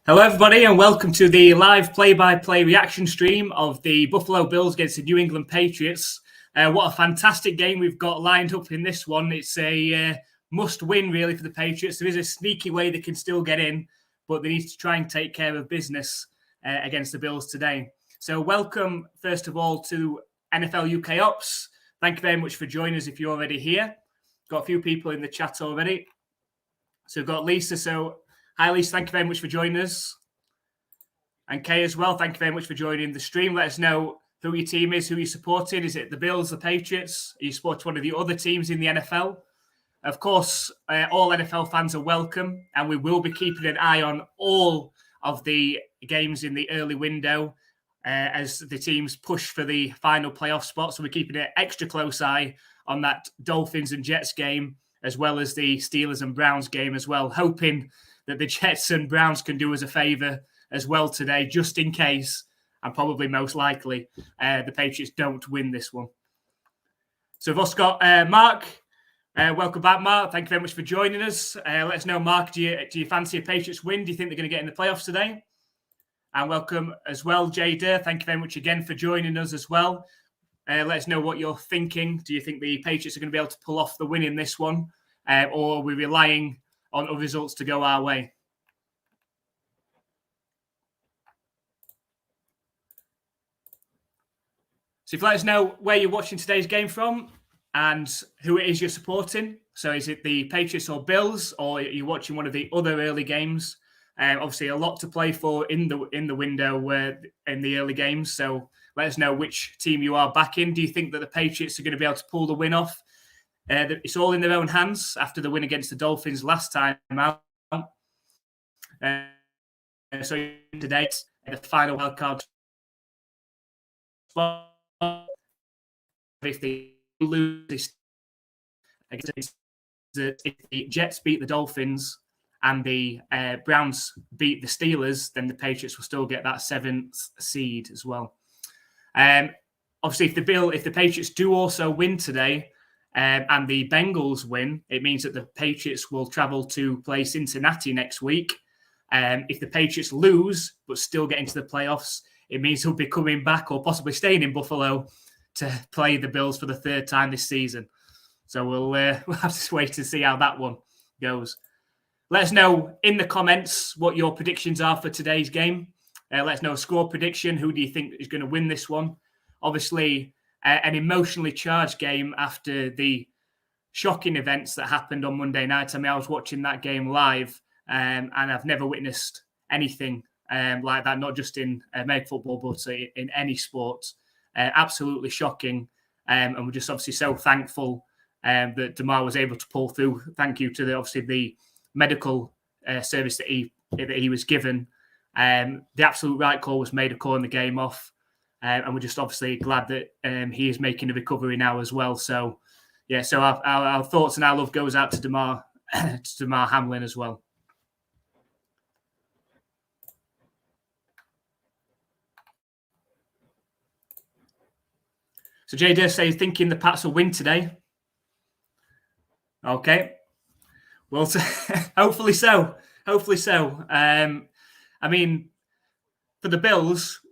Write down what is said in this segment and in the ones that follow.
Hello, everybody, and welcome to the live play-by-play reaction stream of the Buffalo Bills against the New England Patriots. What a fantastic game we've got lined up in this one. It's a must-win, really, for the Patriots. There is a sneaky way they can still get in, but they need to try and take care of business against the Bills today. So welcome, first of all, to NFL UK Ops. Thank you very much for joining us if you're already here. Got a few people in the chat already. So we've got Lisa. So hi, Lisa. Thank you very much for joining us. And Kay as well. Thank you very much for joining the stream. Let us know who your team is, who you're supporting. Is it the Bills, the Patriots? Are you supporting one of the other teams in the NFL? Of course, all NFL fans are welcome, and we will be keeping an eye on all of the games in the early window as the teams push for the final playoff spot. So we're keeping an extra close eye on that Dolphins and Jets game, as well as the Steelers and Browns game as well, hoping that the Jets and Browns can do us a favour as well today, just in case, and probably most likely, the Patriots don't win this one. So we've also got Mark. Welcome back, Mark. Thank you very much for joining us. Let us know, Mark, do you fancy a Patriots win? Do you think they're going to get in the playoffs today? And welcome as well, Jada. Thank you very much again for joining us as well. Let us know what you're thinking. Do you think the Patriots are going to be able to pull off the win in this one? Or are we relying on other results to go our way? So if you let us know where you're watching today's game from and who it is you're supporting. So is it the Patriots or Bills, or are you watching one of the other early games? Obviously, a lot to play for in the window in the early games. So let us know which team you are backing. Do you think that the Patriots are going to be able to pull the win off? It's all in their own hands after the win against the Dolphins last time out. So today, the final wildcard spot. If they lose, if the Jets beat the Dolphins and the Browns beat the Steelers, then the Patriots will still get that 7th seed as well. Obviously, if the Patriots do also win today, and the Bengals win, it means that the Patriots will travel to play Cincinnati next week. If the Patriots lose but still get into the playoffs, it means they'll be coming back or possibly staying in Buffalo to play the Bills for the 3rd time this season. So we'll have to wait to see how that one goes. Let us know in the comments what your predictions are for today's game. Let us know a score prediction. Who do you think is going to win this one? Obviously, an emotionally charged game after the shocking events that happened on Monday night. I mean, I was watching that game live, and I've never witnessed anything like that, not just in American football, but in any sport. Absolutely shocking. And we're just obviously so thankful that Damar was able to pull through. Thank you to the medical service that he was given. The absolute right call was made of calling the game off. And we're just obviously glad that he is making a recovery now as well. So, yeah, so our thoughts and our love goes out to Damar Hamlin as well. So Jay says, thinking the Pats will win today. Okay. Well, hopefully so. Hopefully so. I mean, for the Bills,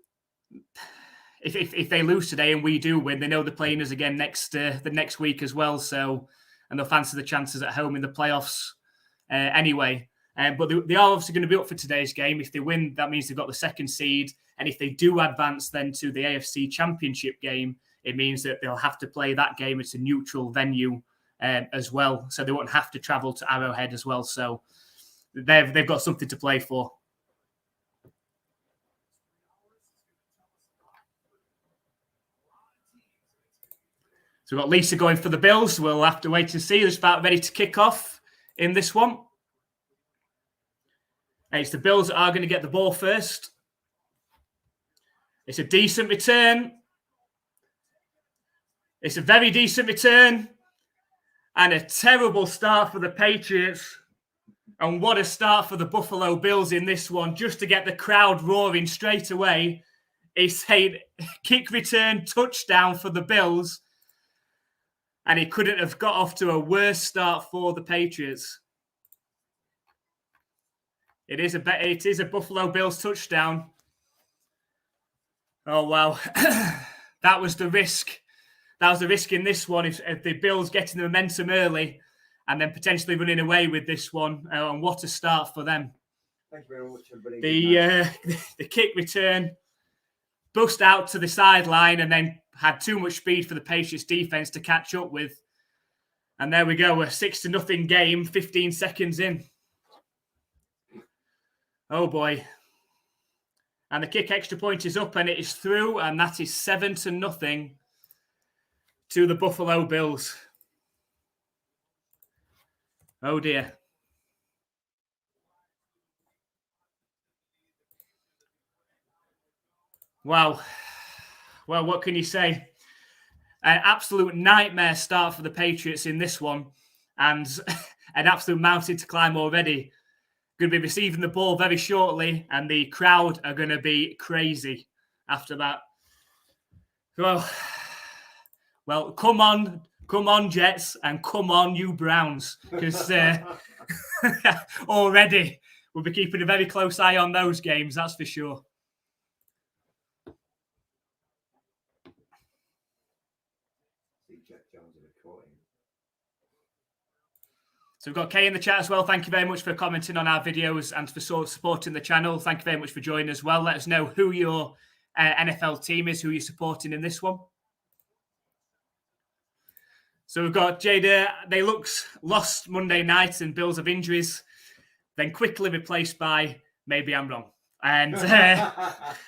if they lose today and we do win, they know they're playing us again the next week as well. So, and they'll fancy the chances at home in the playoffs anyway. But they are obviously going to be up for today's game. If they win, that means they've got the 2nd seed. And if they do advance then to the AFC Championship game, it means that they'll have to play that game at a neutral venue as well. So they won't have to travel to Arrowhead as well. So they've got something to play for. So we've got Lisa going for the Bills. We'll have to wait and see. They're just about ready to kick off in this one. And it's the Bills that are going to get the ball first. It's a decent return. It's a very decent return. And a terrible start for the Patriots. And what a start for the Buffalo Bills in this one. Just to get the crowd roaring straight away. It's a kick return touchdown for the Bills. And he couldn't have got off to a worse start for the Patriots. It is a Buffalo Bills touchdown. Oh, wow. That was the risk. That was the risk in this one. If the Bills getting the momentum early and then potentially running away with this one. And what a start for them. Thank you very much, everybody. The kick return bust out to the sideline and then had too much speed for the Patriots defense to catch up with. And there we go, a 6-0 game, 15 seconds in. Oh boy. And the kick extra point is up and it is through, and that is 7-0 to the Buffalo Bills. Oh dear. Wow. Well, what can you say? An absolute nightmare start for the Patriots in this one, and an absolute mountain to climb already. Going to be receiving the ball very shortly, and the crowd are going to be crazy after that. Well, come on, Jets, and come on, you Browns, because already we'll be keeping a very close eye on those games, that's for sure. So we've got Kay in the chat as well. Thank you very much for commenting on our videos and for supporting the channel. Thank you very much for joining as well. Let us know who your NFL team is, who you're supporting in this one. So we've got Jada. They looked lost Monday night and Bills of injuries, then quickly replaced by maybe I'm wrong. And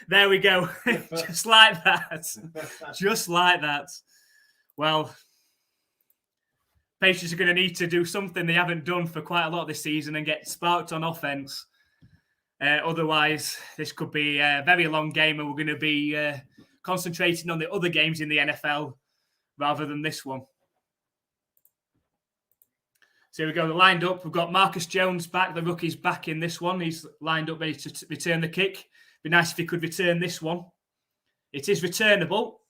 there we go. Just like that. Just like that. Well, Patriots are going to need to do something they haven't done for quite a lot this season and get sparked on offense. Otherwise, this could be a very long game and we're going to be concentrating on the other games in the NFL rather than this one. So here we go, they're lined up. We've got Marcus Jones back, the rookie's back in this one. He's lined up ready to return the kick. Be nice if he could return this one. It is returnable.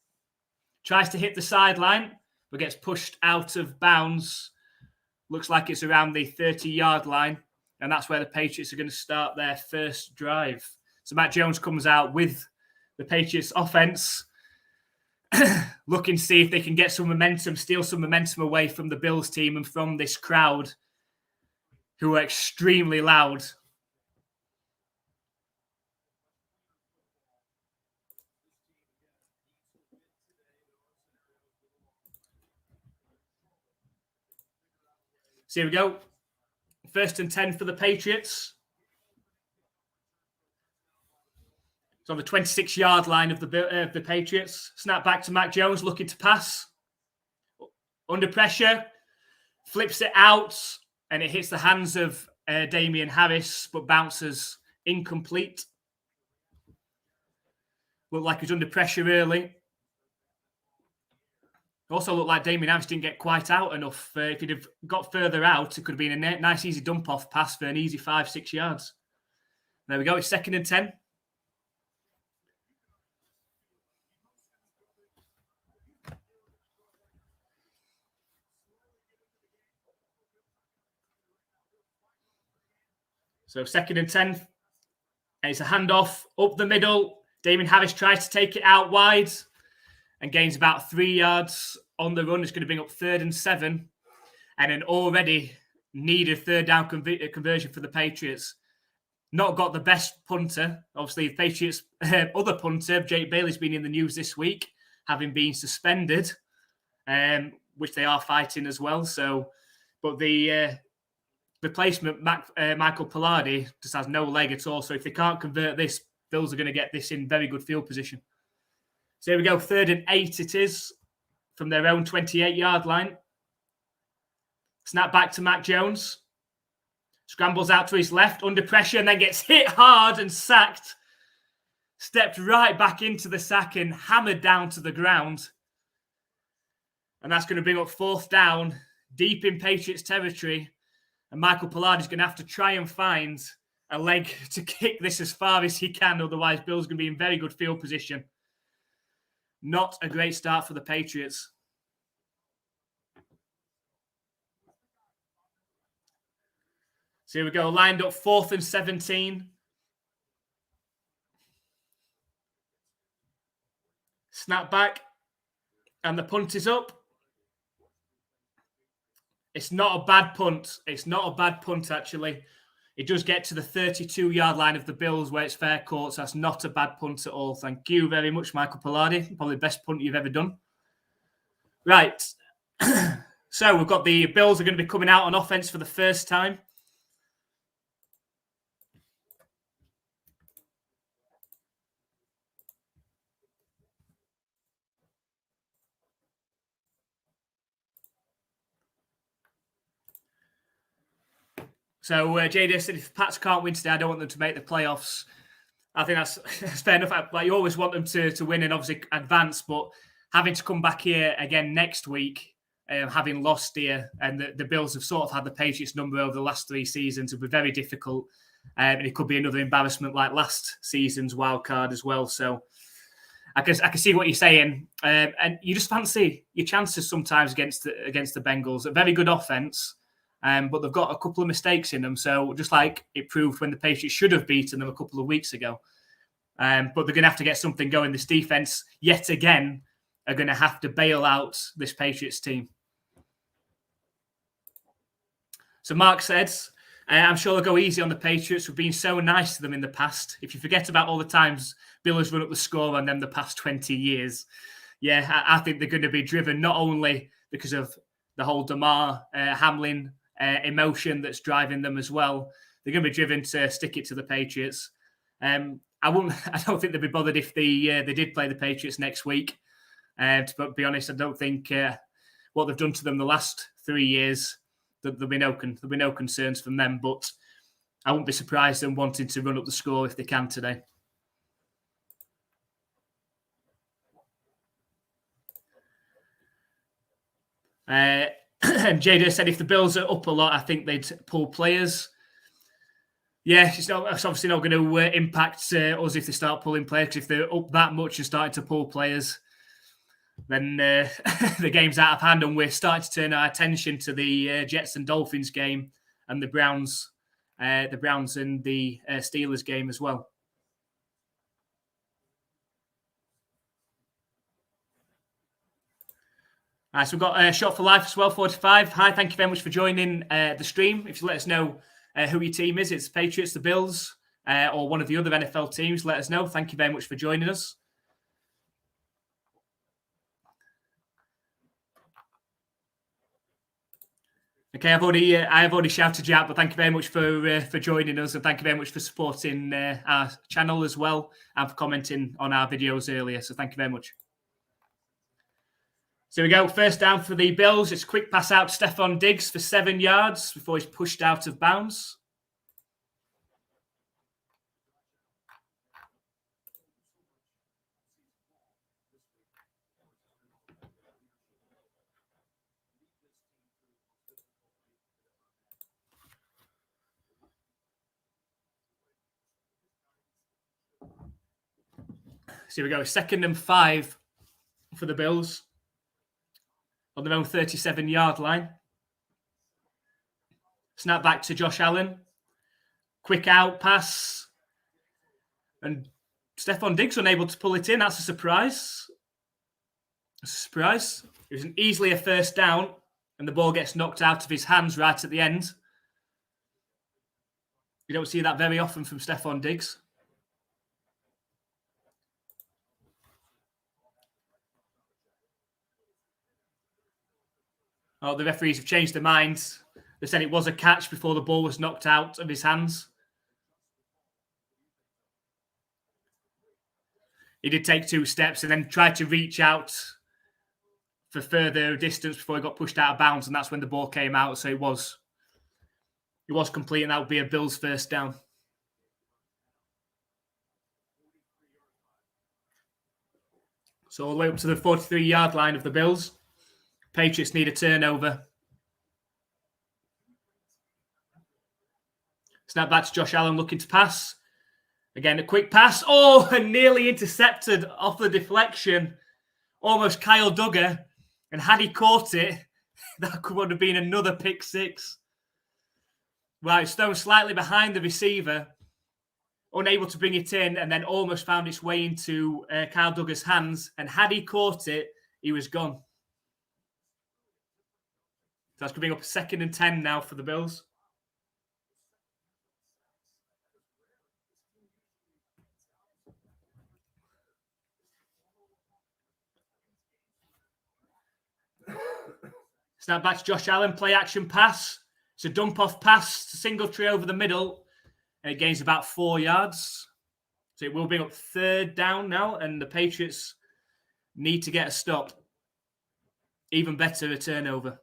Tries to hit the sideline, but gets pushed out of bounds. Looks like it's around the 30-yard line, and that's where the Patriots are going to start their first drive. So Matt Jones comes out with the Patriots offense, looking to see if they can get some momentum, steal some momentum away from the Bills team and from this crowd who are extremely loud. So here we go. 1st and 10 for the Patriots. It's on the 26-yard line of the Patriots. Snap back to Mac Jones, looking to pass. Under pressure. Flips it out, and it hits the hands of Damian Harris, but bounces incomplete. Looked like he was under pressure early. Also looked like Damian Harris didn't get quite out enough. If he'd have got further out, it could have been a nice, easy dump-off pass for an easy 5-6 yards. There we go. It's 2nd and 10. So 2nd and 10. And it's a handoff up the middle. Damian Harris tries to take it out wide and gains about 3 yards on the run. It's going to bring up 3rd and 7 and an already needed 3rd down conversion for the Patriots. Not got the best punter. Obviously, the Patriots' other punter, Jake Bailey's been in the news this week, having been suspended, which they are fighting as well. So, but the replacement, Michael Palardy, just has no leg at all. So if they can't convert this, Bills are going to get this in very good field position. So here we go, 3rd and 8 it is from their own 28-yard line. Snap back to Mac Jones. Scrambles out to his left, under pressure, and then gets hit hard and sacked. Stepped right back into the sack and hammered down to the ground. And that's going to bring up 4th down, deep in Patriots territory. And Michael Palardy's going to have to try and find a leg to kick this as far as he can. Otherwise, Bill's going to be in very good field position. Not a great start for the Patriots. So here we go, lined up 4th and 17. Snap back, and the punt is up. It's not a bad punt. It's not a bad punt, actually. It does get to the 32-yard line of the Bills where it's fair court, so that's not a bad punt at all. Thank you very much, Michael Pallardi. Probably the best punt you've ever done. Right. So we've got the Bills are going to be coming out on offense for the first time. So JD said, if Pats can't win today, I don't want them to make the playoffs. I think that's fair enough. Like, you always want them to win and obviously advance, but having to come back here again next week, having lost here, and the Bills have sort of had the Patriots number over the last 3 seasons, it'll be very difficult. And it could be another embarrassment like last season's wild card as well. So I can see what you're saying. And you just fancy your chances sometimes against the Bengals. A very good offense. But they've got a couple of mistakes in them. So just like it proved when the Patriots should have beaten them a couple of weeks ago. But they're going to have to get something going. This defense, yet again, are going to have to bail out this Patriots team. So Mark says, I'm sure they'll go easy on the Patriots. We've been so nice to them in the past. If you forget about all the times Bill has run up the score on them the past 20 years, yeah, I think they're going to be driven not only because of the whole Damar Hamlin emotion that's driving them as well. They're going to be driven to stick it to the Patriots. I don't think they'd be bothered if they did play the Patriots next week. To be honest, I don't think what they've done to them the last 3 years, that there'll be no concerns from them. But I wouldn't be surprised them wanting to run up the score if they can today. And Jada said if the Bills are up a lot, I think they'd pull players. Yeah, it's obviously not going to impact us if they start pulling players. Because if they're up that much and starting to pull players, then the game's out of hand, and we're starting to turn our attention to the Jets and Dolphins game and the Browns and the Steelers game as well. So we've got a shot for life as well, 45. Hi, thank you very much for joining the stream. If you let us know who your team is, it's the Patriots, the Bills, or one of the other NFL teams, let us know. Thank you very much for joining us. Okay, I've already shouted you out, but thank you very much for joining us, and thank you very much for supporting our channel as well, and for commenting on our videos earlier. So thank you very much. So we go, first down for the Bills. It's a quick pass out to Stephon Diggs for 7 yards before he's pushed out of bounds. So here we go, 2nd and 5 for the Bills on their own 37-yard line. Snap back to Josh Allen. Quick out pass. And Stephon Diggs unable to pull it in. That's a surprise. It was easily a first down, and the ball gets knocked out of his hands right at the end. You don't see that very often from Stephon Diggs. Oh, the referees have changed their minds. They said it was a catch before the ball was knocked out of his hands. He did take 2 steps and then tried to reach out for further distance before he got pushed out of bounds, and that's when the ball came out. So it was complete, and that would be a Bills first down. So all the way up to the 43-yard line of the Bills. Patriots need a turnover. Snap back to Josh Allen looking to pass. Again, a quick pass. Oh, and nearly intercepted off the deflection. Almost Kyle Duggar. And had he caught it, that would have been another pick 6. Right, it's thrown slightly behind the receiver, unable to bring it in, and then almost found its way into Kyle Duggar's hands. And had he caught it, he was gone. So that's going to bring up 2nd and 10 now for the Bills. Snap back to Josh Allen, play action pass. It's a dump off pass, single tree over the middle, and it gains about 4 yards. So it will bring up 3rd down now, and the Patriots need to get a stop. Even better, a turnover.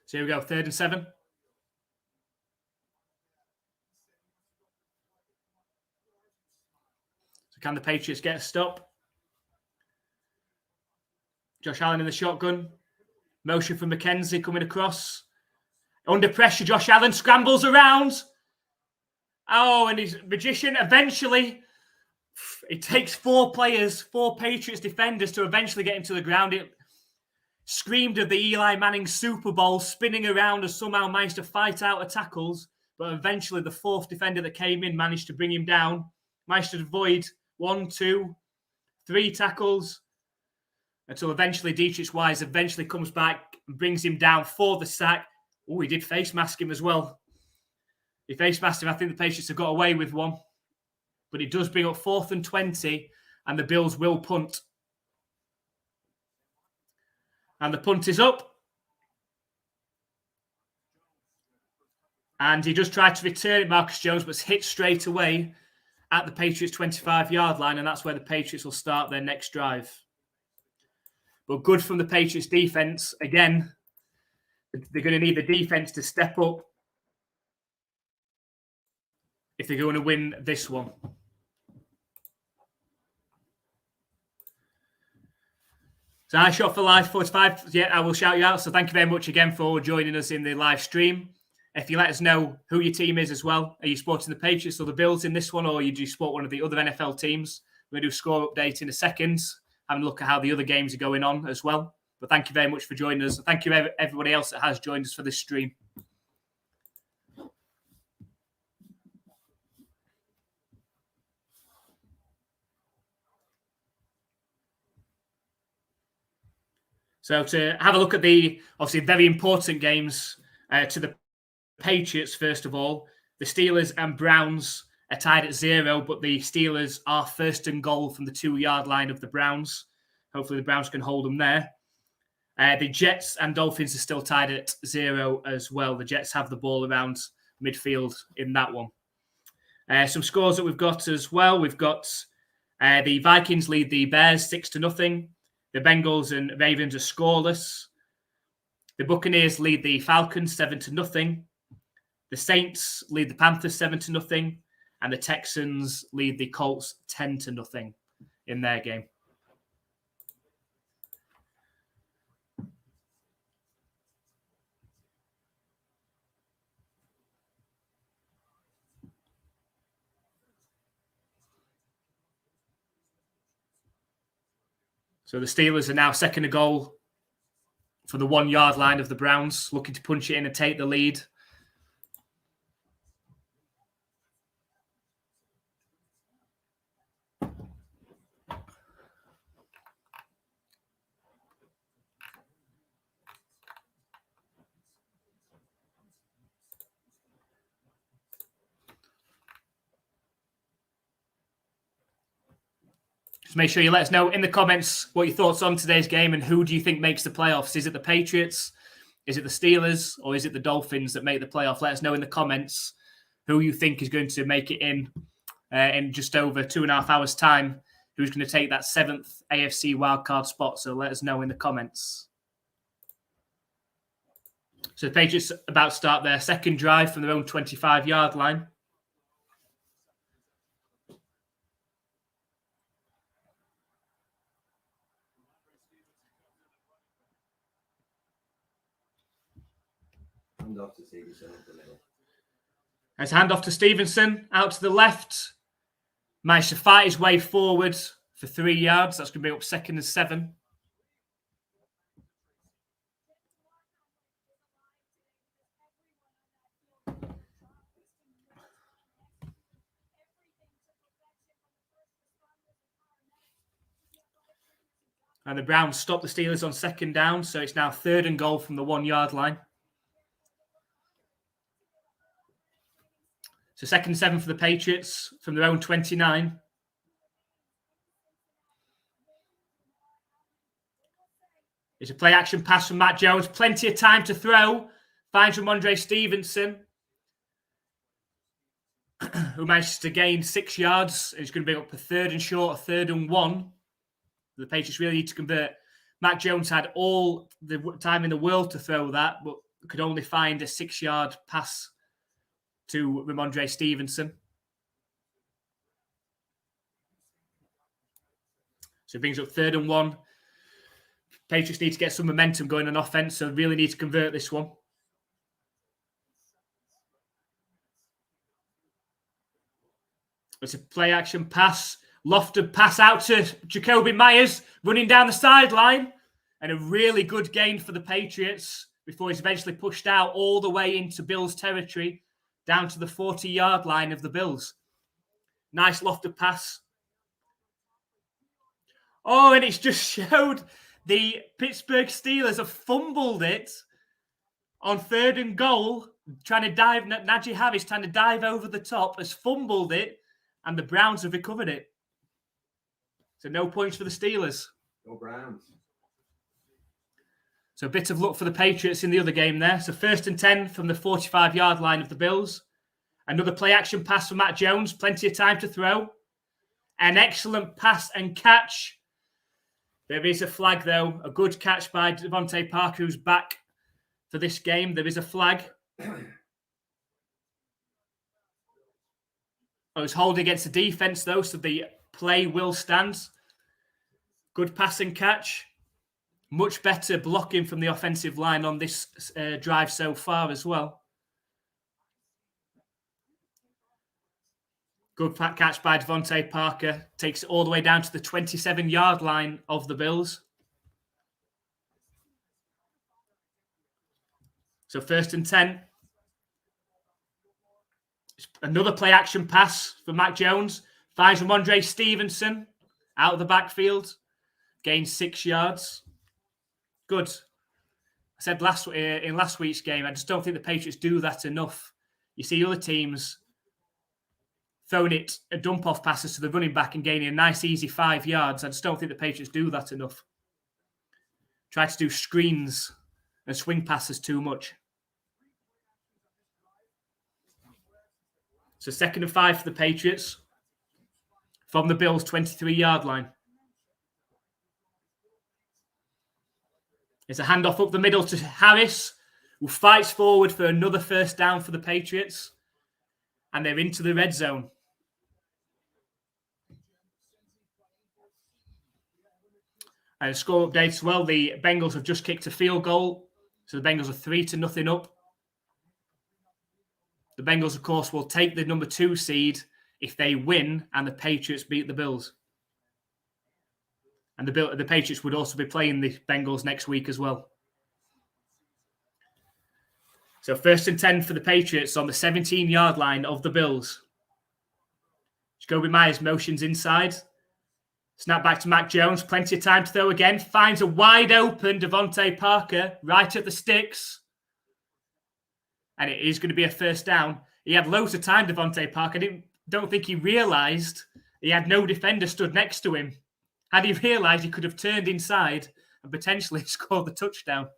So here we go, 3rd and 7. So can the Patriots get a stop? Josh Allen in the shotgun. Motion for McKenzie coming across. Under pressure, Josh Allen scrambles around. Oh, and his magician eventually, it takes 4 players, 4 Patriots defenders to eventually get him to the ground. It screamed of the Eli Manning Super Bowl, spinning around and somehow managed to fight out the tackles. But eventually the 4th defender that came in managed to bring him down, managed to avoid 1, 2, 3 tackles until eventually Dietrich Wise eventually comes back and brings him down for the sack. Oh, he did face mask him as well. He face masked him. I think the Patriots have got away with one. But it does bring up 4th and 20, and the Bills will punt. And the punt is up. And he just tried to return it, Marcus Jones, but it's hit straight away at the Patriots' 25-yard line, and that's where the Patriots will start their next drive. But good from the Patriots' defense. Again, they're going to need the defense to step up if they're going to win this one. So I shot for live 45. Yeah, I will shout you out. So thank you very much again for joining us in the live stream. If you let us know who your team is as well. Are you supporting the Patriots or the Bills in this one, or do you support one of the other NFL teams? We're going to do a score update in a second. Having a look at how the other games are going on as well. But thank you very much for joining us. Thank you everybody else that has joined us for this stream. So to have a look at the, obviously, very important games to the Patriots, first of all, the Steelers and Browns are tied at 0, but the Steelers are 1st and goal from the 2-yard line of the Browns. Hopefully the Browns can hold them there. The Jets and Dolphins are still tied at 0 as well. The Jets have the ball around midfield in that one. Some scores that we've got as well. We've got the Vikings lead the Bears 6-0. The Bengals and Ravens are scoreless. The Buccaneers lead the Falcons 7-0. The Saints lead the Panthers 7-0. And the Texans lead the Colts 10-0 in their game. So the Steelers are now 2nd and goal for the 1-yard line of the Browns, looking to punch it in and take the lead. Just make sure you let us know in the comments what your thoughts on today's game and who do you think makes the playoffs. Is it the Patriots? Is it the Steelers? Or is it the Dolphins that make the playoff? Let us know in the comments who you think is going to make it in just over 2.5 hours' time. Who's going to take that 7th AFC wildcard spot? So let us know in the comments. So the Patriots about to start their 2nd drive from their own 25-yard line. As handoff to Stevenson, out to the left. Managed to fight his way forward for 3 yards. That's going to be up 2nd and 7. And the Browns stop the Steelers on 2nd down, so it's now 3rd and goal from the 1 yard line. So 2nd and 7 for the Patriots from their own 29. It's a play action pass from Matt Jones. Plenty of time to throw. Finds Ramondre Stevenson, who manages to gain 6 yards. It's going to be up a 3rd and short, a 3rd and 1. The Patriots really need to convert. Matt Jones had all the time in the world to throw that, but could only find a 6-yard pass to Ramondre Stevenson. So it brings up 3rd and 1. Patriots need to get some momentum going on offense, so really need to convert this one. It's a play action pass. Lofted pass out to Jacoby Myers, running down the sideline. And a really good gain for the Patriots before he's eventually pushed out all the way into Bills territory, down to the 40-yard line of the Bills. Nice lofted pass. Oh, and it's just showed the Pittsburgh Steelers have fumbled it on 3rd and goal, trying to dive. Najee Harris trying to dive over the top, has fumbled it, and the Browns have recovered it. So no points for the Steelers. Go Browns. So a bit of luck for the Patriots in the other game there. So 1st and 10 from the 45-yard line of the Bills. Another play-action pass for Matt Jones. Plenty of time to throw. An excellent pass and catch. There is a flag, though. A good catch by Devontae Parker, who's back for this game. There is a flag. I was holding against the defense, though, so the play will stand. Good pass and catch. Much better blocking from the offensive line on this drive so far as well. Good catch by Devontae Parker. Takes it all the way down to the 27-yard line of the Bills. So 1st and 10. Another play-action pass for Mac Jones. Finds Ramondre Stevenson out of the backfield. Gains 6 yards. Good. I said in last week's game, I just don't think the Patriots do that enough. You see other teams throwing it a dump-off passes to the running back and gaining a nice, easy 5 yards. I just don't think the Patriots do that enough. Try to do screens and swing passes too much. So 2nd and 5 for the Patriots from the Bills' 23-yard line. It's a handoff up the middle to Harris, who fights forward for another 1st down for the Patriots. And they're into the red zone. And a score update as well. The Bengals have just kicked a field goal. So the Bengals are 3-0 up. The Bengals, of course, will take the number 2 seed if they win and the Patriots beat the Bills. And the Patriots would also be playing the Bengals next week as well. So 1st and 10 for the Patriots on the 17-yard line of the Bills. Jacoby Myers motions inside. Snap back to Mac Jones. Plenty of time to throw again. Finds a wide open Devontae Parker right at the sticks. And it is going to be a 1st down. He had loads of time, Devontae Parker. Don't think he realised he had no defender stood next to him. Had he realised, he could have turned inside and potentially scored the touchdown.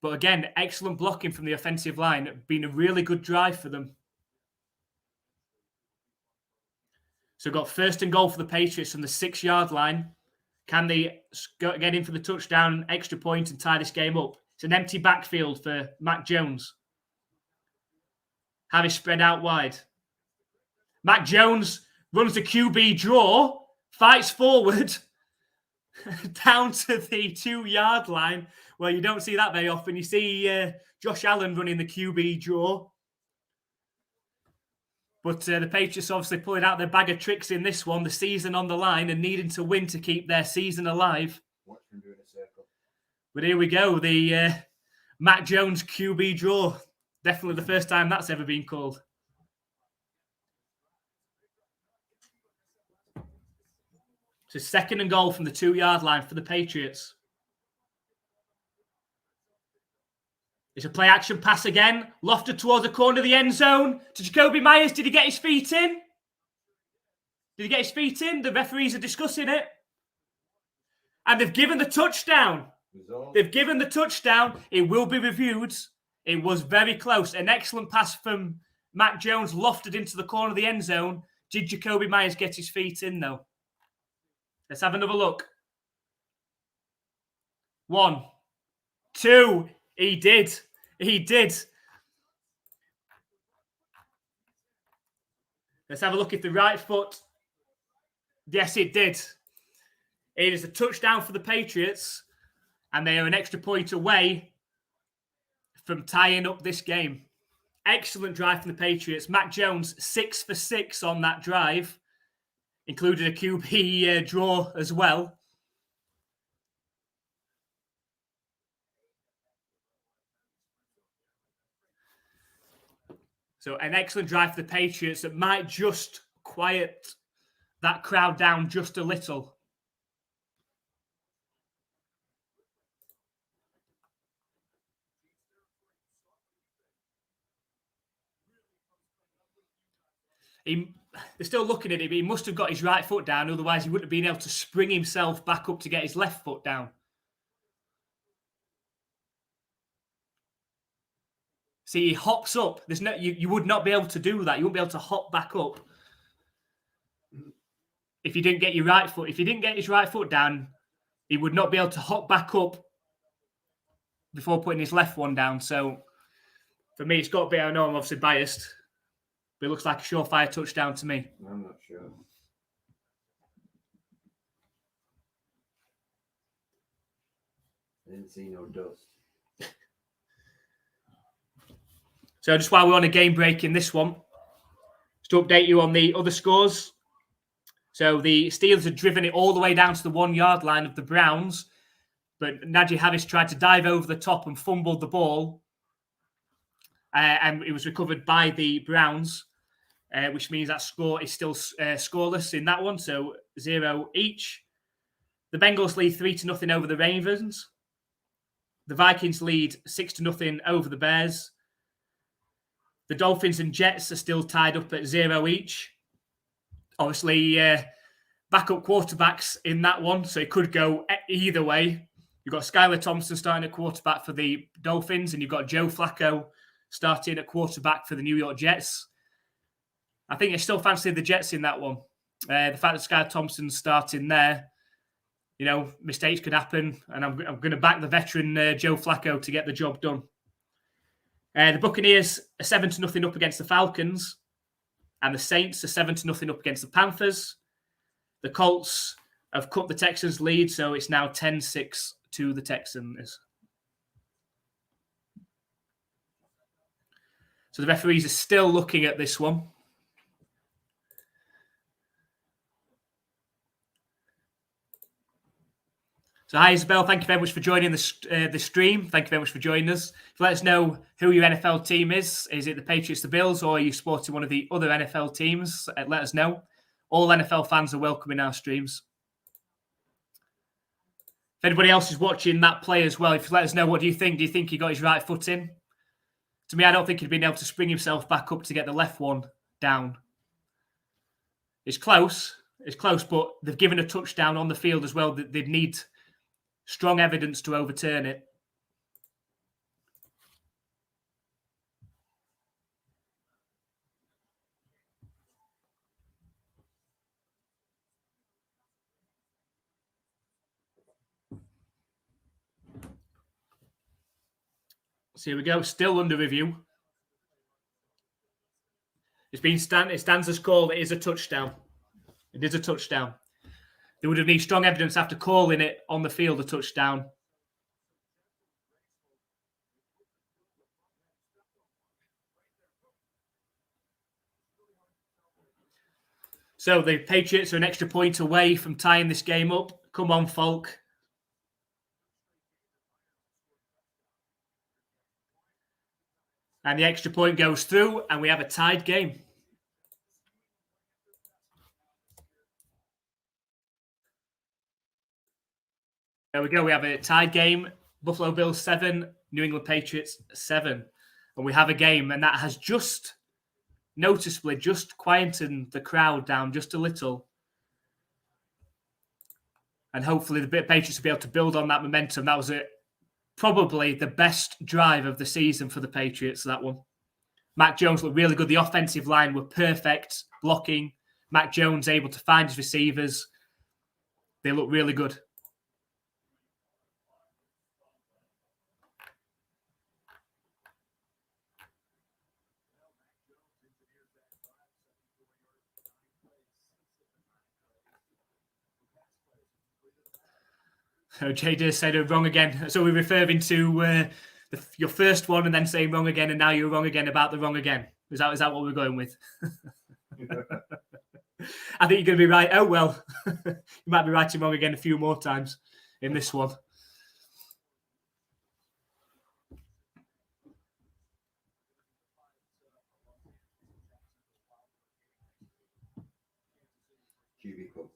But again, excellent blocking from the offensive line. Been a really good drive for them. So got 1st and goal for the Patriots from the 6-yard line. Can they get in for the touchdown, extra point, and tie this game up? It's an empty backfield for Mac Jones. Harris spread out wide. Mac Jones runs the QB draw, fights forward down to the 2-yard line. Well, you don't see that very often. You see Josh Allen running the QB draw. But the Patriots obviously pulling out their bag of tricks in this one, the season on the line and needing to win to keep their season alive. Watch them doing a circle. But here we go, the Mac Jones QB draw. Definitely the first time that's ever been called. So 2nd and goal from the 2-yard line for the Patriots. It's a play action pass again. Lofted towards the corner of the end zone to Jacoby Myers. Did he get his feet in? Did he get his feet in? The referees are discussing it. And they've given the touchdown. They've given the touchdown. It will be reviewed. It was very close. An excellent pass from Mac Jones, lofted into the corner of the end zone. Did Jacoby Myers get his feet in, though? Let's have another look. 1, 2. He did. He did. Let's have a look at the right foot. Yes, it did. It is a touchdown for the Patriots, and they are an extra point away from tying up this game. Excellent drive from the Patriots. Mac Jones, 6 for 6 on that drive, included a QB draw as well. So an excellent drive for the Patriots that might just quiet that crowd down just a little. They're still looking at it, but he must have got his right foot down. Otherwise, he wouldn't have been able to spring himself back up to get his left foot down. See, he hops up. There's no, you would not be able to do that. You wouldn't be able to hop back up if you didn't get your right foot. If he didn't get his right foot down, he would not be able to hop back up before putting his left one down. So, for me, it's got to be, I know I'm obviously biased, but it looks like a surefire touchdown to me. I'm not sure. I didn't see no dust. So just while we're on a game break in this one, just to update you on the other scores. So the Steelers had driven it all the way down to the 1-yard line of the Browns, but Najee Harris tried to dive over the top and fumbled the ball, and it was recovered by the Browns, which means that score is still scoreless in that one, so 0 each. The Bengals lead 3-0 over the Ravens. The Vikings lead 6-0 over the Bears. The Dolphins and Jets are still tied up at 0 each. Obviously, backup quarterbacks in that one, so it could go either way. You've got Skylar Thompson starting at quarterback for the Dolphins, and you've got Joe Flacco starting at quarterback for the New York Jets. I think I still fancy the Jets in that one. The fact that Skylar Thompson's starting there, you know, mistakes could happen, and I'm going to back the veteran Joe Flacco to get the job done. The Buccaneers are 7-0 up against the Falcons, and the Saints are 7-0 up against the Panthers. The Colts have cut the Texans' lead, so it's now 10-6 to the Texans. So the referees are still looking at this one. So hi, Isabel. Thank you very much for joining the stream. Thank you very much for joining us. Let us know who your NFL team is. Is it the Patriots, the Bills, or are you supporting one of the other NFL teams? Let us know. All NFL fans are welcome in our streams. If anybody else is watching that play as well, if you let us know, what do you think? Do you think he got his right foot in? To me, I don't think he'd been able to spring himself back up to get the left one down. It's close, but they've given a touchdown on the field as well. They'd need strong evidence to overturn it. So here we go, still under review. It stands as called. It is a touchdown. It is a touchdown. They would have needed strong evidence after calling it on the field a touchdown. So the Patriots are an extra point away from tying this game up. Come on, Falk. And the extra point goes through, and we have a tied game. There we go. We have a tied game. Buffalo Bills 7, New England Patriots 7. And we have a game, and that has just noticeably just quietened the crowd down just a little. And hopefully the Patriots will be able to build on that momentum. That was probably the best drive of the season for the Patriots, that one. Mac Jones looked really good. The offensive line were perfect blocking. Mac Jones able to find his receivers. They look really good. So JD said wrong again. So we're referring to your first one and then saying wrong again, and now you're wrong again about the wrong again. Is that what we're going with? I think you're going to be right. Oh, well, you might be right and wrong again a few more times in this one. QB Cup.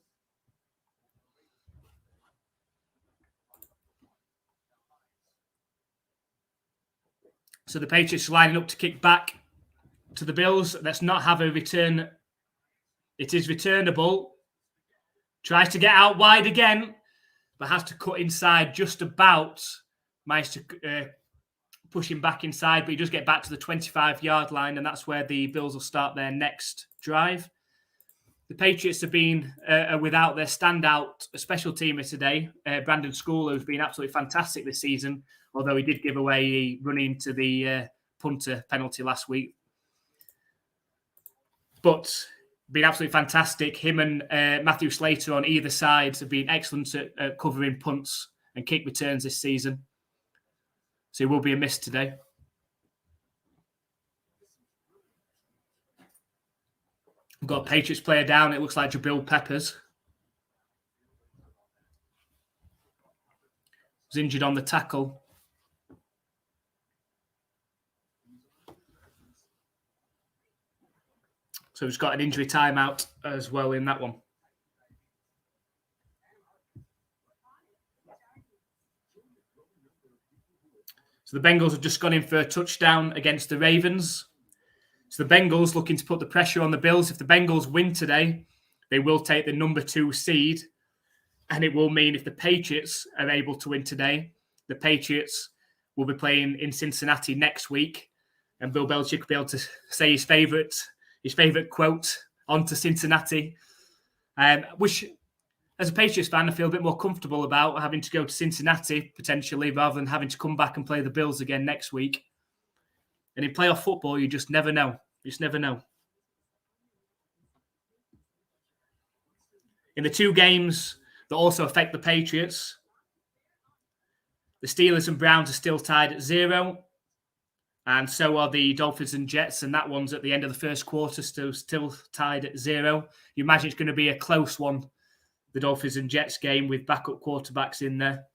So the Patriots lining up to kick back to the Bills. Let's not have a return. It is returnable. Tries to get out wide again, but has to cut inside just about. Managed to push him back inside, but he does get back to the 25-yard line, and that's where the Bills will start their next drive. The Patriots have been without their standout special teamer today, Brandon School, who's been absolutely fantastic this season, although he did give away a run into the punter penalty last week. But been absolutely fantastic. Him and Matthew Slater on either side have been excellent at covering punts and kick returns this season. So he will be a miss today. We've got a Patriots player down. It looks like Jabril Peppers. Was injured on the tackle. So he's got an injury timeout as well in that one. So the Bengals have just gone in for a touchdown against the Ravens. So the Bengals looking to put the pressure on the Bills. If the Bengals win today, they will take the number 2 seed. And it will mean if the Patriots are able to win today, the Patriots will be playing in Cincinnati next week. And Bill Belichick will be able to say his favourite quote onto Cincinnati. Which, as a Patriots fan, I feel a bit more comfortable about having to go to Cincinnati, potentially, rather than having to come back and play the Bills again next week. And in playoff football, you just never know. You just never know. In the 2 games that also affect the Patriots, the Steelers and Browns are still tied at 0. And so are the Dolphins and Jets. And that one's at the end of the first quarter, still tied at 0. You imagine it's going to be a close one, the Dolphins and Jets game with backup quarterbacks in there.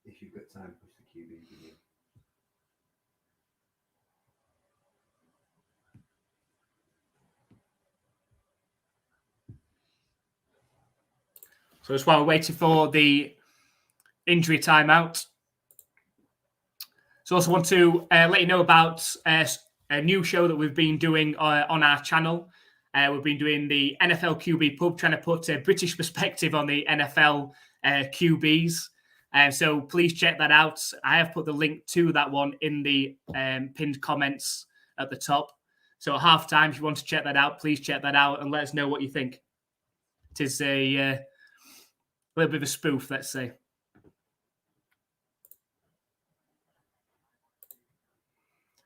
If you've got time, push the QB again. So that's why we're waiting for the injury timeout. So I also want to let you know about a new show that we've been doing on our channel. We've been doing the NFL QB Pub, trying to put a British perspective on the NFL QBs. So please check that out. I have put the link to that one in the pinned comments at the top. So at halftime, if you want to check that out, please check that out and let us know what you think. It is a little bit of a spoof, let's say.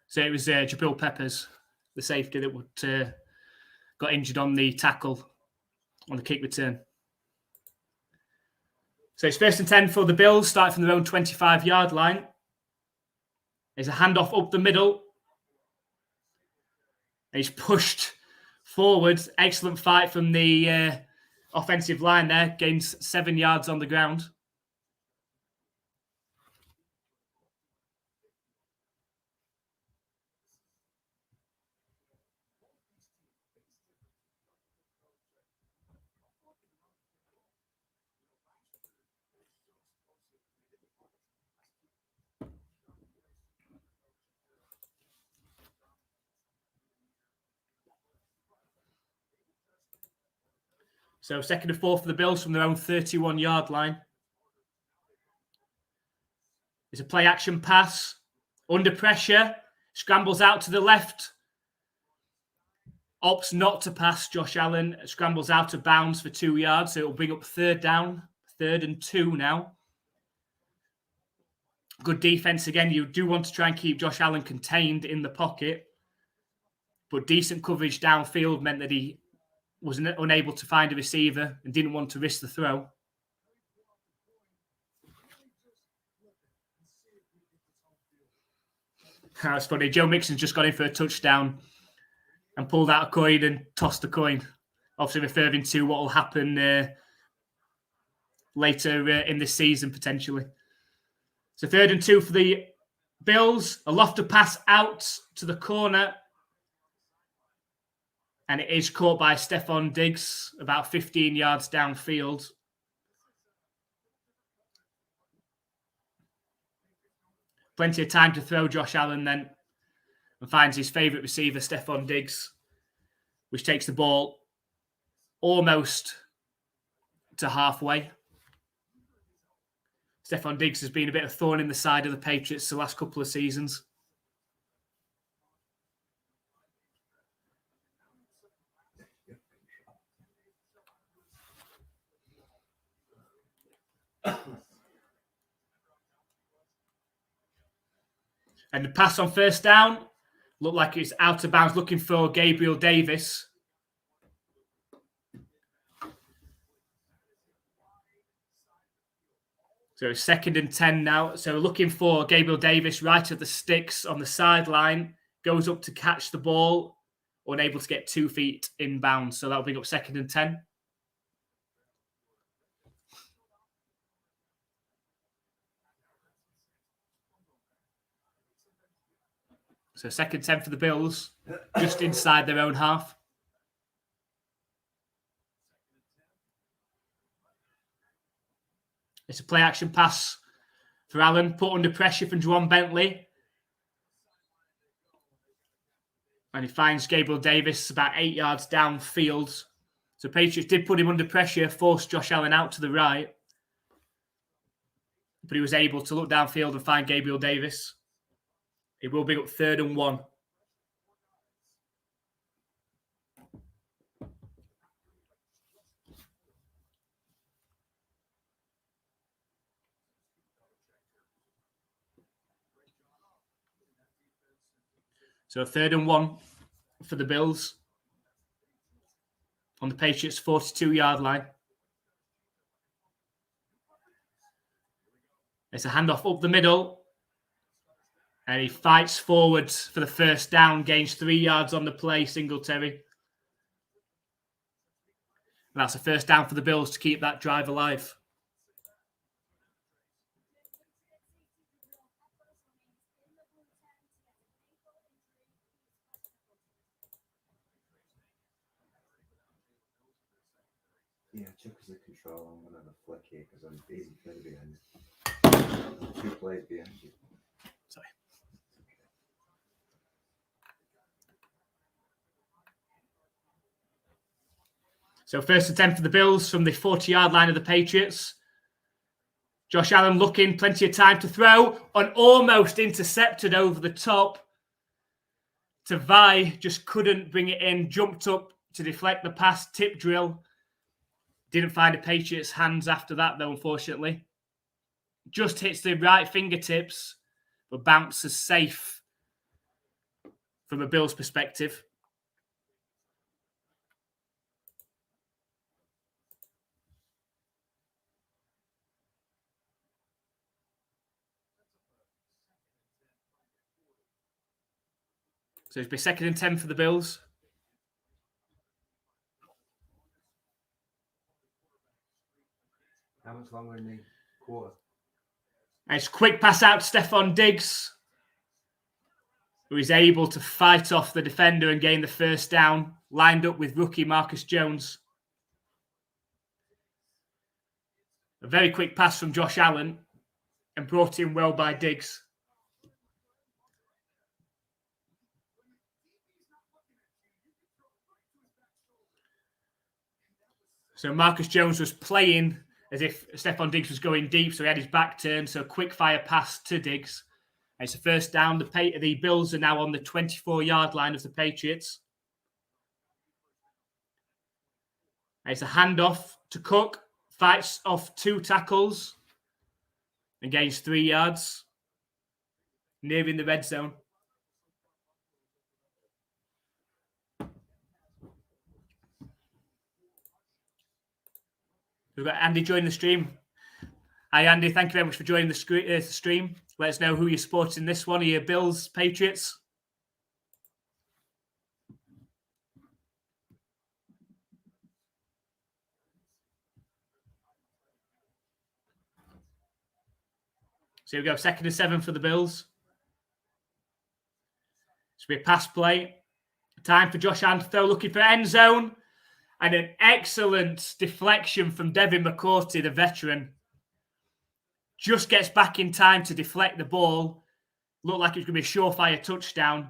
So it was Jabril Peppers, the safety, that got injured on the tackle on the kick return. So it's 1st and 10 for the Bills, starting from their own 25-yard line. There's a handoff up the middle. And he's pushed forward. Excellent fight from the offensive line there. Gains 7 yards on the ground. So 2nd and 4 for the Bills from their own 31-yard line. It's a play-action pass. Under pressure. Scrambles out to the left. Opts not to pass. Josh Allen scrambles out of bounds for 2 yards. So it'll bring up 3rd down. 3rd and 2 now. Good defense again. You do want to try and keep Josh Allen contained in the pocket. But decent coverage downfield meant that he was unable to find a receiver and didn't want to risk the throw. That's funny. Joe Mixon's just got in for a touchdown and pulled out a coin and tossed the coin. Obviously referring to what will happen later in this season, potentially. So 3rd and 2 for the Bills. A lofted pass out to the corner. And it is caught by Stephon Diggs, about 15 yards downfield. Plenty of time to throw Josh Allen then. And finds his favourite receiver, Stephon Diggs, which takes the ball almost to halfway. Stephon Diggs has been a bit of a thorn in the side of the Patriots the last couple of seasons. And the pass on 1st down looked like it's out of bounds, looking for Gabriel Davis. So 2nd and 10 now. So looking for Gabriel Davis right at the sticks on the sideline. Goes up to catch the ball. Unable to get 2 feet inbounds. So that'll bring up 2nd and 10. So 2nd 10 for the Bills, just inside their own half. It's a play-action pass for Allen, put under pressure from Juwan Bentley. And he finds Gabriel Davis about 8 yards downfield. So Patriots did put him under pressure, forced Josh Allen out to the right. But he was able to look downfield and find Gabriel Davis. It will bring up 3rd and 1. So 3rd and 1 for the Bills on the Patriots' 42-yard line. It's a handoff up the middle. And he fights forward for the 1st down, gains 3 yards on the play, Singletary. And that's a 1st down for the Bills to keep that drive alive. Yeah, chuck us the control. I'm going to have a flick here because I'm easy play behind. 2 plays behind you. Sorry. So 1st and 10 for the Bills from the 40-yard line of the Patriots. Josh Allen looking, plenty of time to throw, and almost intercepted over the top. Tavai just couldn't bring it in, jumped up to deflect the pass, tip drill. Didn't find the Patriots' hands after that, though, unfortunately. Just hits the right fingertips, but bounces safe from a Bills perspective. So it's be 2nd and 10 for the Bills. How much longer in the quarter? And it's a quick pass out to Stephon Diggs, who is able to fight off the defender and gain the first down, lined up with rookie Marcus Jones. A very quick pass from Josh Allen and brought in well by Diggs. So Marcus Jones was playing as if Stephon Diggs was going deep, so he had his back turned. So quick fire pass to Diggs. And it's a first down. The Bills are now on the 24-yard line of the Patriots. And it's a handoff to Cook. Fights off 2 tackles and gains 3 yards. Nearing the red zone. We've got Andy joining the stream. Hi, Andy. Thank you very much for joining the stream. Let us know who you're supporting this one. Are you Bills, Patriots? So we go 2nd and 7 for the Bills. This will be a pass play. Time for Josh Allen to throw, looking for end zone. And an excellent deflection from Devin McCourty, the veteran. Just gets back in time to deflect the ball. Looked like it was going to be a surefire touchdown.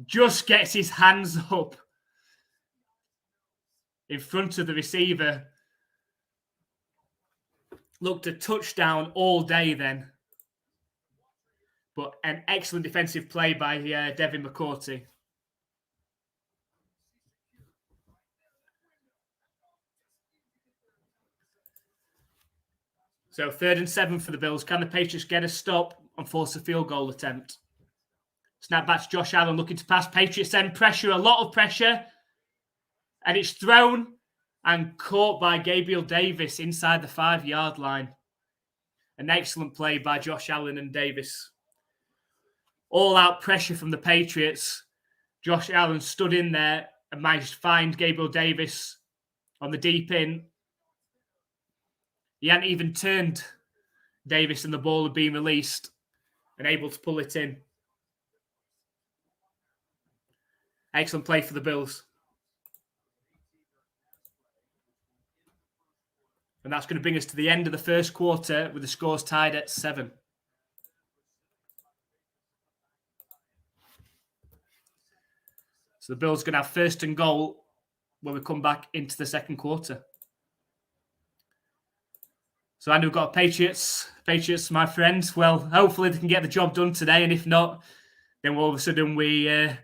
Just gets his hands up in front of the receiver. Looked a touchdown all day then. But an excellent defensive play by Devin McCourty. So 3rd and 7 for the Bills. Can the Patriots get a stop and force a field goal attempt? Snap back to Josh Allen looking to pass. Patriots send pressure, a lot of pressure. And it's thrown and caught by Gabriel Davis inside the 5-yard line. An excellent play by Josh Allen and Davis. All out pressure from the Patriots. Josh Allen stood in there and managed to find Gabriel Davis on the deep in. He hadn't even turned Davis and the ball had been released and able to pull it in. Excellent play for the Bills. And that's going to bring us to the end of the first quarter with the scores tied at 7. So the Bills are going to have 1st and goal when we come back into the second quarter. So, Andy, we've got Patriots, my friends. Well, hopefully they can get the job done today. And if not, then all of a sudden we're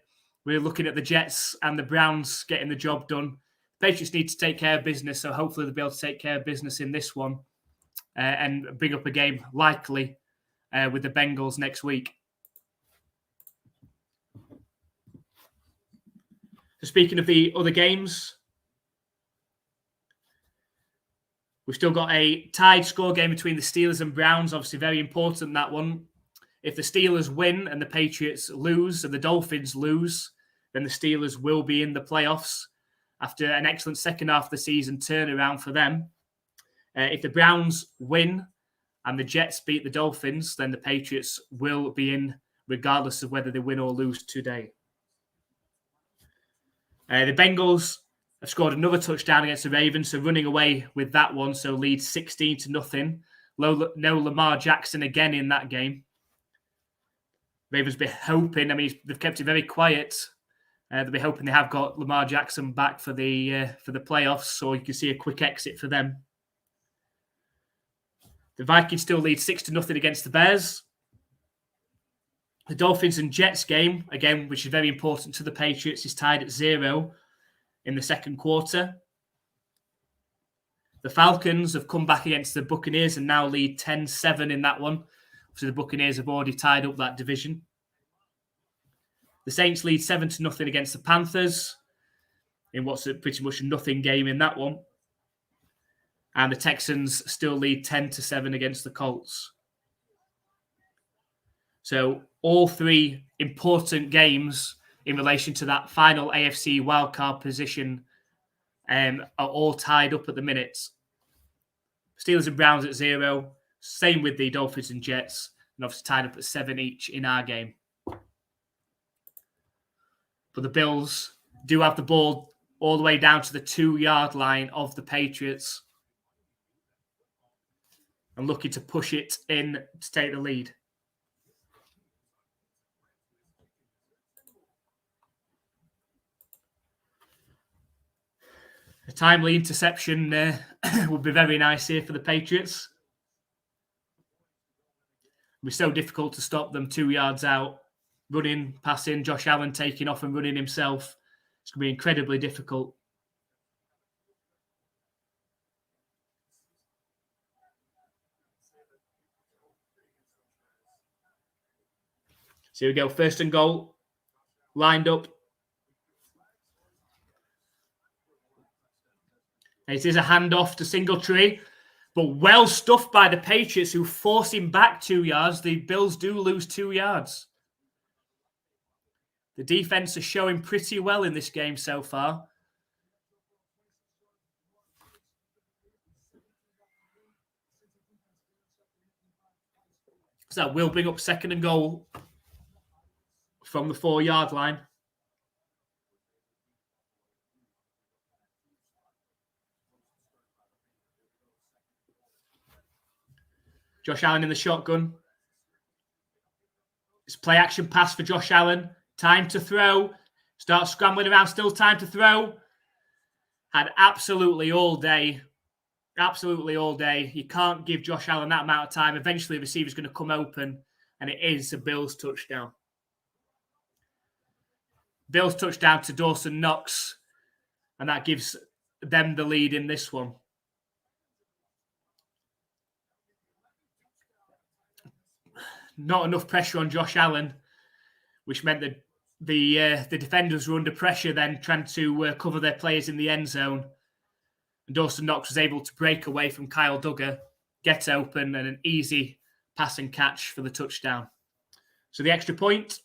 looking at the Jets and the Browns getting the job done. Patriots need to take care of business, so hopefully they'll be able to take care of business in this one and bring up a game likely with the Bengals next week. So speaking of the other games, we've still got a tied score game between the Steelers and Browns. Obviously, very important, that one. If the Steelers win and the Patriots lose and the Dolphins lose, then the Steelers will be in the playoffs after an excellent second half of the season turnaround for them. If the Browns win and the Jets beat the Dolphins, then the Patriots will be in regardless of whether they win or lose today. The Bengals have scored another touchdown against the Ravens, so running away with that one, so lead 16-0. No Lamar Jackson again in that game. Ravens be hoping, they've kept it very quiet. They'll be hoping they have got Lamar Jackson back for the playoffs, so you can see a quick exit for them. The Vikings still lead 6-0 against the Bears. The Dolphins and Jets game, again, which is very important to the Patriots, is tied at 0 in the second quarter. The Falcons have come back against the Buccaneers and now lead 10-7 in that one. So the Buccaneers have already tied up that division. The Saints lead 7-0 against the Panthers in what's pretty much a nothing game in that one. And the Texans still lead 10-7 against the Colts. So all three important games in relation to that final AFC wildcard position are all tied up at the minute. Steelers and Browns at 0. Same with the Dolphins and Jets. And obviously tied up at 7 each in our game. But the Bills do have the ball all the way down to the 2-yard line of the Patriots. And looking to push it in to take the lead. A timely interception would be very nice here for the Patriots. It would be so difficult to stop them 2 yards out. Running, passing, Josh Allen taking off and running himself. It's going to be incredibly difficult. So here we go. 1st and goal. Lined up. It is a handoff to Singletary, but well stuffed by the Patriots who force him back 2 yards. The Bills do lose 2 yards. The defense is showing pretty well in this game so far. So that will bring up 2nd and goal from the 4-yard line. Josh Allen in the shotgun. It's play action pass for Josh Allen. Time to throw. Start scrambling around. Still time to throw. Had absolutely all day. Absolutely all day. You can't give Josh Allen that amount of time. Eventually the receiver's going to come open. And it is a Bills touchdown. Bills touchdown to Dawson Knox. And that gives them the lead in this one. Not enough pressure on Josh Allen, which meant that the defenders were under pressure then trying to cover their players in the end zone. And Dawson Knox was able to break away from Kyle Duggar, get open, and an easy pass and catch for the touchdown. So the extra point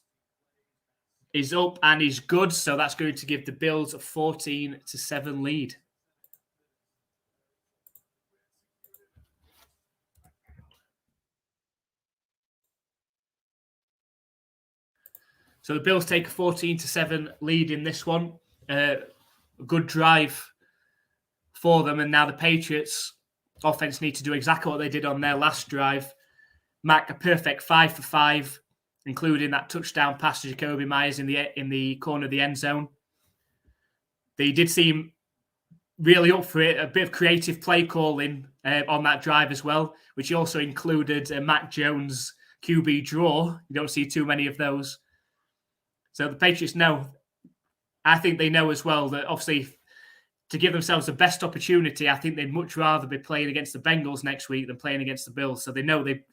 is up and is good. So that's going to give the Bills a 14-7 lead. So the Bills take a 14-7 lead in this one. A good drive for them. And now the Patriots offense need to do exactly what they did on their last drive. Mac a perfect 5 for 5, including that touchdown pass to Jacoby Myers in the corner of the end zone. They did seem really up for it. A bit of creative play calling on that drive as well, which also included Mac Jones' QB draw. You don't see too many of those. So the Patriots know, I think they know as well that obviously to give themselves the best opportunity, I think they'd much rather be playing against the Bengals next week than playing against the Bills. So they know they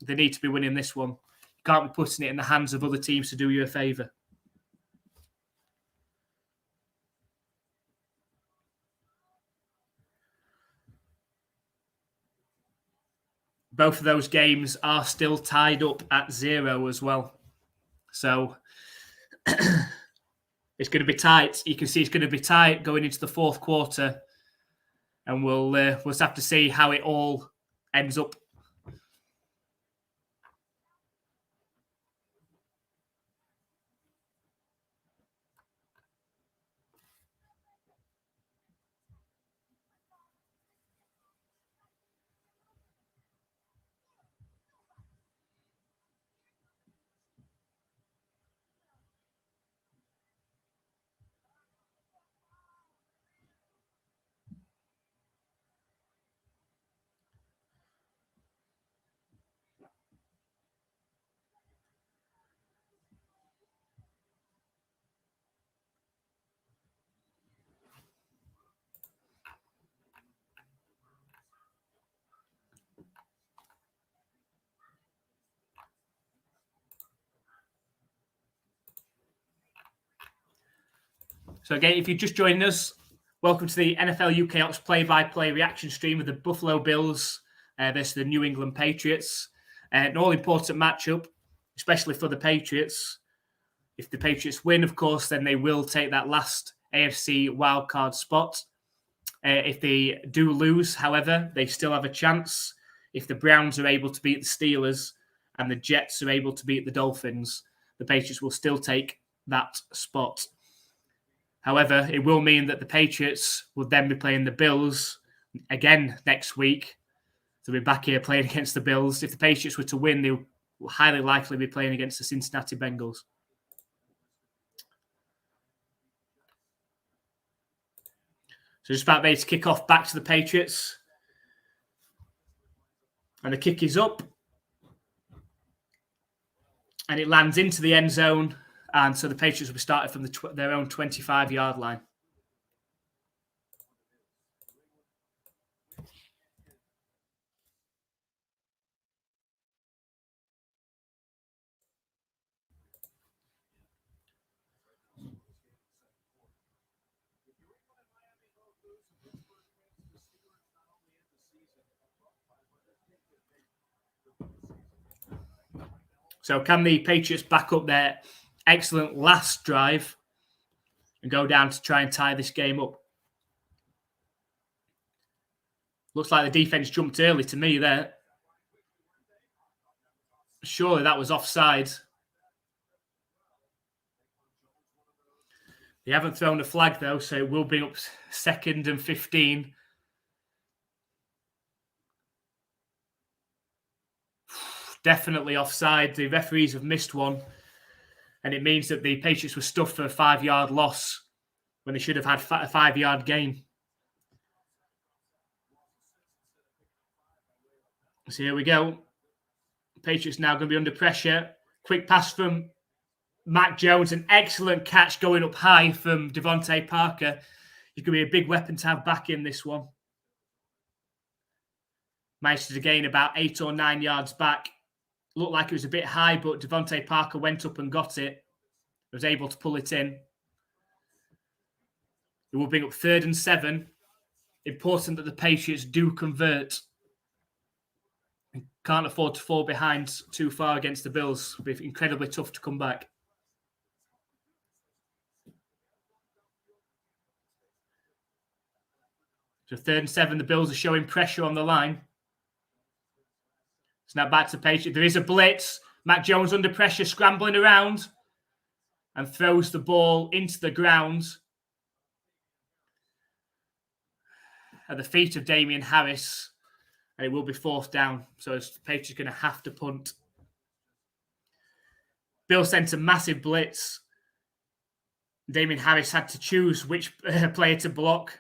need to be winning this one. You can't be putting it in the hands of other teams to do you a favour. Both of those games are still tied up at 0 as well. So it's going to be tight. You can see it's going to be tight going into the 4th quarter. And we'll just have to see how it all ends up. So again, if you're just joining us, welcome to the NFL UK Ops play-by-play reaction stream of the Buffalo Bills versus the New England Patriots. An all-important matchup, especially for the Patriots. If the Patriots win, of course, then they will take that last AFC wildcard spot. If they do lose, however, they still have a chance. If the Browns are able to beat the Steelers and the Jets are able to beat the Dolphins, the Patriots will still take that spot. However, it will mean that the Patriots will then be playing the Bills again next week. They'll be back here playing against the Bills. If the Patriots were to win, they will highly likely be playing against the Cincinnati Bengals. So just about ready to kick off back to the Patriots. And the kick is up. And it lands into the end zone. And so the Patriots will be starting from their own 25-yard line. So can the Patriots back up their excellent last drive and go down to try and tie this game up? Looks like the defense jumped early to me there. Surely that was offside. They haven't thrown a flag though, so it will bring up 2nd and 15. Definitely offside. The referees have missed one. And it means that the Patriots were stuffed for a 5-yard loss when they should have had a 5-yard gain. So here we go. Patriots now going to be under pressure. Quick pass from Mac Jones. An excellent catch going up high from Devontae Parker. He's going to be a big weapon to have back in this one. Managed to gain about 8 or 9 yards back. Looked like it was a bit high, but Devontae Parker went up and got it. Was able to pull it in. It will bring up 3rd and 7. Important that the Patriots do convert. Can't afford to fall behind too far against the Bills. It'll be incredibly tough to come back. So 3rd and 7, the Bills are showing pressure on the line. It's now back to Patriots. There is a blitz. Mac Jones under pressure, scrambling around and throws the ball into the ground at the feet of Damian Harris. And it will be 4th down. So the Patriots are going to have to punt. Bill sent a massive blitz. Damian Harris had to choose which player to block.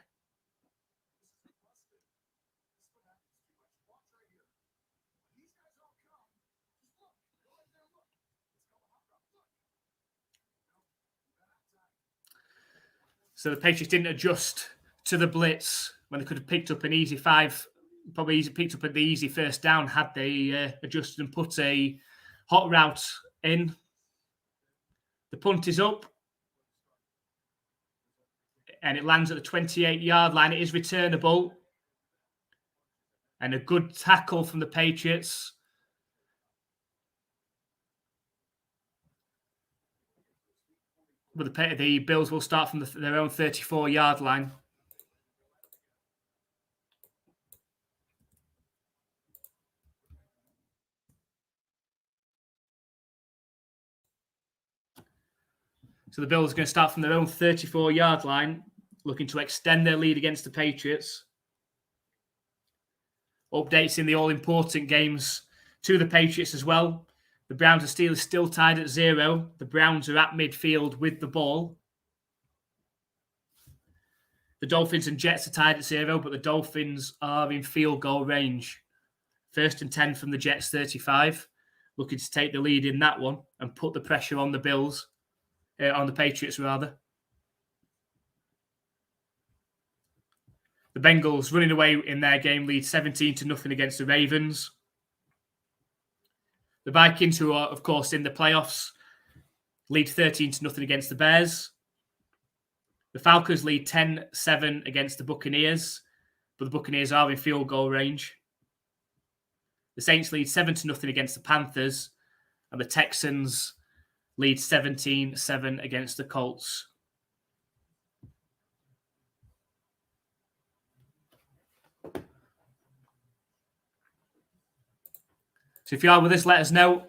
So the Patriots didn't adjust to the blitz when they could have picked up an easy 5, probably picked up the easy 1st down had they adjusted and put a hot route in. The punt is up. And it lands at the 28-yard line. It is returnable. And a good tackle from the Patriots. But the Bills will start from their own 34-yard line. So the Bills are going to start from their own 34-yard line, looking to extend their lead against the Patriots. Updates in the all-important games to the Patriots as well. The Browns and Steelers still tied at 0. The Browns are at midfield with the ball. The Dolphins and Jets are tied at 0, but the Dolphins are in field goal range. 1st and 10 from the Jets 35. Looking to take the lead in that one and put the pressure on the Bills. On the Patriots, rather. The Bengals running away in their game lead 17-0 against the Ravens. The Vikings, who are, of course, in the playoffs, lead 13-0 against the Bears. The Falcons lead 10-7 against the Buccaneers, but the Buccaneers are in field goal range. The Saints lead 7-0 against the Panthers, and the Texans lead 17-7 against the Colts. So if you are with us, let us know.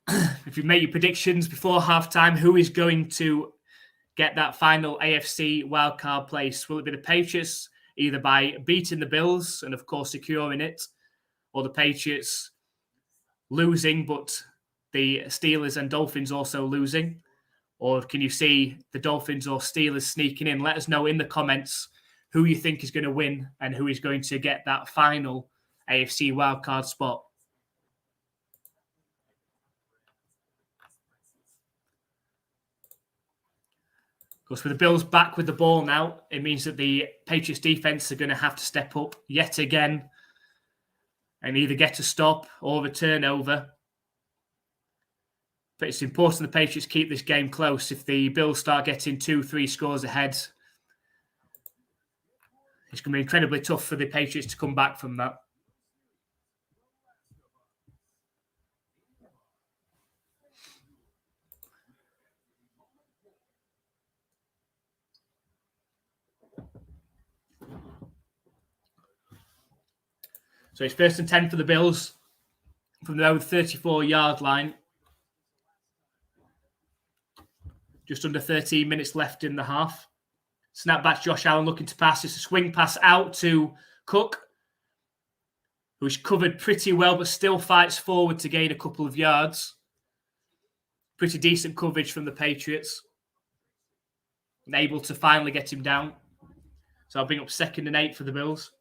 If you make your predictions before halftime, who is going to get that final AFC wildcard place? Will it be the Patriots, either by beating the Bills and, of course, securing it, or the Patriots losing, but the Steelers and Dolphins also losing? Or can you see the Dolphins or Steelers sneaking in? Let us know in the comments who you think is going to win and who is going to get that final AFC wildcard spot. Of course, with the Bills back with the ball now, it means that the Patriots defense are going to have to step up yet again and either get a stop or a turnover. But it's important the Patriots keep this game close. If the Bills start getting 2-3 scores ahead, it's going to be incredibly tough for the Patriots to come back from that. So it's 1st and 10 for the Bills from their own 34-yard line. Just under 13 minutes left in the half. Snap back to Josh Allen looking to pass. It's a swing pass out to Cook, who's covered pretty well but still fights forward to gain a couple of yards. Pretty decent coverage from the Patriots. And able to finally get him down. So I'll bring up 2nd and 8 for the Bills.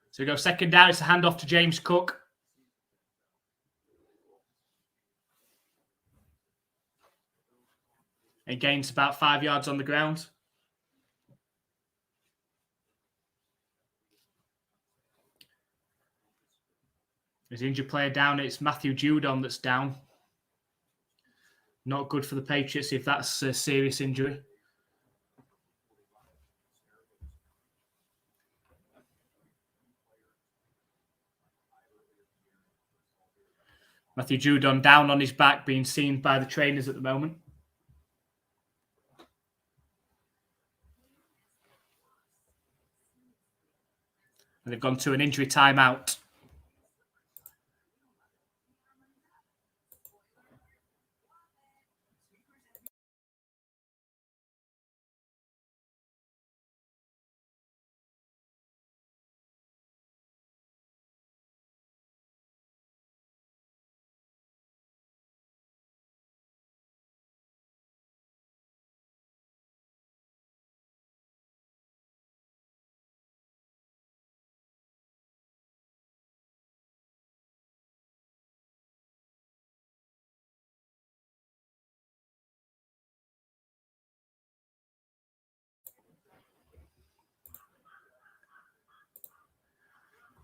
So we go 2nd down. It's a handoff to James Cook. And gains about 5 yards on the ground. There's an injured player down. It's Matthew Judon that's down. Not good for the Patriots if that's a serious injury. Matthew Judon down on his back, being seen by the trainers at the moment. And they've gone to an injury timeout.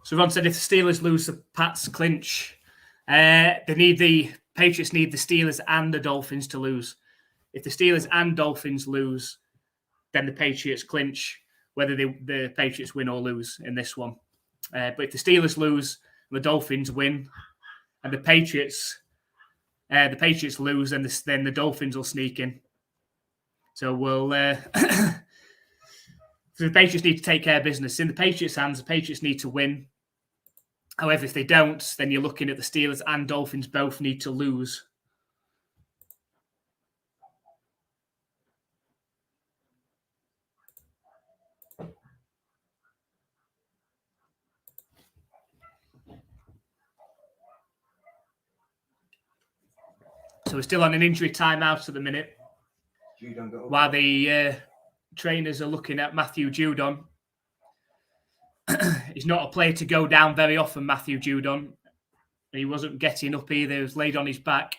So Ron said if the Steelers lose, the Pats clinch. The Patriots need the Steelers and the Dolphins to lose. If the Steelers and Dolphins lose, then the Patriots clinch, whether the Patriots win or lose in this one. But if the Steelers lose and the Dolphins win, and the Patriots lose, then the Dolphins will sneak in. So we'll. So the Patriots need to take care of business. In the Patriots' hands, the Patriots need to win. However, if they don't, then you're looking at the Steelers and Dolphins both need to lose. So we're still on an injury timeout at the minute. While the trainers are looking at Matthew Judon. He's not a player to go down very often, Matthew Judon. And he wasn't getting up either. He was laid on his back.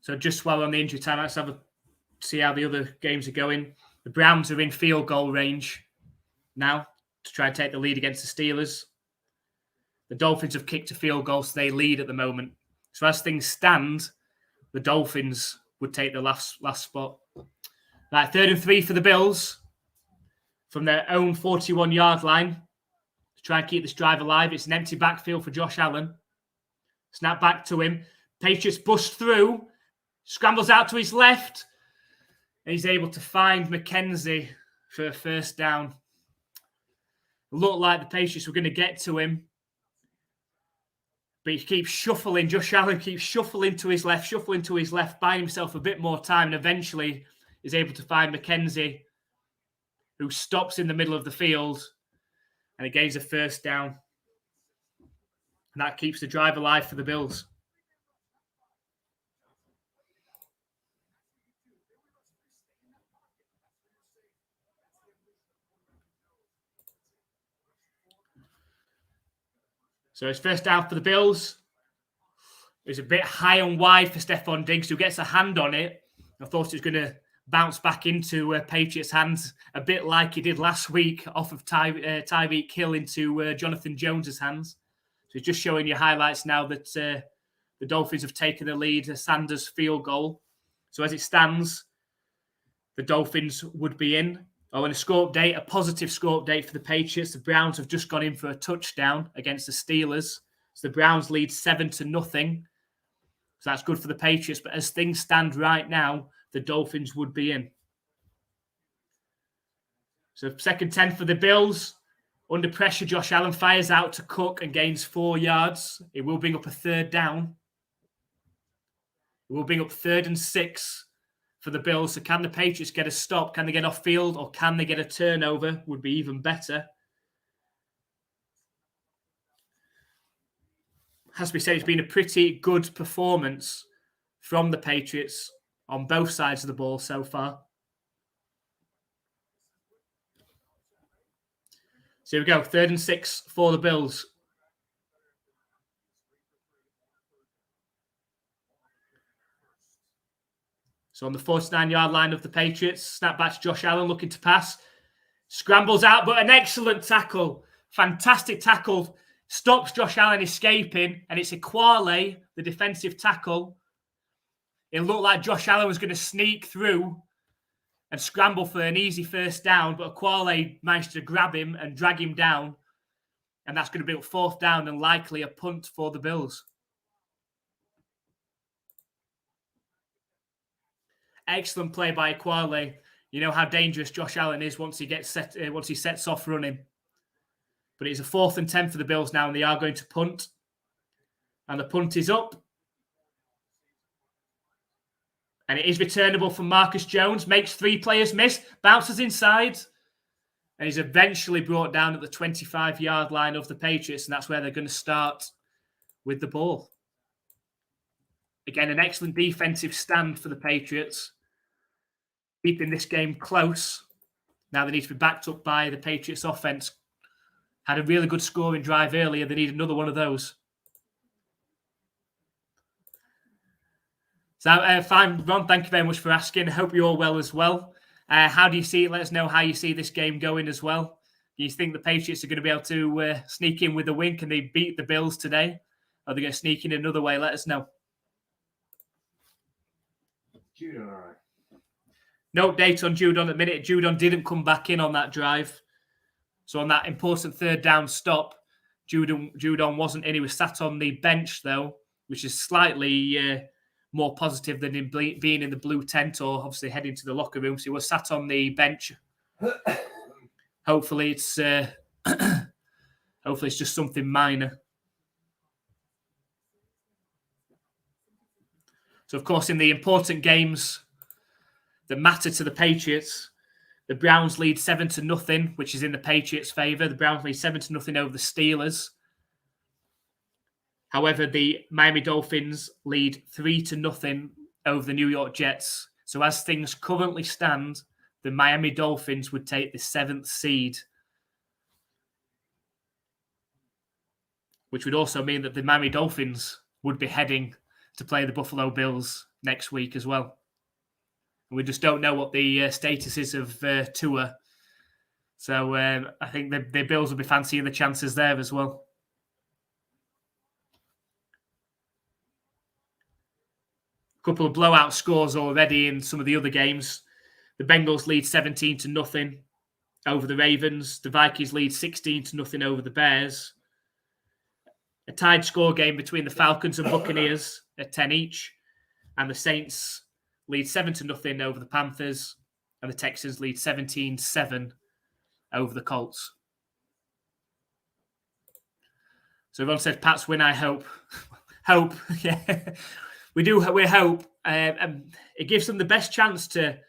So just while we're on the injury time, let's see how the other games are going. The Browns are in field goal range now to try and take the lead against the Steelers. The Dolphins have kicked a field goal, so they lead at the moment. So as things stand, the Dolphins would take the last spot. Right, 3rd and 3 for the Bills from their own 41-yard line to try and keep this drive alive. It's an empty backfield for Josh Allen. Snap back to him. Patriots bust through. Scrambles out to his left. And he's able to find McKenzie for a first down. It looked like the Patriots were going to get to him. But he keeps shuffling. Josh Allen keeps shuffling to his left, buying himself a bit more time, and eventually is able to find McKenzie, who stops in the middle of the field, and it gains a first down. And that keeps the drive alive for the Bills. So it's first down for the Bills. It was a bit high and wide for Stephon Diggs, who gets a hand on it. I thought it was going to bounce back into Patriots' hands, a bit like he did last week off of Tyreek Hill into Jonathan Jones's hands. So it's just showing you highlights now that the Dolphins have taken the lead, a Sanders field goal. So as it stands, the Dolphins would be in. Oh, and a positive score update for the Patriots. The Browns have just gone in for a touchdown against the Steelers. So the Browns lead 7-0. So that's good for the Patriots. But as things stand right now, the Dolphins would be in. So 2nd 10 for the Bills. Under pressure, Josh Allen fires out to Cook and gains 4 yards. It will bring up a 3rd down. It will bring up 3rd and 6 for the Bills. So can the Patriots get a stop? Can they get off field, or can they get a turnover? Would be even better. Has to be said, it's been a pretty good performance from the Patriots on both sides of the ball so far. So here we go, 3rd and 6 for the Bills. So on the 49-yard line of the Patriots, snap back to Josh Allen looking to pass. Scrambles out, but an excellent tackle. Fantastic tackle. Stops Josh Allen escaping, and it's Equale, the defensive tackle. It looked like Josh Allen was going to sneak through and scramble for an easy first down, but Equale managed to grab him and drag him down, and that's going to be a 4th down and likely a punt for the Bills. Excellent play by Equale. You know how dangerous Josh Allen is once he sets off running. But it's a 4th and 10 for the Bills now, and they are going to punt. And the punt is up. And it is returnable from Marcus Jones. Makes 3 players miss. Bounces inside. And he's eventually brought down at the 25-yard line of the Patriots. And that's where they're going to start with the ball. Again, an excellent defensive stand for the Patriots. Keeping this game close. Now they need to be backed up by the Patriots offense. Had a really good scoring drive earlier. They need another one of those. So, fine, Ron, thank you very much for asking. I hope you're all well as well. How do you see it? Let us know how you see this game going as well. Do you think the Patriots are going to be able to sneak in with a win? Can they beat the Bills today? Are they going to sneak in another way? Let us know. Judon, all right. No date on Judon at the minute. Judon didn't come back in on that drive. So on that important 3rd down stop, Judon wasn't in. He was sat on the bench, though, which is slightly more positive than him being in the blue tent or obviously heading to the locker room. So he was sat on the bench. Hopefully it's just something minor. So, of course, in the important games that matter to the Patriots. The Browns lead 7-0, which is in the Patriots' favour. The Browns lead 7-0 over the Steelers. However, the Miami Dolphins lead 3-0 over the New York Jets. So as things currently stand, the Miami Dolphins would take the 7th seed, which would also mean that the Miami Dolphins would be heading to play the Buffalo Bills next week as well. And we just don't know what the status is of Tua. So I think the Bills will be fancying the chances there as well. A couple of blowout scores already in some of the other games. The Bengals lead 17-0 over the Ravens. The Vikings lead 16-0 over the Bears. A tied score game between the Falcons and Buccaneers at 10 each. And the Saints lead 7-0 over the Panthers. And the Texans lead 17-7 over the Colts. So everyone said Pats win, I hope. Hope, yeah. We hope. It gives them the best chance to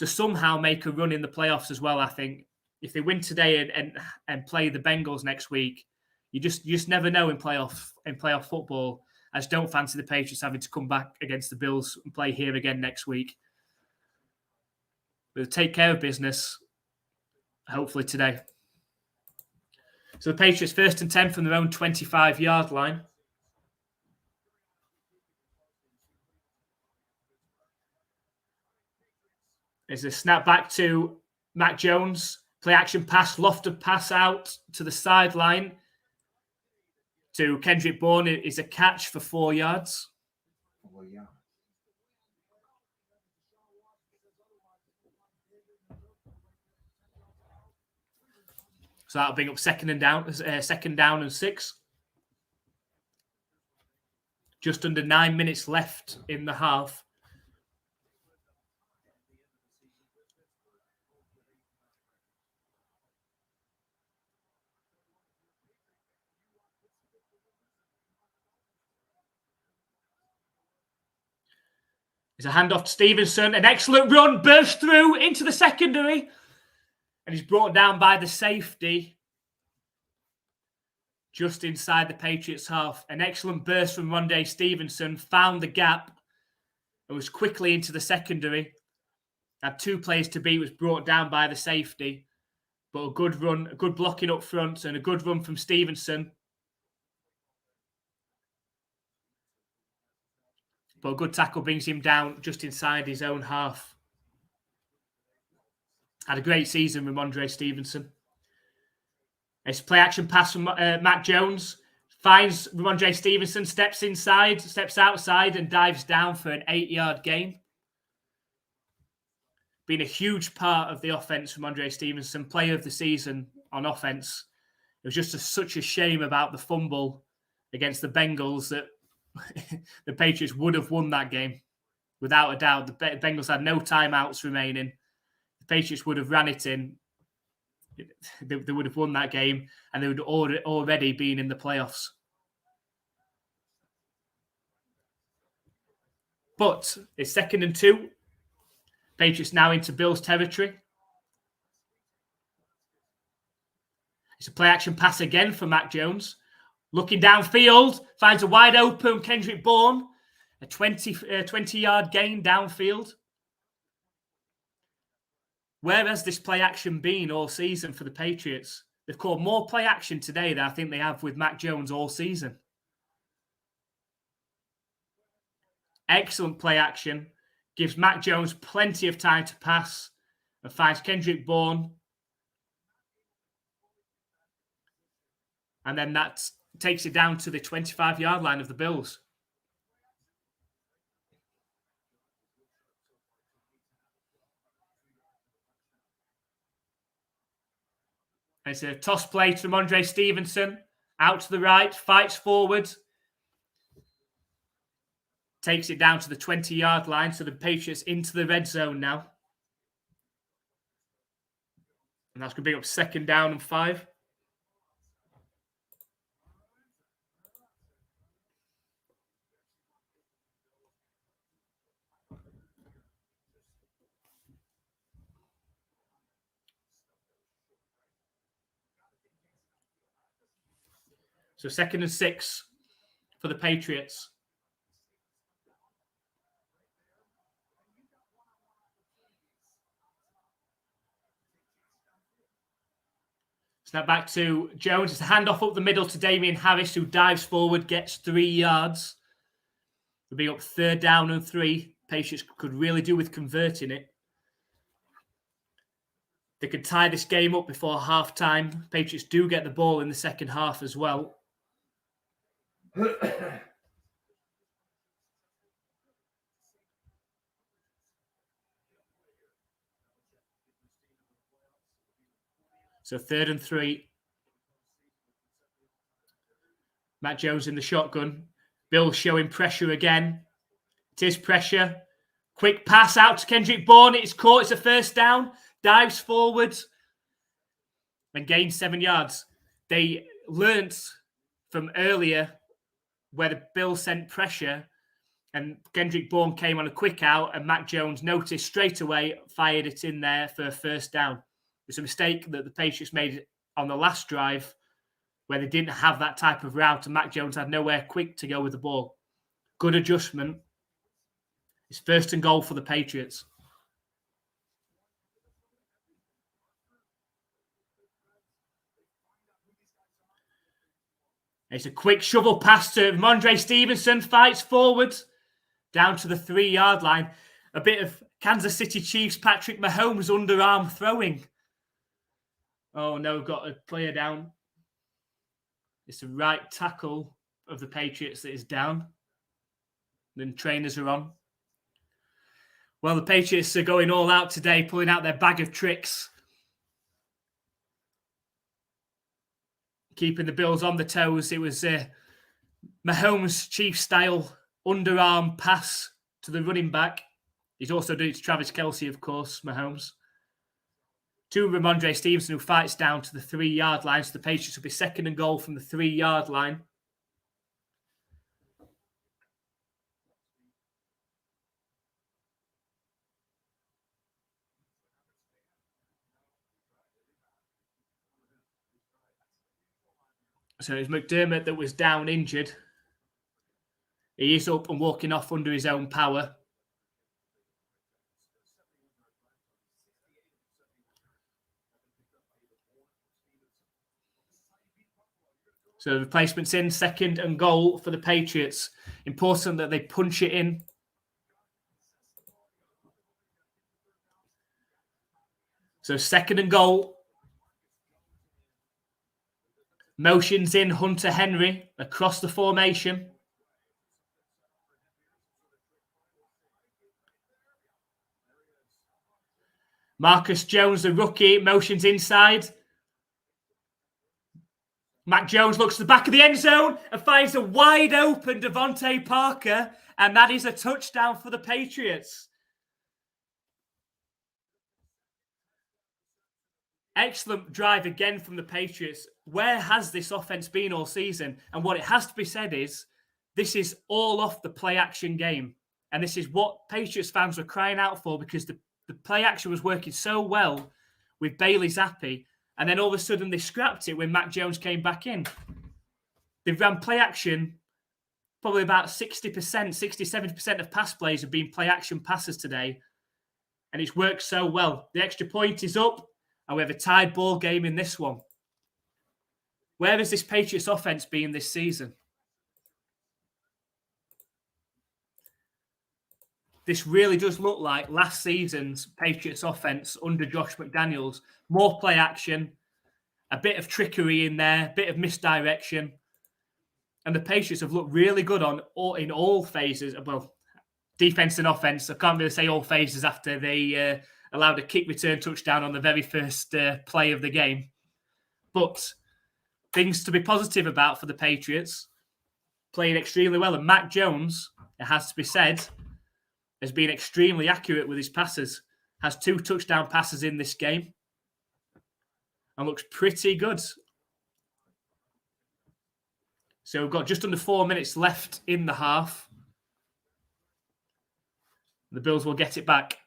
somehow make a run in the playoffs as well, I think. If they win today and play the Bengals next week, you just never know in playoff football. I just don't fancy the Patriots having to come back against the Bills and play here again next week. They'll take care of business, hopefully today. So the Patriots 1st and 10 from their own 25-yard line. There's a snap back to Mac Jones. Play action pass, lofted pass out to the sideline to Kendrick Bourne. Is a catch for 4 yards. Oh, yeah. So that'll bring up second down and 6. Just under 9 minutes left in the half. It's a handoff to Stevenson. An excellent run, burst through into the secondary. And he's brought down by the safety just inside the Patriots half. An excellent burst from Rondé Stevenson. Found the gap and was quickly into the secondary. Had 2 players to beat, was brought down by the safety. But a good run, a good blocking up front, and a good run from Stevenson. But a good tackle brings him down just inside his own half. Had a great season with Rondé Stevenson. It's a play action pass from Mac Jones. Finds Rondé Stevenson, steps outside and dives down for an 8-yard gain. Been a huge part of the offense from Rondé Stevenson, player of the season on offense. It was just such a shame about the fumble against the Bengals that the Patriots would have won that game. Without a doubt, the Bengals had no timeouts remaining. The Patriots would have ran it in. They would have won that game, and they would already been in the playoffs. But it's 2nd and 2. Patriots now into Bills territory. It's a play-action pass again for Mac Jones. Looking downfield, finds a wide open Kendrick Bourne. A 20-yard gain downfield. Where has this play action been all season for the Patriots? They've called more play action today than I think they have with Mac Jones all season. Excellent play action. Gives Mac Jones plenty of time to pass and finds Kendrick Bourne. And then that takes it down to the 25-yard line of the Bills. It's a toss play to Rondé Stevenson. Out to the right, fights forward. Takes it down to the 20-yard line. So the Patriots into the red zone now. And that's going to be up 2nd down and 5. So 2nd and 6 for the Patriots. Snap back to Jones. It's a handoff up the middle to Damian Harris, who dives forward, gets 3 yards. We'll be up 3rd down and 3. Patriots could really do with converting it. They could tie this game up before halftime. Patriots do get the ball in the second half as well. So 3rd and 3. Matt Jones in the shotgun. Bill showing pressure again. It is pressure. Quick pass out to Kendrick Bourne. It's caught. It's a 1st down. Dives forward and gains 7 yards. They learnt from earlier where the Bills sent pressure and Kendrick Bourne came on a quick out and Matt Jones noticed straight away, fired it in there for a 1st down. It's a mistake that the Patriots made on the last drive where they didn't have that type of route and Matt Jones had nowhere quick to go with the ball. Good adjustment. It's 1st and goal for the Patriots. It's a quick shovel pass to Ramondre Stevenson. Fights forward down to the 3-yard line. A bit of Kansas City Chiefs Patrick Mahomes underarm throwing. Oh no, we've got a player down. It's the right tackle of the Patriots that is down. Then trainers are on. Well, the Patriots are going all out today, pulling out their bag of tricks. Keeping the Bills on the toes. It was Mahomes' Chiefs-style underarm pass to the running back. He's also doing it to Travis Kelce, of course, Mahomes. To Ramondre Stevenson, who fights down to the 3-yard line. So the Patriots will be 2nd and goal from the 3-yard line. So it's McDermott that was down injured. He is up and walking off under his own power. So the replacement's in, 2nd and goal for the Patriots. Important that they punch it in. So 2nd and goal. Motions in Hunter Henry across the formation. Marcus Jones, the rookie, motions inside. Mac Jones looks to the back of the end zone and finds a wide open Devontae Parker, and that is a touchdown for the Patriots. Excellent drive again from the Patriots. Where has this offense been all season? And what it has to be said is, this is all off the play-action game. And this is what Patriots fans were crying out for because the play action was working so well with Bailey Zappi. And then all of a sudden they scrapped it when Mac Jones came back in. They ran play action. Probably about 60%, 60-70% of pass plays have been play action passes today. And it's worked so well. The extra point is up. And we have a tied ball game in this one. Where has this Patriots offense been this season? This really does look like last season's Patriots offense under Josh McDaniels. More play action, a bit of trickery in there, a bit of misdirection. And the Patriots have looked really good in all phases. Well, defense and offense. I can't really say all phases after they allowed a kick return touchdown on the very first play of the game. But things to be positive about for the Patriots. Playing extremely well. And Mac Jones, it has to be said, has been extremely accurate with his passes. Has 2 touchdown passes in this game. And looks pretty good. So we've got just under 4 minutes left in the half. The Bills will get it back.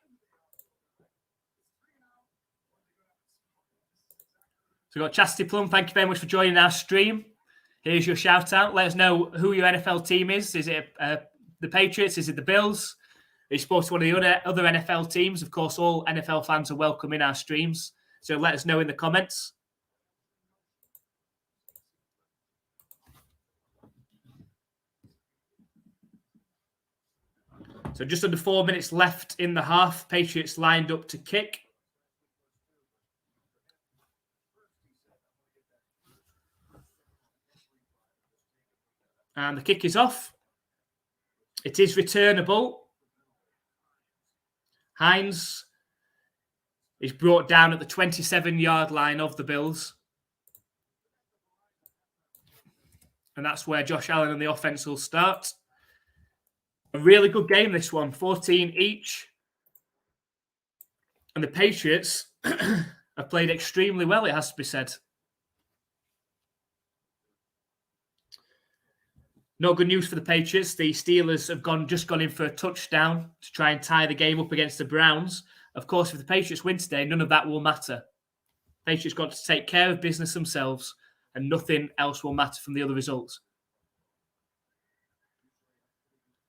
So we've got Chastity Plum. Thank you very much for joining our stream. Here's your shout out. Let us know who your NFL team is. Is it the Patriots? Is it the Bills? Are you supposed to one of the other NFL teams? Of course, all NFL fans are welcome in our streams. So let us know in the comments. So just under 4 minutes left in the half. Patriots lined up to kick. And the kick is off. It is returnable. Hines is brought down at the 27-yard line of the Bills. And that's where Josh Allen and the offense will start. A really good game, this one. 14 each. And the Patriots have played extremely well, it has to be said. No good news for the Patriots. The Steelers have just gone in for a touchdown to try and tie the game up against the Browns. Of course, if the Patriots win today, none of that will matter. Patriots got to take care of business themselves, and nothing else will matter from the other results.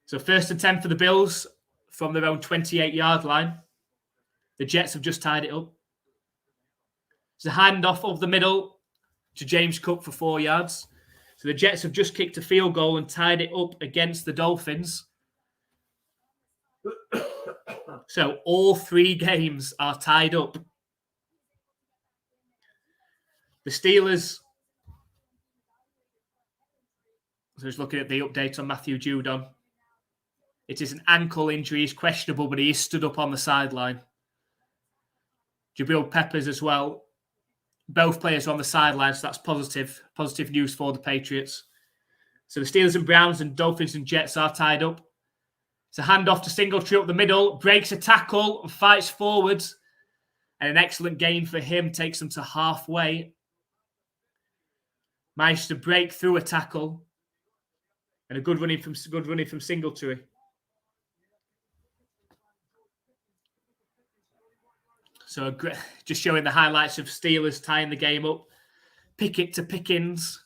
So 1st and 10 for the Bills from their own 28-yard line. The Jets have just tied it up. It's a handoff of the middle to James Cook for 4 yards. So the Jets have just kicked a field goal and tied it up against the Dolphins. So all 3 games are tied up. The Steelers, so just looking at the update on Matthew Judon. It is an ankle injury. He's questionable, but he is stood up on the sideline. Jabril Peppers as well. Both players are on the sideline, so that's positive. Positive news for the Patriots. So the Steelers and Browns and Dolphins and Jets are tied up. It's a handoff to Singletary up the middle. Breaks a tackle and fights forwards. And an excellent gain for him. Takes them to halfway. Managed to break through a tackle. And a good running from Singletary. So just showing the highlights of Steelers tying the game up. Pickett to Pickens.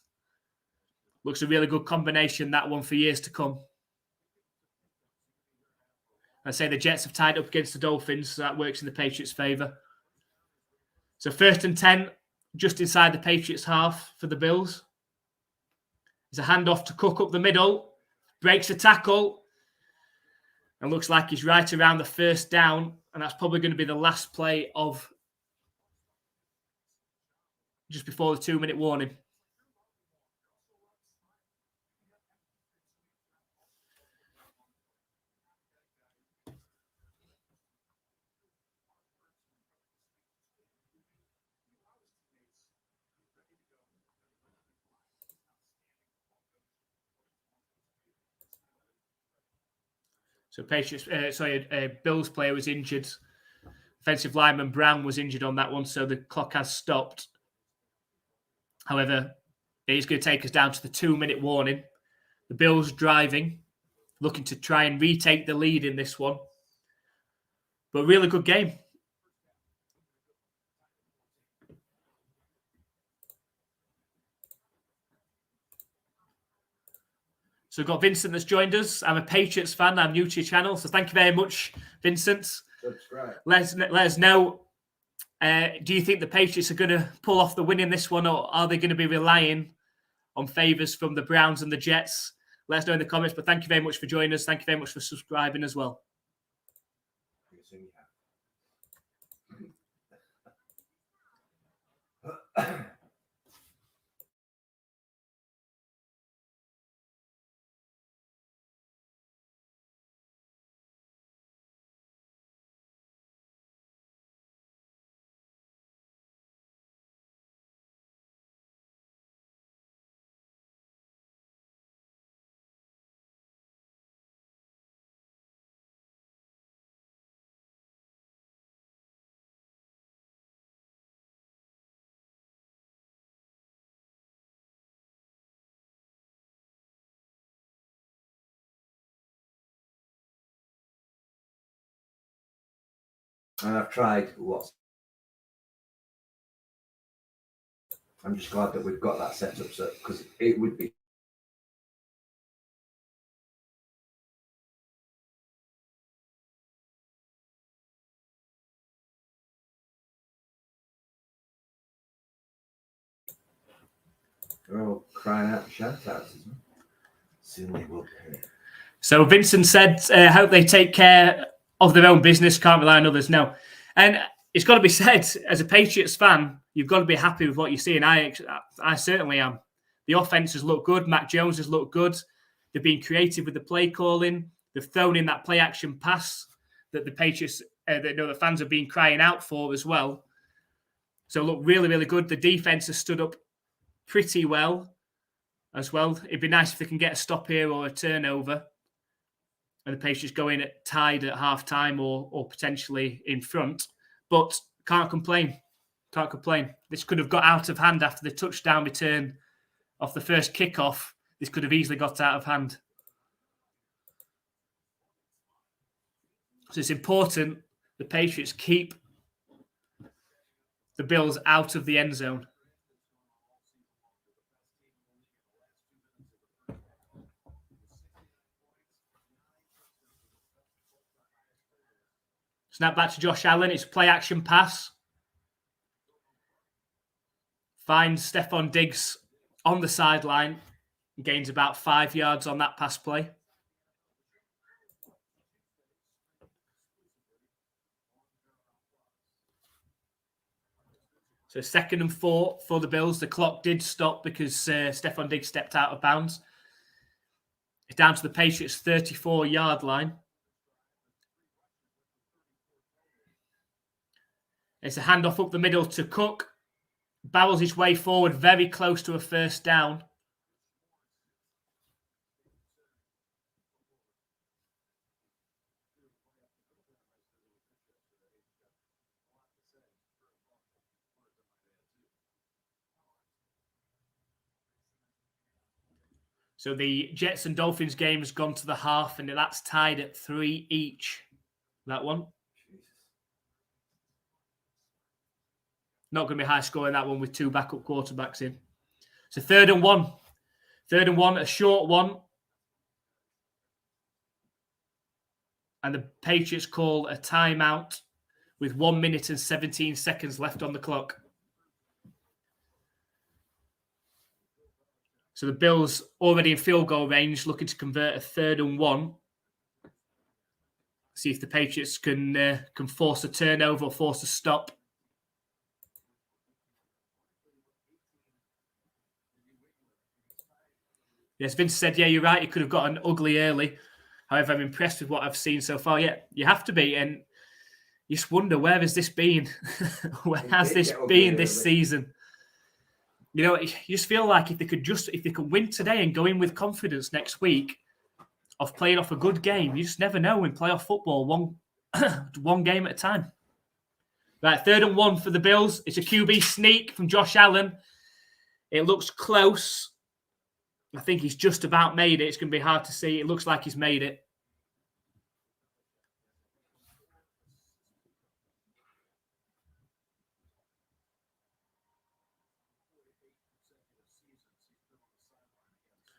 Looks a really good combination, that one, for years to come. I say the Jets have tied up against the Dolphins, so that works in the Patriots' favour. So 1st and 10, just inside the Patriots' half for the Bills. There's a handoff to Cook up the middle. Breaks a tackle. And looks like he's right around the 1st down. And that's probably going to be the last play of just before the 2-minute warning. So Bills player was injured. Offensive lineman Brown was injured on that one, so the clock has stopped. However, it is going to take us down to the 2-minute warning. The Bills driving, looking to try and retake the lead in this one. But really good game. So we've got Vincent that's joined us. I'm a Patriots fan. I'm new to your channel. So thank you very much, Vincent. Subscribe. Let us know. Do you think the Patriots are going to pull off the win in this one, or are they going to be relying on favours from the Browns and the Jets? Let us know in the comments. But thank you very much for joining us. Thank you very much for subscribing as well. And I've tried what's I'm just glad that we've got that set up, so because it would be. They're all crying out shout outs, isn't it? Soon they will pay. So Vincent said, hope they take care of their own business, can't rely on others. No. And it's got to be said, as a Patriots fan, you've got to be happy with what you see. And I certainly am. The offense has looked good. Mac Jones has looked good. They've been creative with the play calling. They've thrown in that play action pass that the Patriots, the fans have been crying out for as well. So look, really, really good. The defense has stood up pretty well as well. It'd be nice if they can get a stop here or a turnover, and the Patriots go in at tied at half time or potentially in front. But can't complain. Can't complain. This could have got out of hand after the touchdown return off the first kickoff. This could have easily got out of hand. So it's important the Patriots keep the Bills out of the end zone. Snap back to Josh Allen. It's a play action pass. Finds Stephon Diggs on the sideline. Gains about 5 yards on that pass play. So 2nd and 4 for the Bills. The clock did stop because Stephon Diggs stepped out of bounds. It's down to the Patriots' 34-yard line. It's a handoff up the middle to Cook. Barrels his way forward, very close to a first down. So the Jets and Dolphins game has gone to the half, and that's tied at 3 each. That one. Not going to be high scoring that one with 2 backup quarterbacks in. So 3rd and 1. 3rd and 1, a short one. And the Patriots call a timeout with 1 minute and 17 seconds left on the clock. So the Bills already in field goal range, looking to convert a 3rd and 1. See if the Patriots can force a turnover or force a stop. Yes, Vince said, yeah, you're right. It could have gotten ugly early. However, I'm impressed with what I've seen so far. Yeah, you have to be. And you just wonder, where has this been? Where has this been this season? You know, you just feel like if they could win today and go in with confidence next week of playing off a good game, you just never know in playoff football, one game at a time. Right, 3rd and 1 for the Bills. It's a QB sneak from Josh Allen. It looks close. I think he's just about made it. It's going to be hard to see. It looks like he's made it.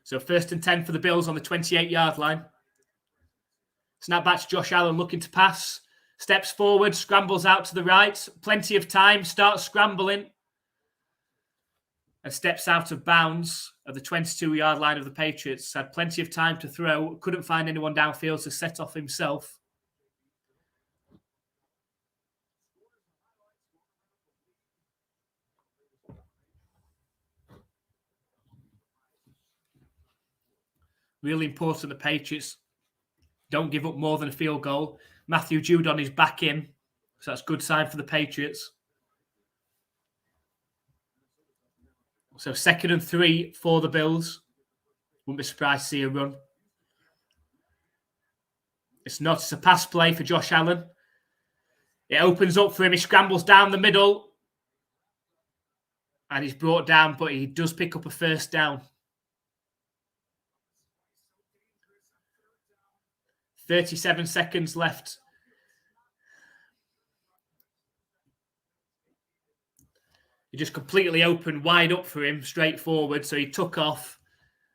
So 1st and 10 for the Bills on the 28-yard line. Snap back to Josh Allen looking to pass. Steps forward, scrambles out to the right. Plenty of time, starts scrambling. And steps out of bounds at the 22-yard line of the Patriots. Had plenty of time to throw. Couldn't find anyone downfield to set off himself. Really important the Patriots don't give up more than a field goal. Matthew Judon is back in. So that's a good sign for the Patriots. So 2nd and 3 for the Bills. Wouldn't be surprised to see a run. It's a pass play for Josh Allen. It opens up for him. He scrambles down the middle. And he's brought down, but he does pick up a first down. 37 seconds left. He just completely opened wide up for him, straight forward. So he took off,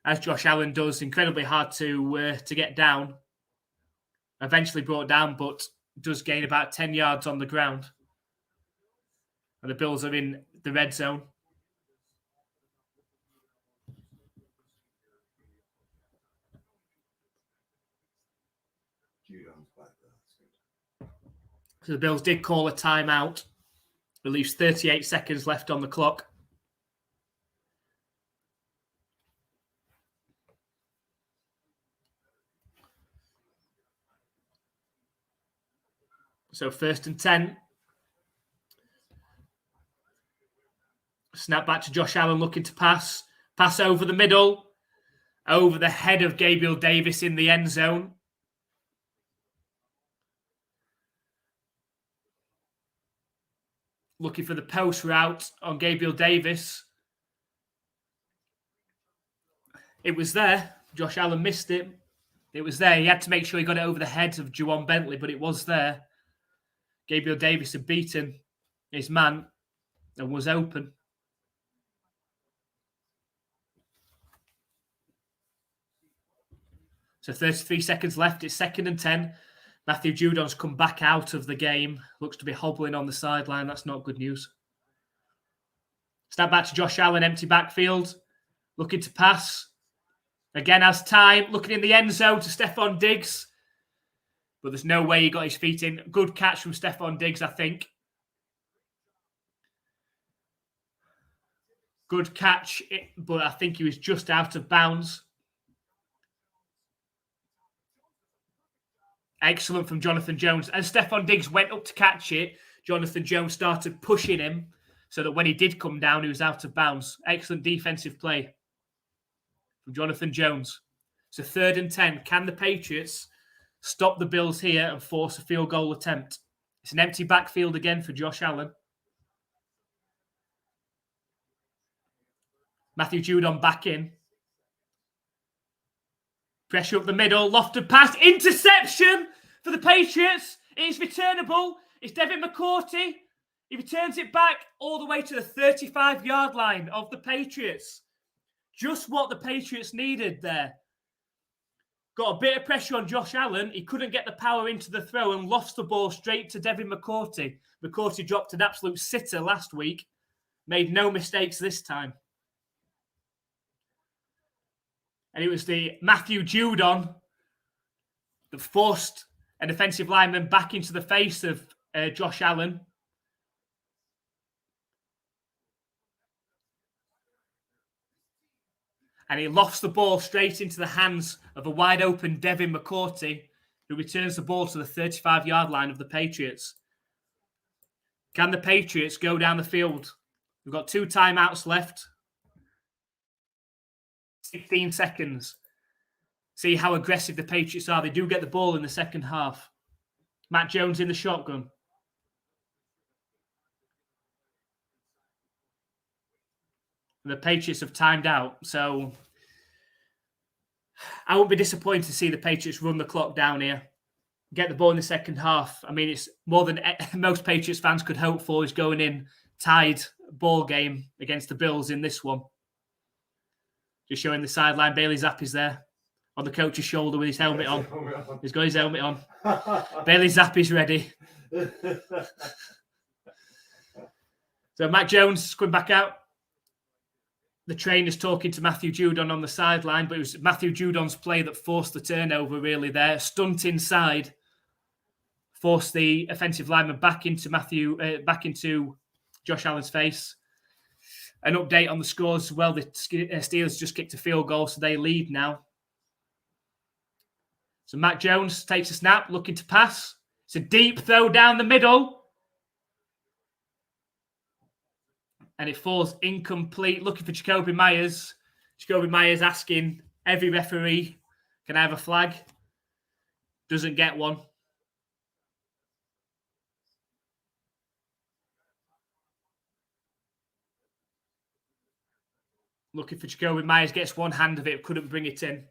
as Josh Allen does, incredibly hard to get down. Eventually brought down, but does gain about 10 yards on the ground. And the Bills are in the red zone. So the Bills did call a timeout. At least 38 seconds left on the clock. So 1st and 10. Snap back to Josh Allen looking to pass. Pass over the middle. Over the head of Gabriel Davis in the end zone. Looking for the post route on Gabriel Davis. It was there. Josh Allen missed it. It was there. He had to make sure he got it over the head of Juwan Bentley, but it was there. Gabriel Davis had beaten his man and was open. So 33 seconds left. It's 2nd and 10. Matthew Judon's come back out of the game. Looks to be hobbling on the sideline. That's not good news. Snap back to Josh Allen, empty backfield. Looking to pass. Again has time. Looking in the end zone to Stephon Diggs. But there's no way he got his feet in. Good catch from Stephon Diggs, I think. Good catch, but I think he was just out of bounds. Excellent from Jonathan Jones. As Stephon Diggs went up to catch it, Jonathan Jones started pushing him so that when he did come down, he was out of bounds. Excellent defensive play from Jonathan Jones. So 3rd and 10. Can the Patriots stop the Bills here and force a field goal attempt? It's an empty backfield again for Josh Allen. Matthew Judon back in. Pressure up the middle. Lofted pass. Interception for the Patriots. It is returnable. It's Devin McCourty. He returns it back all the way to the 35-yard line of the Patriots. Just what the Patriots needed there. Got a bit of pressure on Josh Allen. He couldn't get the power into the throw and lost the ball straight to Devin McCourty. McCourty dropped an absolute sitter last week. Made no mistakes this time. And it was the Matthew Judon that forced an defensive lineman back into the face of Josh Allen. And he lofts the ball straight into the hands of a wide open Devin McCourty, who returns the ball to the 35-yard line of the Patriots. Can the Patriots go down the field? We've got 2 timeouts left. 16 seconds. See how aggressive the Patriots are. They do get the ball in the second half. Matt Jones in the shotgun. The Patriots have timed out. So I won't be disappointed to see the Patriots run the clock down here. Get the ball in the second half. I mean, it's more than most Patriots fans could hope for is going in tied ball game against the Bills in this one. Just showing the sideline. Bailey Zappi's there on the coach's shoulder with his helmet on. He's got his helmet on. Bailey Zappi's ready. So Mac Jones coming back out. The trainer's talking to Matthew Judon on the sideline, but it was Matthew Judon's play that forced the turnover really there. Stunt inside. Forced the offensive lineman back into Josh Allen's face. An update on the scores as well. The Steelers just kicked a field goal, so they lead now. So Mac Jones takes a snap, looking to pass. It's a deep throw down the middle. And it falls incomplete. Looking for Jacoby Myers. Jacoby Myers asking every referee, can I have a flag? Doesn't get one. Looking for Jacoby Myers, gets one hand of it, couldn't bring it in.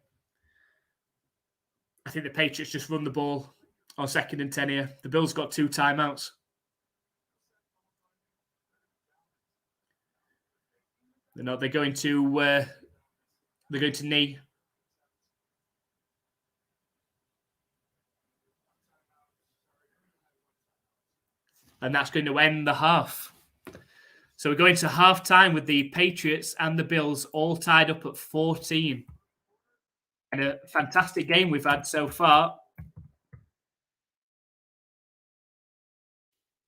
I think the Patriots just run the ball on 2nd and 10 here. The Bills got 2 timeouts. They're not. They're going to knee. And that's going to end the half. So we're going to half time with the Patriots and the Bills all tied up at 14. And a fantastic game we've had so far.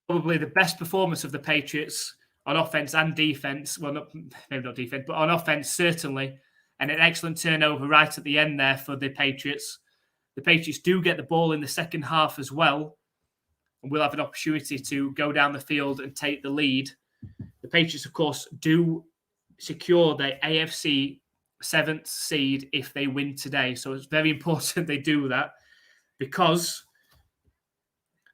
Probably the best performance of the Patriots on offense and defense. Well, maybe not defense, but on offense, certainly. And an excellent turnover right at the end there for the Patriots. The Patriots do get the ball in the second half as well. And we'll have an opportunity to go down the field and take the lead. The Patriots, of course, do secure their AFC 7th seed if they win today. So it's very important they do that, because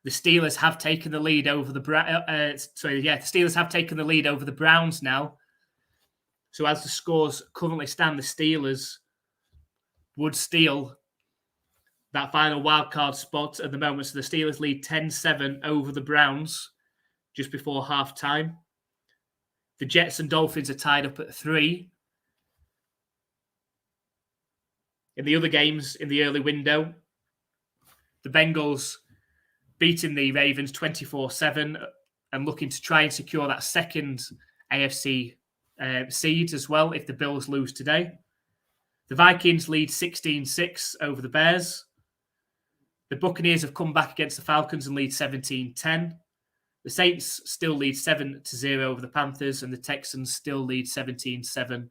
the Steelers have taken the lead over the Steelers have taken the lead over the Browns now. So as the scores currently stand, the Steelers would steal that final wildcard spot at the moment. So the Steelers lead 10-7 over the Browns just before halftime. The Jets and Dolphins are tied up at 3. In the other games in the early window, the Bengals beating the Ravens 24-7 and looking to try and secure that second AFC seed as well if the Bills lose today. The Vikings lead 16-6 over the Bears. The Buccaneers have come back against the Falcons and lead 17-10. The Saints still lead 7-0 over the Panthers, and the Texans still lead 17-7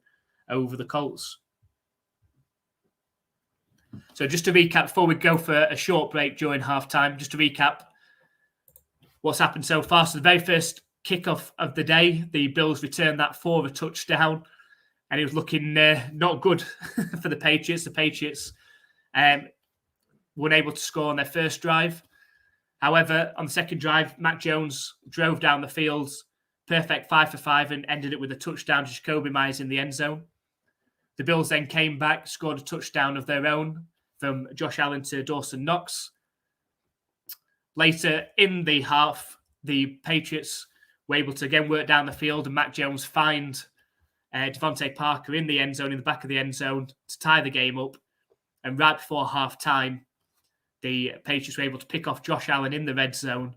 over the Colts. So just to recap, before we go for a short break during halftime, just to recap what's happened so far. So the very first kickoff of the day, the Bills returned that for a touchdown, and it was looking not good for the Patriots. The Patriots weren't able to score on their first drive. However, on the second drive, Mac Jones drove down the field, perfect 5 for 5, and ended it with a touchdown to Jacoby Myers in the end zone. The Bills then came back, scored a touchdown of their own from Josh Allen to Dawson Knox. Later in the half, the Patriots were able to again work down the field, and Mac Jones find Devontae Parker in the end zone, in the back of the end zone, to tie the game up. And right before half-time, the Patriots were able to pick off Josh Allen in the red zone,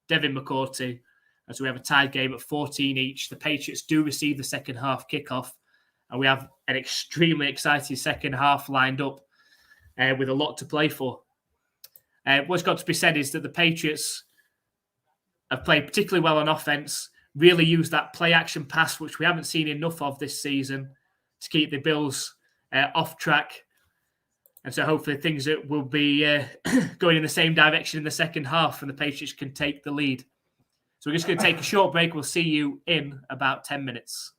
Devin McCourty, as we have a tied game at 14 each. The Patriots do receive the second half kickoff, and we have an extremely exciting second half lined up with a lot to play for. What's got to be said is that the Patriots have played particularly well on offense, really used that play-action pass, which we haven't seen enough of this season, to keep the Bills off track. And so hopefully things will be going in the same direction in the second half, and the Patriots can take the lead. So we're just going to take a short break. We'll see you in about 10 minutes.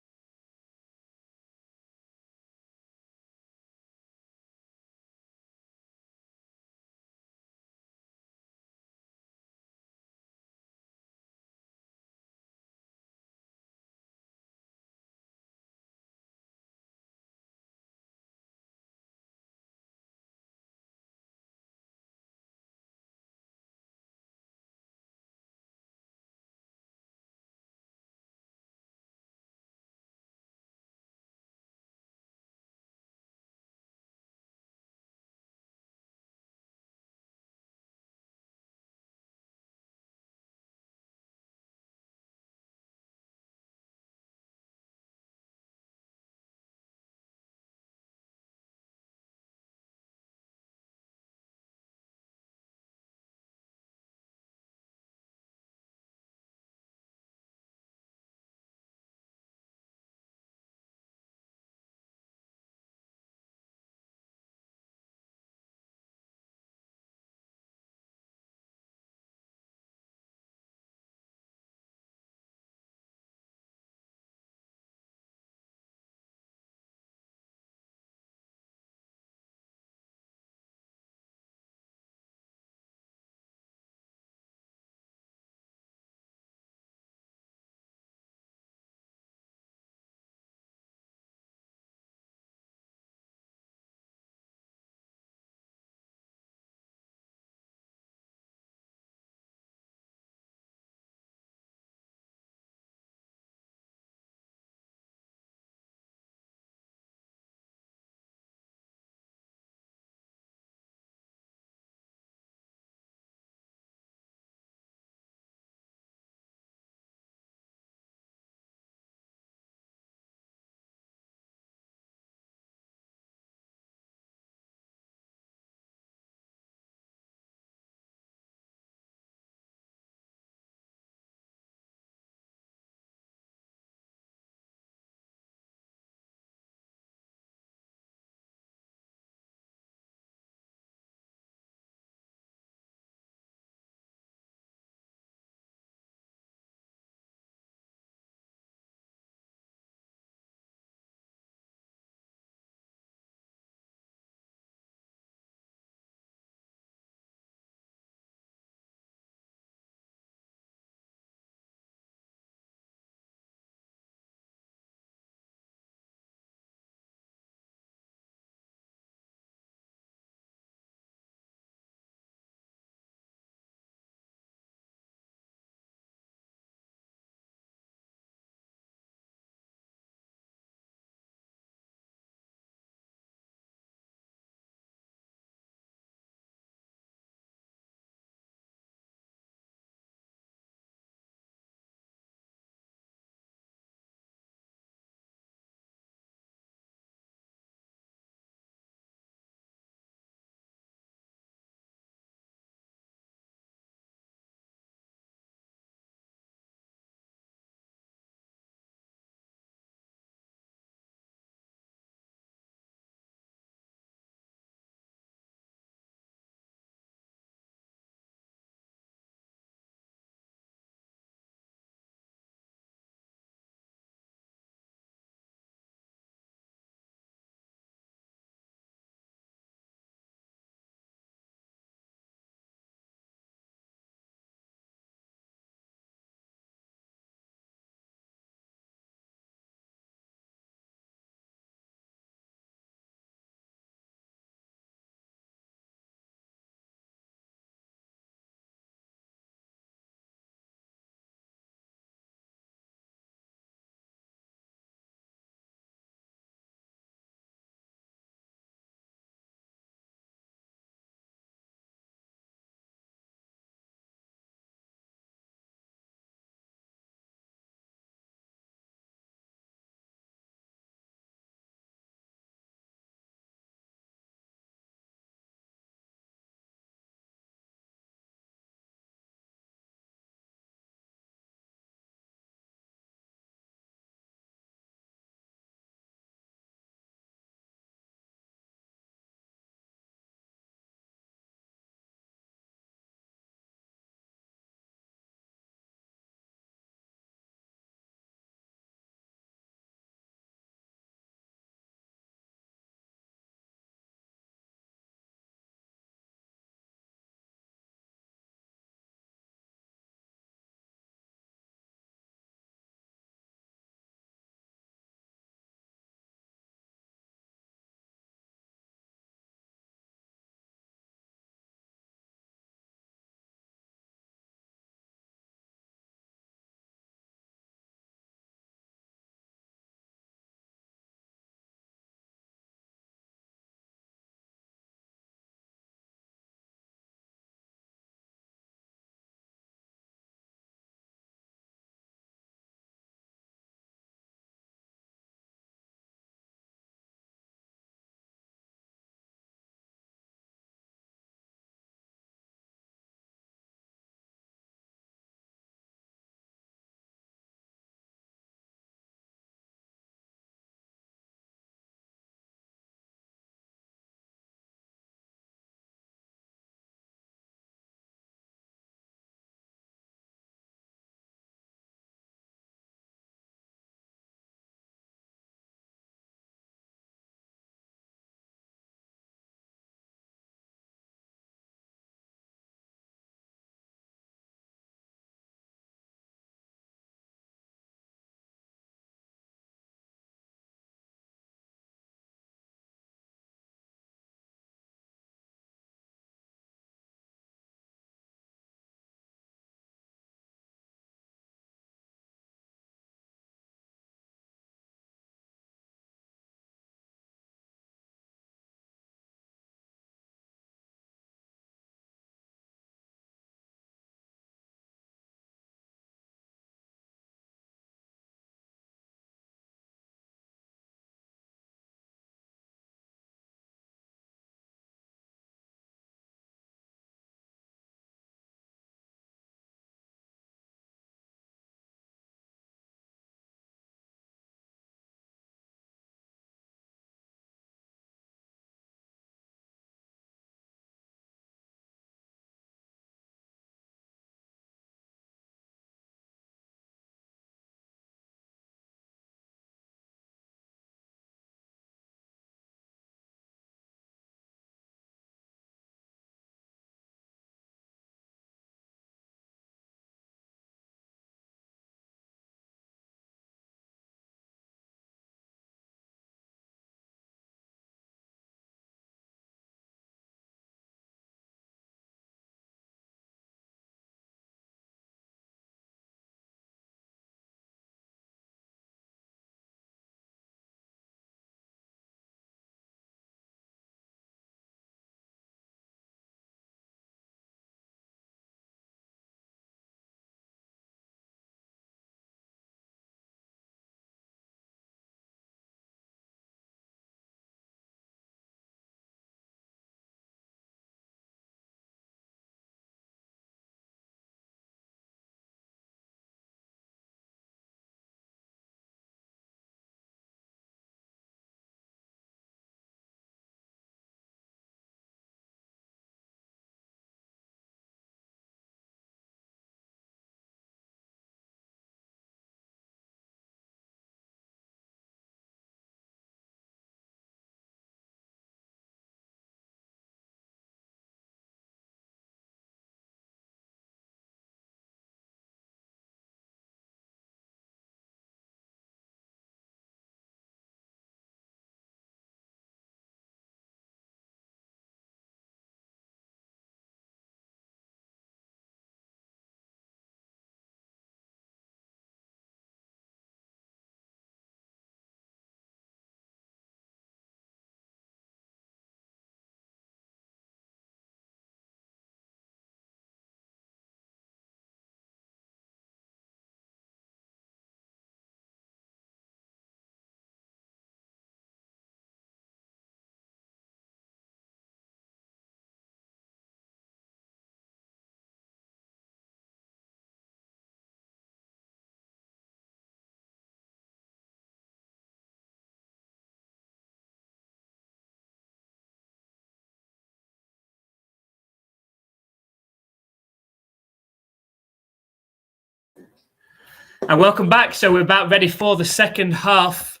And welcome back. So we're about ready for the second half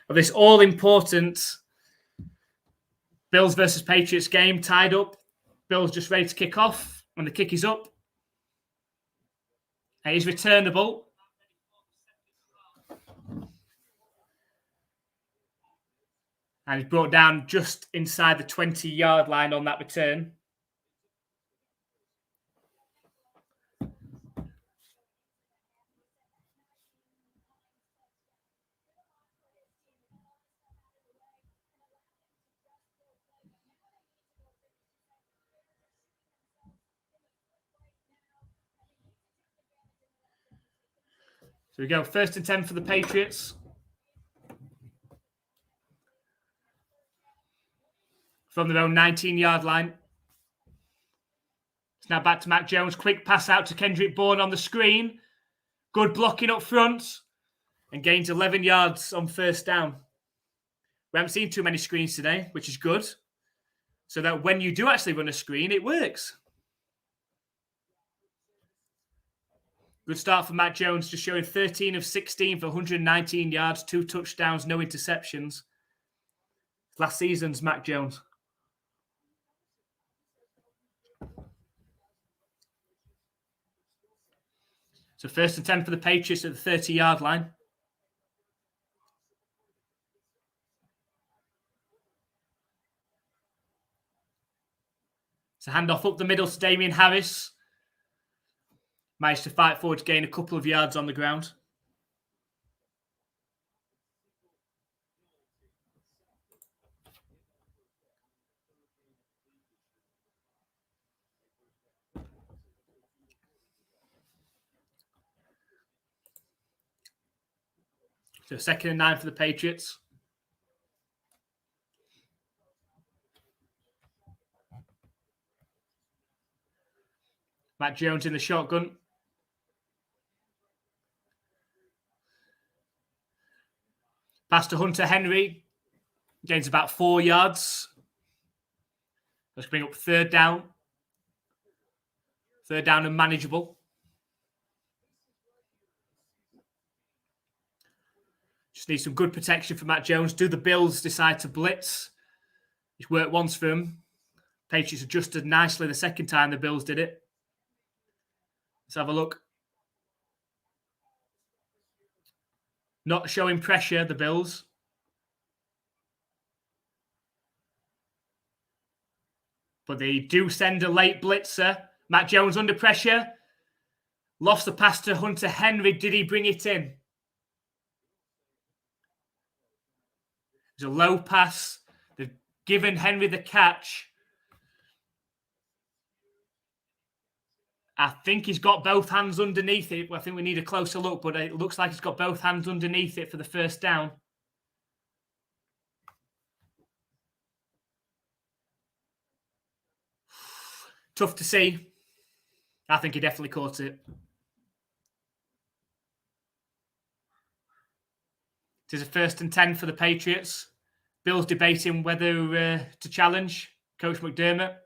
of this all-important Bills versus Patriots game, tied up. Bills just ready to kick off, and the kick is up. It is returnable. And he's brought down just inside the 20-yard line on that return. So we go 1st and 10 for the Patriots. From their own 19-yard line. It's now back to Mac Jones. Quick pass out to Kendrick Bourne on the screen. Good blocking up front. And gains 11 yards on 1st down. We haven't seen too many screens today, which is good. So that when you do actually run a screen, it works. Good start for Mac Jones, just showing 13 of 16 for 119 yards, 2 touchdowns, no interceptions. Last season's Mac Jones. So 1st and 10 for the Patriots at the 30-yard line. It's a handoff up the middle to Damian Harris. Managed to fight forward to gain a couple of yards on the ground. So 2nd and 9 for the Patriots. Mac Jones in the shotgun. Pass to Hunter Henry. Gains about 4 yards. Let's bring up 3rd down. 3rd down and manageable. Just need some good protection for Mac Jones. Do the Bills decide to blitz? It's worked once for him. Patriots adjusted nicely the second time the Bills did it. Let's have a look. Not showing pressure, the Bills. But they do send a late blitzer. Mac Jones under pressure. Lost the pass to Hunter Henry. Did he bring it in? It's a low pass. They've given Henry the catch. I think he's got both hands underneath it. I think we need a closer look, but it looks like he's got both hands underneath it for the 1st down. Tough to see. I think he definitely caught it. It is a 1st and 10 for the Patriots. Bills debating whether to challenge Coach McDermott.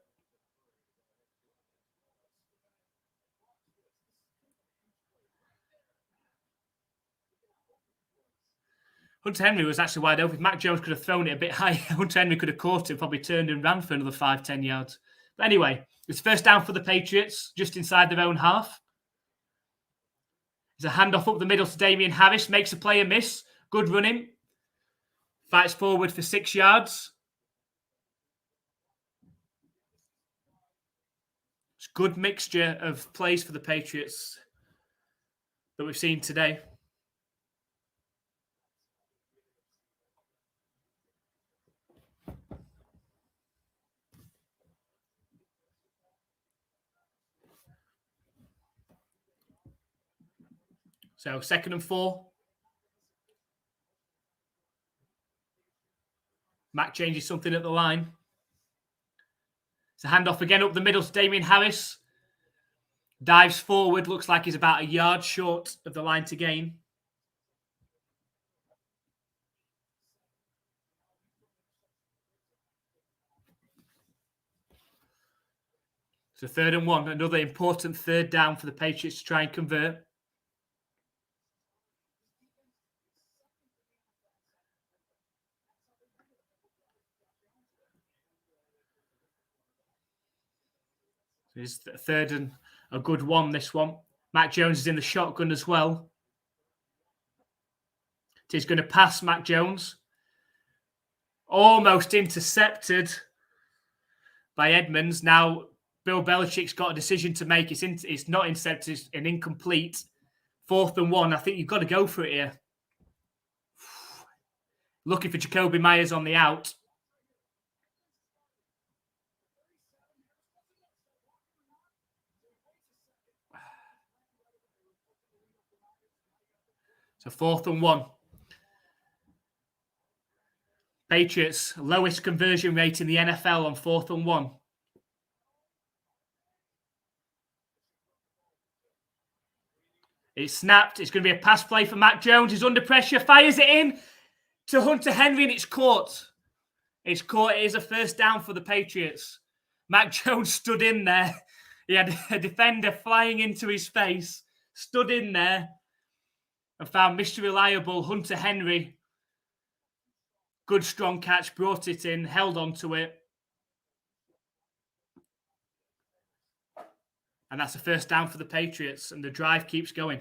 Hunter Henry was actually wide open. If Mac Jones could have thrown it a bit higher, Hunter Henry could have caught it, probably turned and ran for another 5-10 yards. But anyway, it's 1st down for the Patriots, just inside their own half. There's a handoff up the middle to Damian Harris. Makes a player miss. Good running. Fights forward for 6 yards. It's a good mixture of plays for the Patriots that we've seen today. So 2nd and 4. Mac changes something at the line. It's a handoff again up the middle to Damian Harris. Dives forward. Looks like he's about a yard short of the line to gain. So 3rd and 1. Another important 3rd down for the Patriots to try and convert. It's the third and a good one, this one. Mac Jones is in the shotgun as well. He's going to pass Mac Jones. Almost intercepted by Edmonds. Now, Bill Belichick's got a decision to make. It's not intercepted, it's an incomplete. 4th and 1. I think you've got to go for it here. Looking for Jacoby Myers on the out. So 4th and 1. Patriots, lowest conversion rate in the NFL on 4th and 1. It's snapped. It's going to be a pass play for Mac Jones. He's under pressure. Fires it in to Hunter Henry, and it's caught. It's caught. It is a first down for the Patriots. Mac Jones stood in there. He had a defender flying into his face. Stood in there and found Mr. Reliable Hunter Henry. Good strong catch. Brought it in. Held onto it. And that's a first down for the Patriots. And the drive keeps going.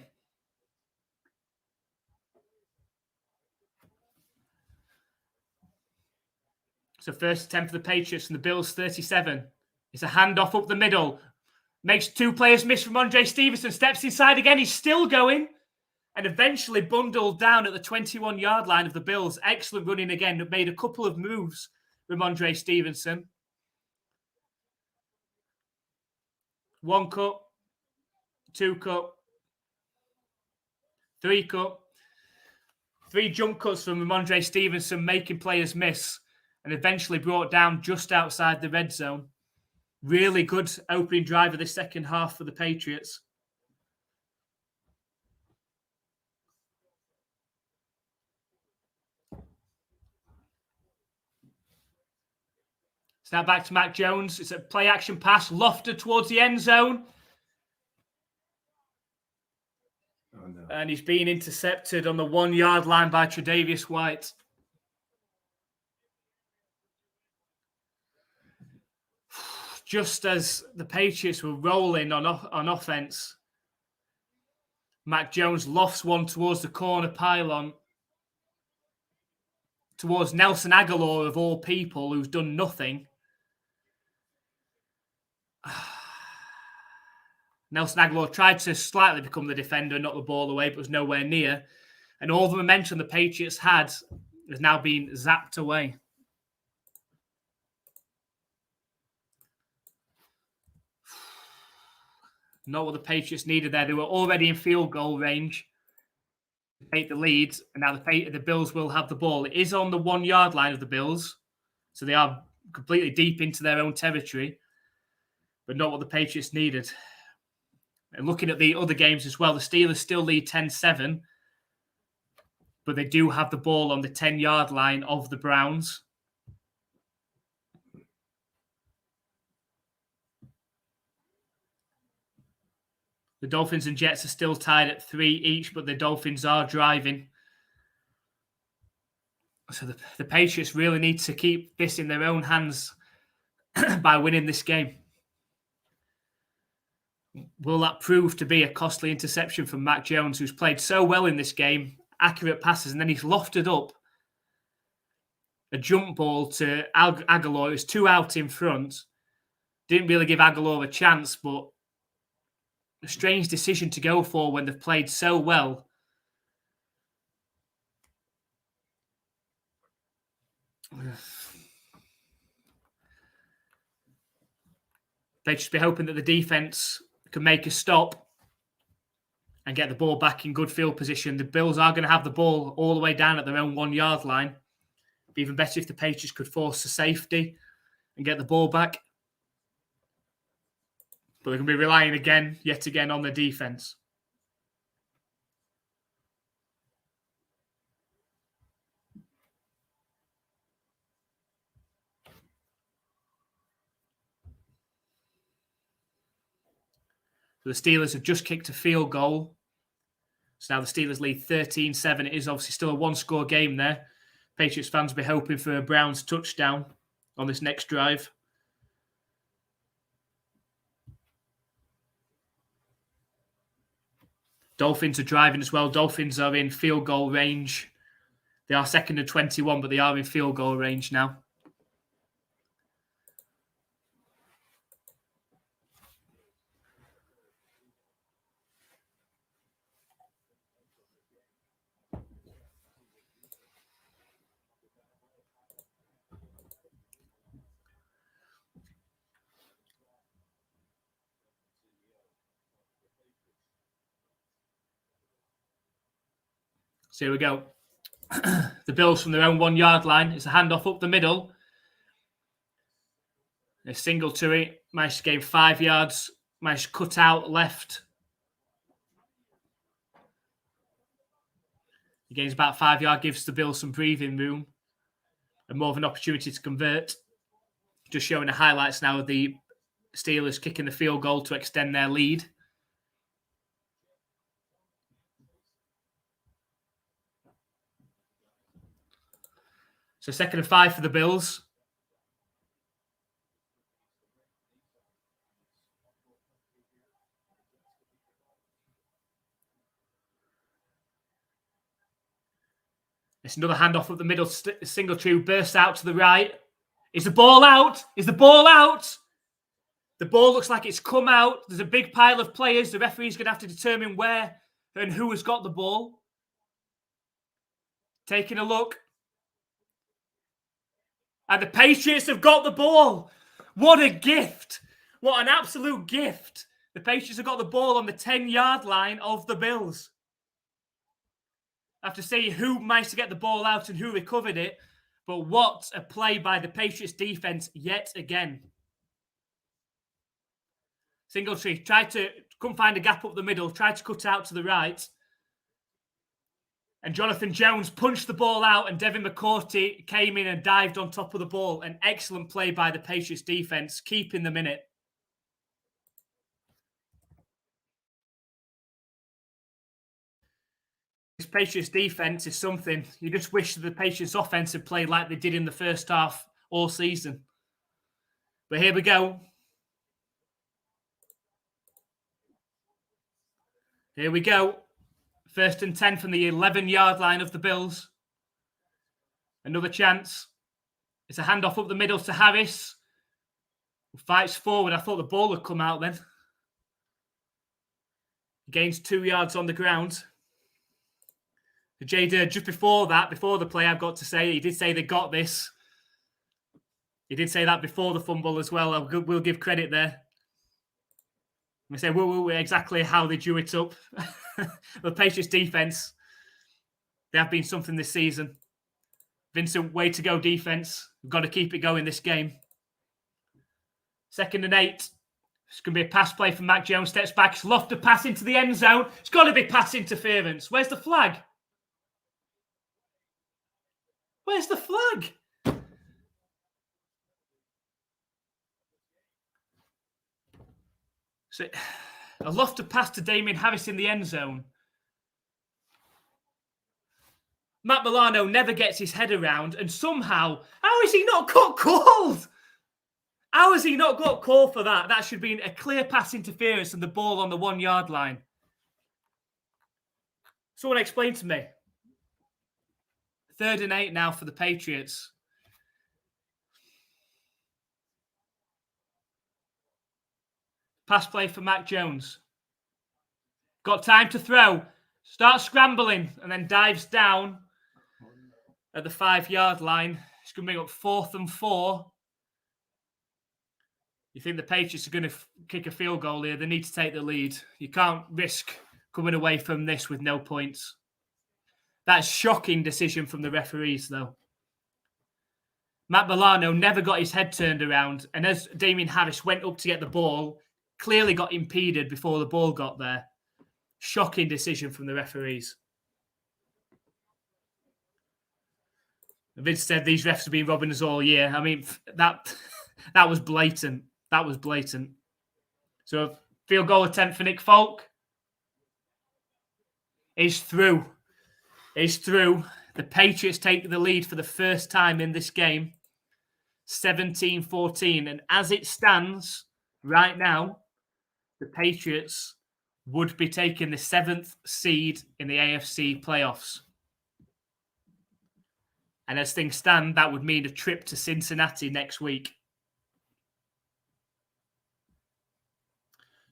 So first attempt for the Patriots and the Bills 37. It's a handoff up the middle. Makes 2 players miss from Ramondre Stevenson. Steps inside again. He's still going. And eventually bundled down at the 21-yard line of the Bills. Excellent running again. Made a couple of moves, Ramondre Stevenson. 1 cut, 2 cut, 3 cut. 3 jump cuts from Ramondre Stevenson, making players miss, and eventually brought down just outside the red zone. Really good opening drive of the second half for the Patriots. Now back to Mac Jones. It's a play action pass lofted towards the end zone. Oh, no. And he's being intercepted on the 1-yard line by Tre'Davious White. Just as the Patriots were rolling on offense, Mac Jones lofts one towards the corner pylon. Towards Nelson Aguilar, of all people, who's done nothing. Nelson Aguilar tried to slightly become the defender, knock the ball away, but was nowhere near. And all the momentum the Patriots had has now been zapped away. Not what the Patriots needed there. They were already in field goal range to take the lead, and now the Bills will have the ball. It is on the 1-yard line of the Bills, so they are completely deep into their own territory, but not what the Patriots needed. And looking at the other games as well, the Steelers still lead 10-7, but they do have the ball on the 10-yard line of the Browns. The Dolphins and Jets are still tied at 3 each, but the Dolphins are driving. So the Patriots really need to keep this in their own hands by winning this game. Will that prove to be a costly interception from Mac Jones, who's played so well in this game? Accurate passes, and then he's lofted up a jump ball to Aguilar, who's 2 out in front. Didn't really give Aguilar a chance, but a strange decision to go for when they've played so well. They'd just be hoping that the defense can make a stop and get the ball back in good field position. The Bills are going to have the ball all the way down at their own 1-yard line. It'd be even better if the Patriots could force a safety and get the ball back. But they're going to be relying yet again on the defense. So the Steelers have just kicked a field goal. So now the Steelers lead 13-7. It is obviously still a 1-score game there. Patriots fans will be hoping for a Browns touchdown on this next drive. Dolphins are driving as well. Dolphins are in field goal range. They are second and 21, but they are in field goal range now. So here we go. The Bills from their own 1 yard line. It's a handoff up the middle. A single to it. Managed to gain 5 yards. Managed to cut out left. He gains about 5 yards, gives the Bills some breathing room and more of an opportunity to convert. Just showing the highlights now of the Steelers kicking the field goal to extend their lead. So 2nd and 5 for the Bills. It's another handoff up the middle. Singletary bursts out to the right. Is the ball out? Is the ball out? The ball looks like it's come out. There's a big pile of players. The referee's going to have to determine where and who has got the ball. Taking a look. And the Patriots have got the ball. What a gift. What an absolute gift. The Patriots have got the ball on the 10-yard line of the Bills. I have to say who managed to get the ball out and who recovered it. But what a play by the Patriots defense yet again. Singletary tried to come find a gap up the middle, tried to cut out to the right. And Jonathan Jones punched the ball out, and Devin McCourty came in and dived on top of the ball. An excellent play by the Patriots defense, keeping them in it. This Patriots defense is something. You just wish that the Patriots offense had played like they did in the first half all season. But here we go. Here we go. 1st and 10 from the 11-yard line of the Bills. Another chance. It's a handoff up the middle to Harris. Fights forward. I thought the ball would come out then. He gains 2 yards on the ground. Jada, just before that, before the play, I've got to say, he did say they got this. He did say that before the fumble as well. We'll give credit there. We say, exactly how they drew it up. The Patriots defense, they have been something this season. Vincent, way to go defense. We've got to keep it going this game. 2nd and 8. It's going to be a pass play from Mac Jones. Steps back. It's lofted a pass into the end zone. It's got to be pass interference. Where's the flag? Where's the flag? So, a lofted pass to Damien Harris in the end zone. Matt Milano never gets his head around, and somehow, how is he not got called? How has he not got called for that? That should be a clear pass interference and the ball on the 1-yard line. Someone explain to me. 3rd and 8 now for the Patriots. Pass play for Mac Jones. Got time to throw. Starts scrambling and then dives down at the 5-yard line. It's going to bring up 4th and 4. You think the Patriots are going to kick a field goal here? They need to take the lead. You can't risk coming away from this with no points. That's a shocking decision from the referees, though. Matt Milano never got his head turned around, and as Damien Harris went up to get the ball, clearly got impeded before the ball got there. Shocking decision from the referees. Vince said these refs have been robbing us all year. I mean, that was blatant. That was blatant. So, field goal attempt for Nick Folk is through. Is through. The Patriots take the lead for the first time in this game. 17-14. And as it stands right now, the Patriots would be taking the 7th seed in the AFC playoffs. And as things stand, that would mean a trip to Cincinnati next week.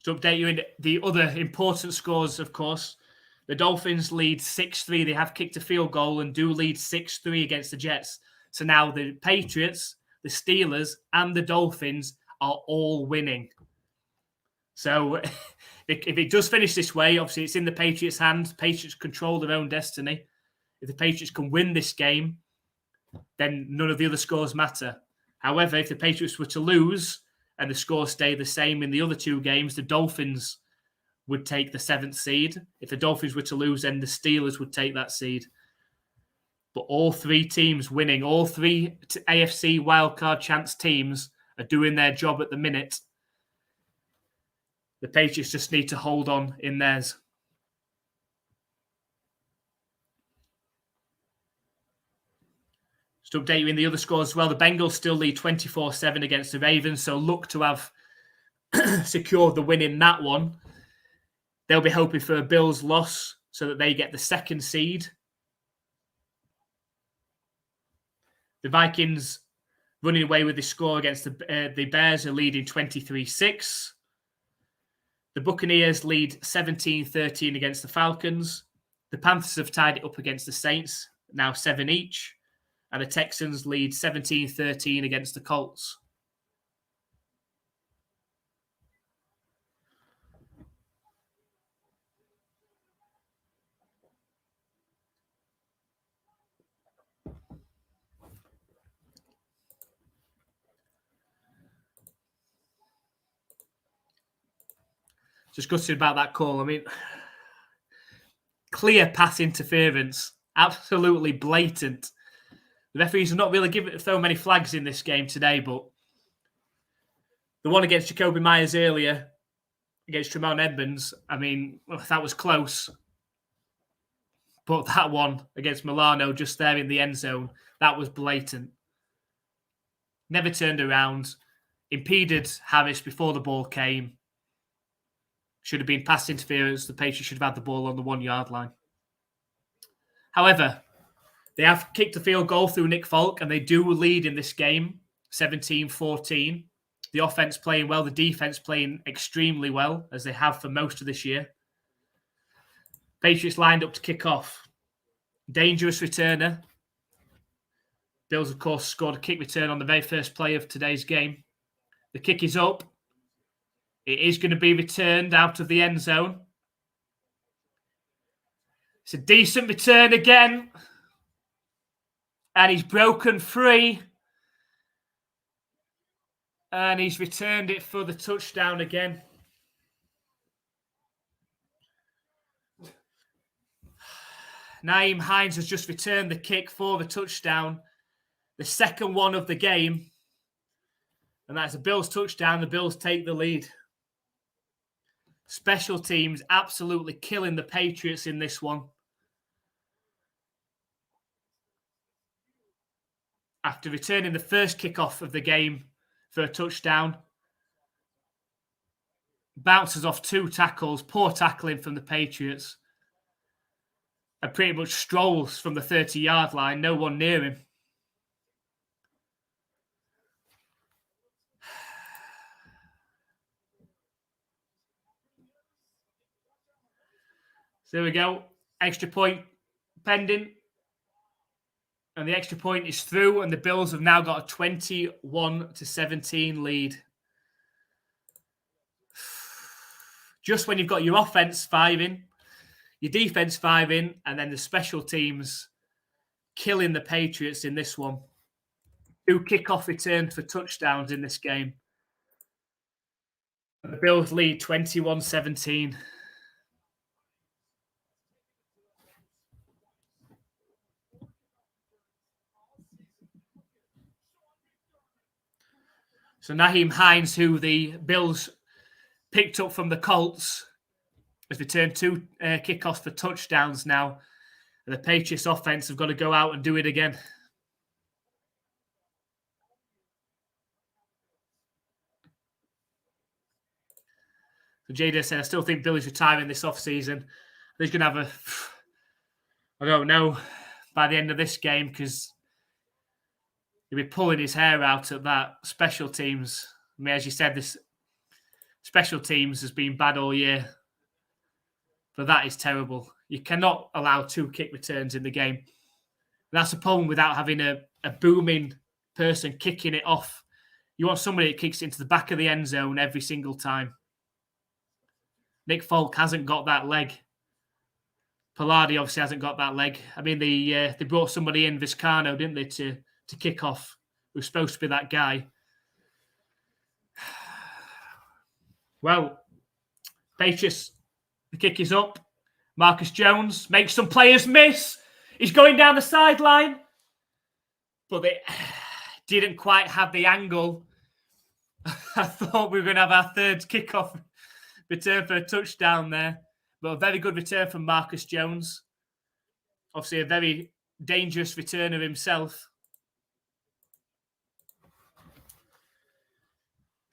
To update you in the other important scores, of course, the Dolphins lead 6-3. They have kicked a field goal and do lead 6-3 against the Jets. So now the Patriots, the Steelers, and the Dolphins are all winning. So if it does finish this way, obviously it's in the Patriots' hands. Patriots control their own destiny. If the Patriots can win this game, then none of the other scores matter. However, if the Patriots were to lose and the scores stay the same in the other two games, the Dolphins would take the 7th seed. If the Dolphins were to lose, then the Steelers would take that seed. But all three teams winning, all three AFC wildcard chance teams are doing their job at the minute. The Patriots just need to hold on in theirs. Just to update you in the other scores as well, the Bengals still lead 24-7 against the Ravens, so look to have secured the win in that one. They'll be hoping for a Bills loss so that they get the 2nd seed. The Vikings running away with the score against the Bears are leading 23-6. The Buccaneers lead 17-13 against the Falcons. The Panthers have tied it up against the Saints, now 7 each. And the Texans lead 17-13 against the Colts. Just gutted about that call. I mean, clear pass interference, absolutely blatant. The referees have not really thrown many flags in this game today, but the one against Jacoby Myers earlier, against Tremont Edmonds, I mean, that was close. But that one against Milano just there in the end zone, that was blatant. Never turned around, impeded Harris before the ball came. Should have been pass interference. The Patriots should have had the ball on the 1 yard line. However, they have kicked a field goal through Nick Folk, and they do lead in this game, 17-14. The offense playing well, the defense playing extremely well, as they have for most of this year. Patriots lined up to kick off. Dangerous returner. Bills, of course, scored a kick return on the very first play of today's game. The kick is up. It is going to be returned out of the end zone. It's a decent return again. And he's broken free. And he's returned it for the touchdown again. Nyheim Hines has just returned the kick for the touchdown. The second one of the game. And that's a Bills touchdown. The Bills take the lead. Special teams absolutely killing the Patriots in this one. After returning the first kickoff of the game for a touchdown, bounces off 2 tackles, poor tackling from the Patriots, and pretty much strolls from the 30-yard line, no one near him. So there we go. Extra point pending. And the extra point is through, and the Bills have now got a 21-17 lead. Just when you've got your offense firing, your defense firing, and then the special teams killing the Patriots in this one. 2 kickoff returns for touchdowns in this game. The Bills lead 21-17. So Nyheim Hines, who the Bills picked up from the Colts, has returned 2 kickoffs for touchdowns now. And the Patriots offense have got to go out and do it again. Jada said, I still think Billy's retiring this offseason. He's going to have I don't know, by the end of this game, because he'll be pulling his hair out at that. Special teams. I mean, as you said, this special teams has been bad all year. But that is terrible. You cannot allow 2 kick returns in the game. And that's the problem without having a booming person kicking it off. You want somebody that kicks it into the back of the end zone every single time. Nick Folk hasn't got that leg. Palardi obviously hasn't got that leg. I mean, they brought somebody in, Vizcano, didn't they, to kick off, who's supposed to be that guy. Well, Patriots, the kick is up. Marcus Jones makes some players miss. He's going down the sideline. But they didn't quite have the angle. I thought we were going to have our third kickoff return for a touchdown there. But a very good return from Marcus Jones. Obviously a very dangerous returner himself.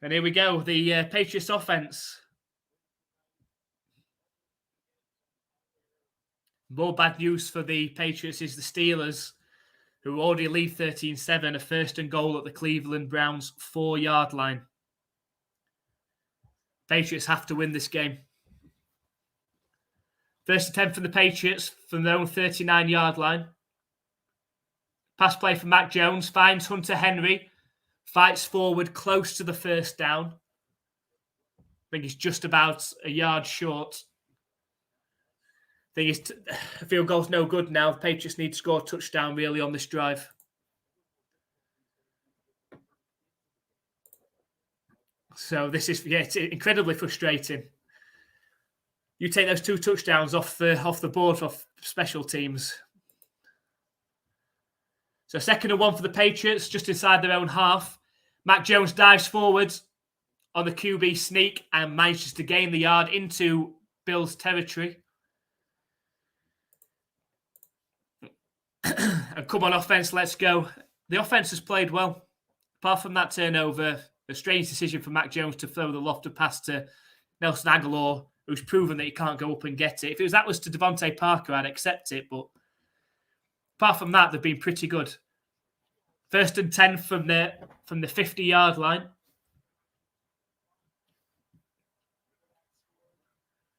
And here we go, the Patriots offense. More bad news for the Patriots is the Steelers, who already lead 13-7, a first and goal at the Cleveland Browns 4-yard line. Patriots have to win this game. First attempt from the Patriots from their own 39-yard line. Pass play from Mac Jones, finds Hunter Henry, fights forward close to the first down. I think he's just about a yard short. Thing is, field goal's no good now. The Patriots need to score a touchdown really on this drive. So this is, it's incredibly frustrating. You take those 2 touchdowns off the board for special teams. So 2nd and 1 for the Patriots, just inside their own half. Mac Jones dives forward on the QB sneak and manages to gain the yard into Bills territory. And come on, offense, let's go. The offense has played well. Apart from that turnover, a strange decision for Mac Jones to throw the lofted pass to Nelson Aguilar, who's proven that he can't go up and get it. If that was to Devontae Parker, I'd accept it. But apart from that, they've been pretty good. 1st and 10 from the 50-yard line.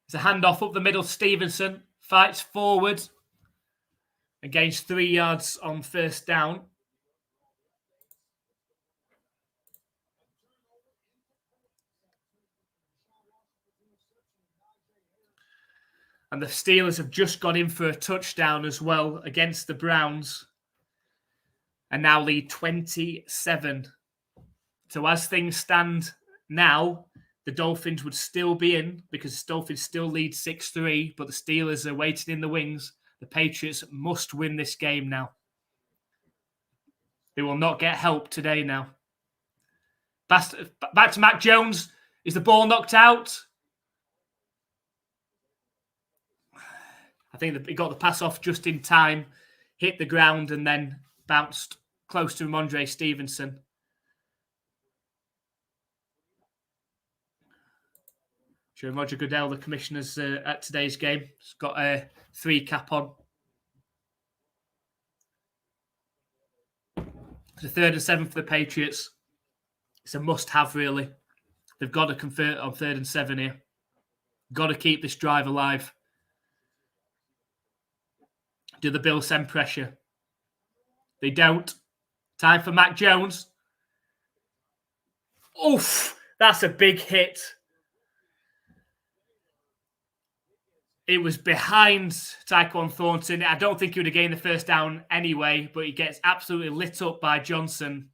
It's a handoff up the middle. Stevenson fights forward and gains 3 yards on first down. And the Steelers have just gone in for a touchdown as well against the Browns and now lead 27. So as things stand now, the Dolphins would still be in because the Dolphins still lead 6-3, but the Steelers are waiting in the wings. The Patriots must win this game now. They will not get help today now. Back to Mac Jones. Is the ball knocked out? I think he got the pass off just in time, hit the ground, and then bounced close to Ramondre Stevenson. Sure, Roger Goodell, the commissioner's at today's game. He's got a 3 cap on. The 3rd and 7 for the Patriots. It's a must-have, really. They've got to convert on 3rd and 7 here. Got to keep this drive alive. Do the Bills send pressure? They don't. Time for Mac Jones. Oof! That's a big hit. It was behind Tyquan Thornton. I don't think he would have gained the first down anyway, but he gets absolutely lit up by Johnson.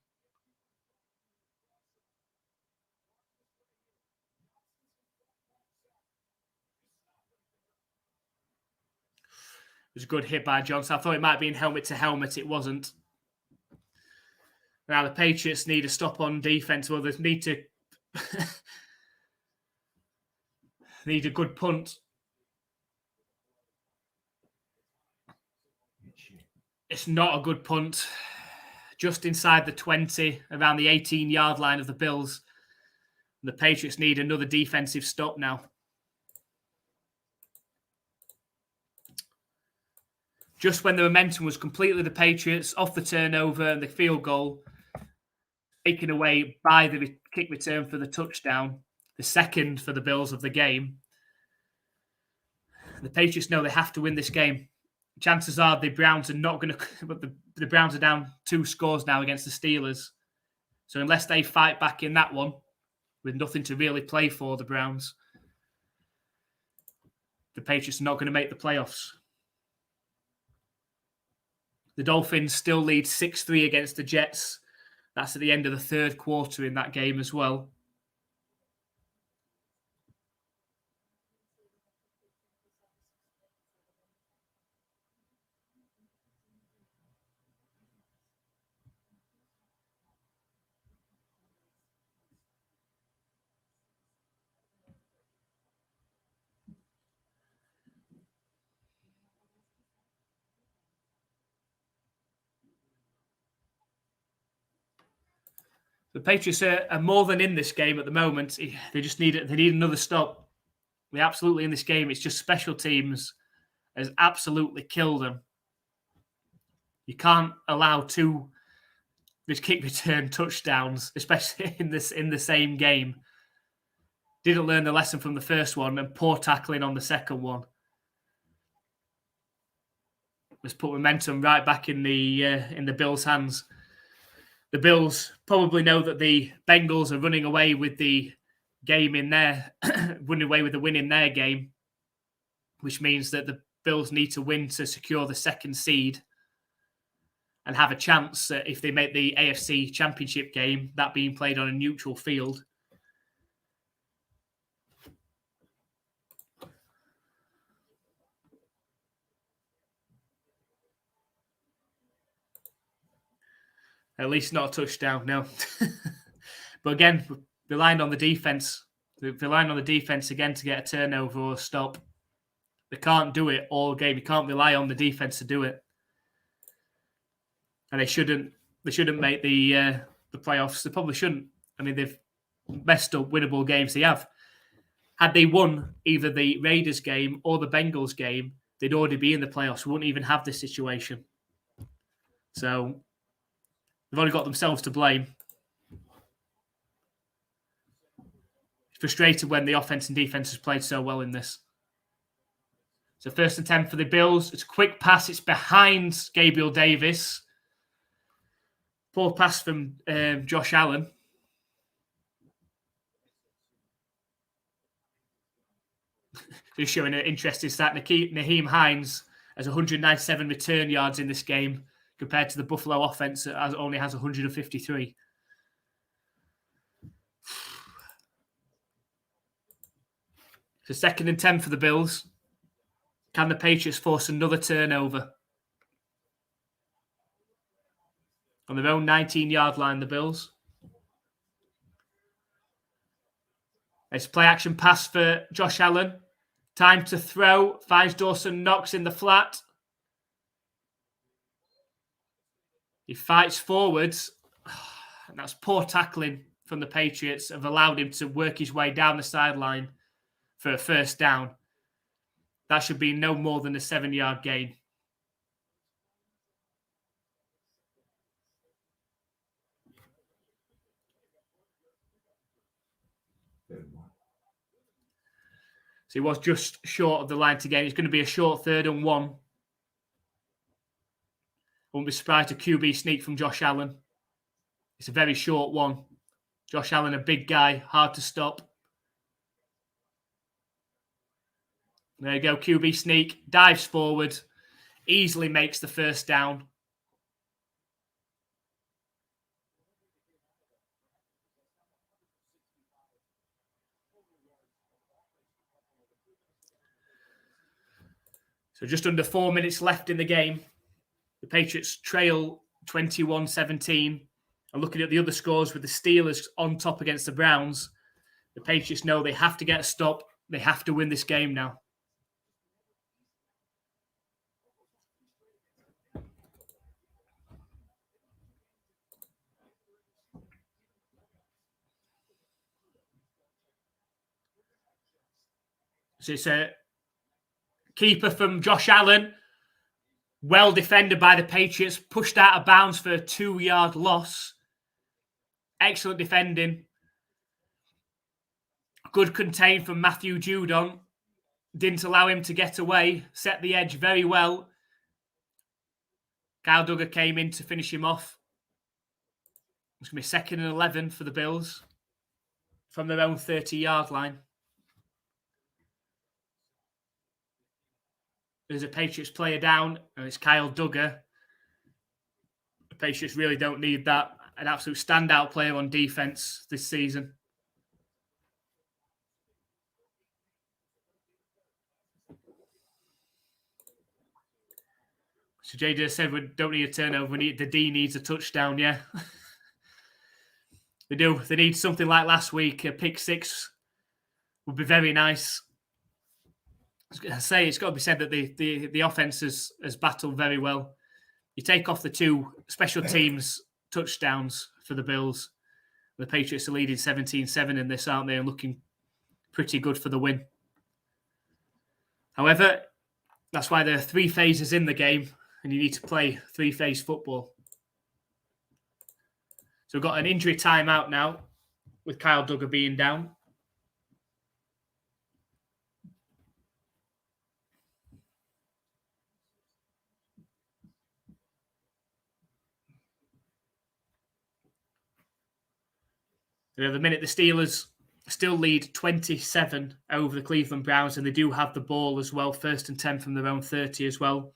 It was a good hit by Johnson. I thought it might be in helmet to helmet. It wasn't. Now the Patriots need a stop on defense. Well, they need to need a good punt. It's not a good punt. Just inside the 20, around the 18-yard line of the Bills. The Patriots need another defensive stop now. just when the momentum was completely the Patriots, off the turnover and the field goal, taken away by the kick return for the touchdown, the second for the Bills of the game. The Patriots know they have to win this game. Chances are the Browns are not going to, but the Browns are down 2 scores now against the Steelers. So unless they fight back in that one, with nothing to really play for the Browns, the Patriots are not going to make the playoffs. The Dolphins still lead 6-3 against the Jets. That's at the end of the third quarter in that game as well. The Patriots are more than in this game at the moment. They just need another stop. They're absolutely in this game. It's just special teams has absolutely killed them. You can't allow 2 this kick return touchdowns, especially in the same game. Didn't learn the lesson from the first one, and poor tackling on the second one. Let's put momentum right back in the Bills' hands. The Bills probably know that the Bengals are running away with the game in their running away with the win in their game, which means that the Bills need to win to secure the second seed and have a chance if they make the AFC Championship game, that being played on a neutral field. At least not a touchdown, no. But again, relying on the defense. Relying on the defense again to get a turnover or a stop. They can't do it all game. You can't rely on the defense to do it. And they shouldn't make the playoffs. They probably shouldn't. I mean, they've messed up winnable games. They have. Had they won either the Raiders game or the Bengals game, they'd already be in the playoffs. We wouldn't even have this situation. So they've only got themselves to blame. It's frustrated when the offense and defense has played so well in this. So 1st and 10 for the Bills. It's a quick pass. It's behind Gabriel Davis. Poor pass from Josh Allen. Just showing an interesting stat. Naheem Hines has 197 return yards in this game compared to the Buffalo offense that only has 153. So 2nd and 10 for the Bills. Can the Patriots force another turnover? On their own 19-yard line, the Bills. It's play action pass for Josh Allen. Time to throw. Finds Dawson Knox in the flat. He fights forwards. And that's poor tackling from the Patriots. Have allowed him to work his way down the sideline for a first down. That should be no more than a 7-yard gain. So he was just short of the line to gain. It's going to be a short 3rd and 1. Won't be surprised a QB sneak from Josh Allen. It's a very short one. Josh Allen, a big guy, hard to stop. There you go, QB sneak, dives forward, easily makes the first down. So just under 4 minutes left in the game. The Patriots trail 21-17. And looking at the other scores with the Steelers on top against the Browns, the Patriots know they have to get a stop. They have to win this game now. So it's a keeper from Josh Allen. Well defended by the Patriots, pushed out of bounds for a 2-yard loss. Excellent defending. Good contain from Matthew Judon. Didn't allow him to get away. Set the edge very well. Kyle Duggar came in to finish him off. It's going to be 2nd and 11 for the Bills from their own 30-yard line. There's a Patriots player down, and it's Kyle Duggar. The Patriots really don't need that. An absolute standout player on defense this season. So JJ said we don't need a turnover. The D needs a touchdown, yeah. They do. They need something like last week. A pick 6 would be very nice. I say it's got to be said that the offense has battled very well. You take off the 2 special teams touchdowns for the Bills. The Patriots are leading 17-7 in this, aren't they? And looking pretty good for the win. However, that's why there are 3 phases in the game, and you need to play 3-phase football. So we've got an injury timeout now with Kyle Duggar being down. At the minute, the Steelers still lead 27 over the Cleveland Browns, and they do have the ball as well, 1st and 10 from their own 30 as well.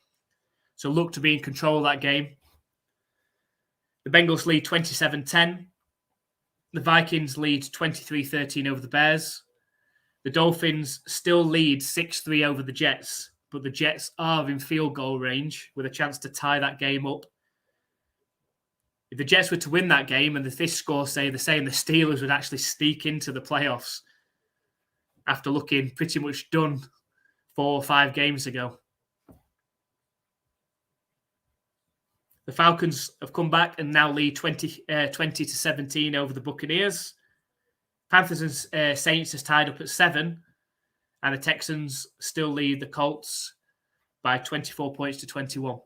So look to be in control of that game. The Bengals lead 27-10. The Vikings lead 23-13 over the Bears. The Dolphins still lead 6-3 over the Jets, but the Jets are in field goal range with a chance to tie that game up. If the Jets were to win that game and this score say the same, the Steelers would actually sneak into the playoffs after looking pretty much done 4 or 5 games ago. The Falcons have come back and now lead 20-17 over the Buccaneers. Panthers and Saints is tied up at 7, and the Texans still lead the Colts by 24 points to 21.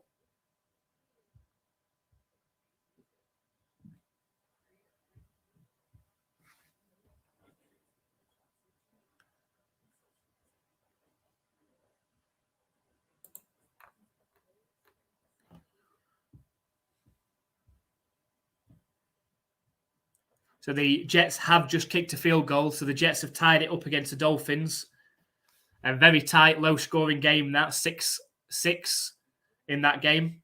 So the Jets have just kicked a field goal. So the Jets have tied it up against the Dolphins. A very tight, low-scoring game. That's 6-6 in that game.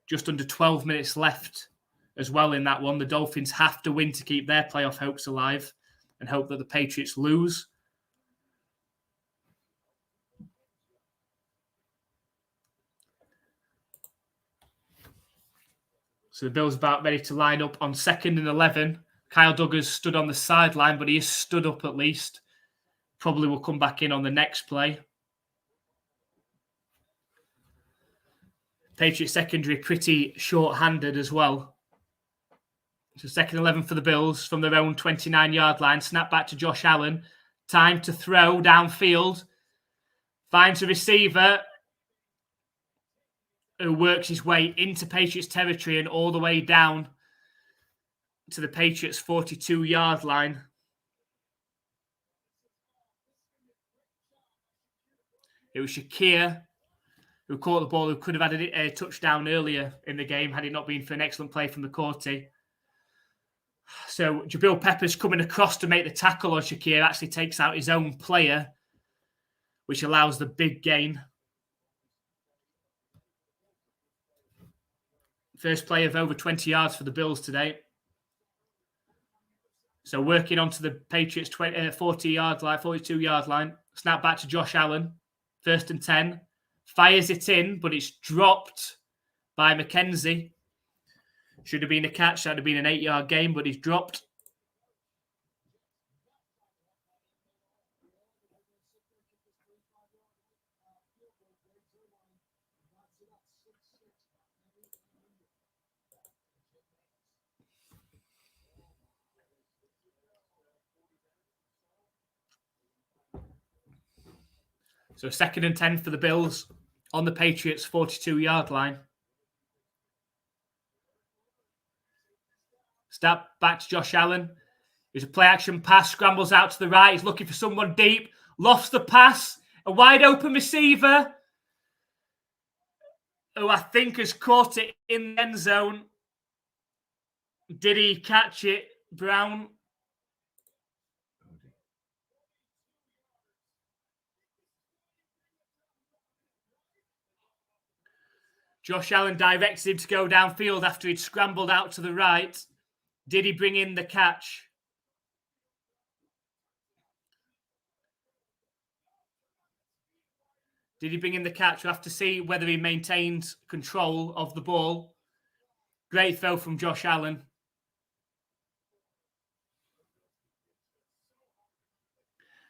Just under 12 minutes left as well in that one. The Dolphins have to win to keep their playoff hopes alive and hope that the Patriots lose. So the Bills about ready to line up on 2nd and 11. Kyle Duggar's stood on the sideline, but he is stood up at least. Probably will come back in on the next play. Patriots secondary pretty short-handed as well. So 2nd and 11 for the Bills from their own 29-yard line. Snap back to Josh Allen. Time to throw downfield. Finds a receiver who works his way into Patriots territory and all the way down to the Patriots 42-yard line. It was Shakir who caught the ball, who could have had a touchdown earlier in the game had it not been for an excellent play from McCourty. So Jabril Peppers coming across to make the tackle on Shakir actually takes out his own player, which allows the big gain. First play of over 20 yards for the Bills today. So working onto the Patriots 40-yard line, 42-yard line. Snap back to Josh Allen. 1st and 10. Fires it in, but it's dropped by McKenzie. Should have been a catch. That would have been an 8-yard gain, but he's dropped. So 2nd and 10 for the Bills on the Patriots' 42-yard line. Snap back to Josh Allen. There's a play-action pass, scrambles out to the right. He's looking for someone deep, lofts the pass. A wide-open receiver who I think has caught it in the end zone. Did he catch it, Brown? Josh Allen directed him to go downfield after he'd scrambled out to the right. Did he bring in the catch? Did he bring in the catch? We'll have to see whether he maintained control of the ball. Great throw from Josh Allen.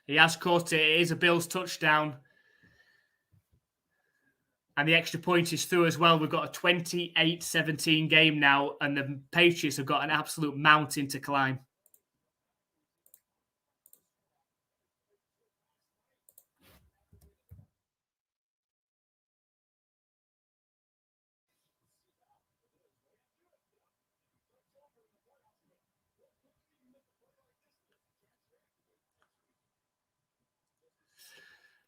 He has caught it. It is a Bills touchdown. And the extra point is through as well. We've got a 28-17 game now, and the Patriots have got an absolute mountain to climb.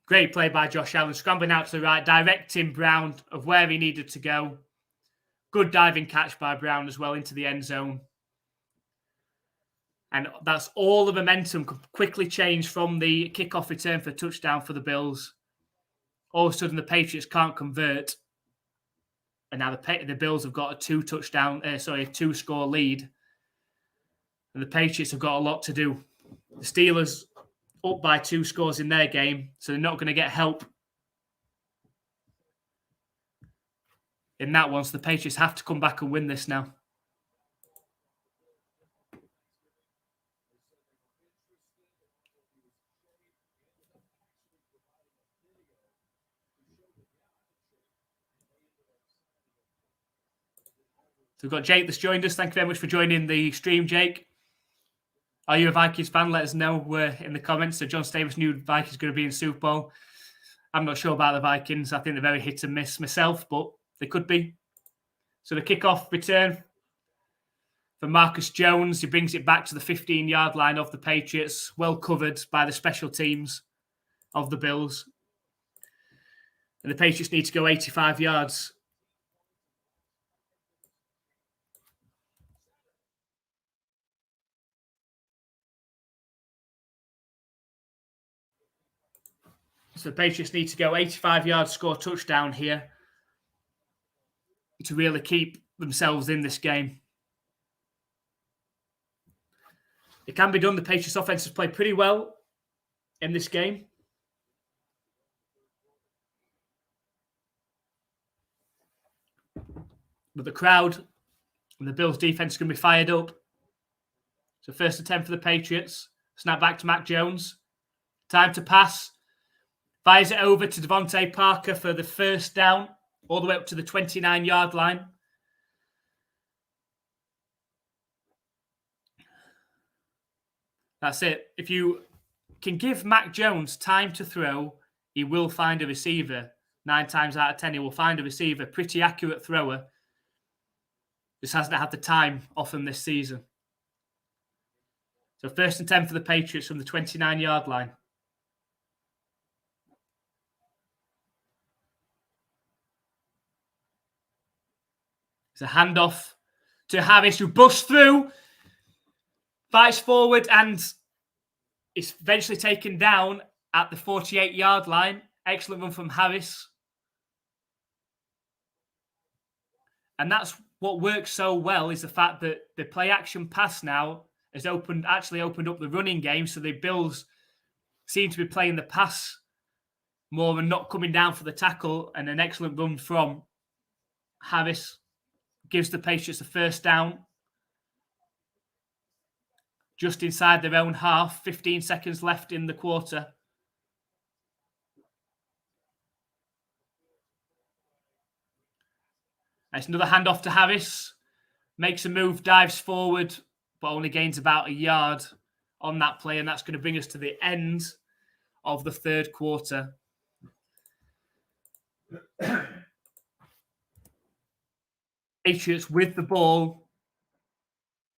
Great play by Josh Allen, scrambling out to the right, directing Brown of where he needed to go. Good diving catch by Brown as well into the end zone. And that's all the momentum quickly changed from the kickoff return for a touchdown for the Bills. All of a sudden, the Patriots can't convert. And now the Bills have got a two-score lead. And the Patriots have got a lot to do. The Steelers up by 2 scores in their game, so they're not going to get help in that one. So the Patriots have to come back and win this now. So we've got Jake that's joined us. Thank you very much for joining the stream, Jake. Are you a Vikings fan? Let us know in the comments. So John Stavis knew Vikings are going to be in Super Bowl. I'm not sure about the Vikings. I think they're very hit and miss myself, but they could be. So the kickoff return for Marcus Jones. He brings it back to the 15-yard line of the Patriots. Well covered by the special teams of the Bills. And the Patriots need to go 85 yards. So the Patriots need to go 85 yards, score a touchdown here to really keep themselves in this game. It can be done. The Patriots offense has played pretty well in this game. But the crowd and the Bills defense is going to be fired up. So first and 10 for the Patriots. Snap back to Mac Jones. Time to pass. Fires it over to Devontae Parker for the first down, all the way up to the 29-yard line. That's it. If you can give Mac Jones time to throw, he will find a receiver. 9 times out of 10, he will find a receiver. Pretty accurate thrower. Just hasn't had the time often this season. So first and 10 for the Patriots from the 29-yard line. It's a handoff to Harris, who busts through, fights forward, and is eventually taken down at the 48-yard line. Excellent run from Harris. And that's what works so well, is the fact that the play-action pass now has actually opened up the running game, so the Bills seem to be playing the pass more and not coming down for the tackle, and an excellent run from Harris gives the Patriots a first down just inside their own half. 15 seconds left in the quarter. It's another handoff to Harris. Makes a move, dives forward, but only gains about a yard on that play, and that's going to bring us to the end of the third quarter. Patriots with the ball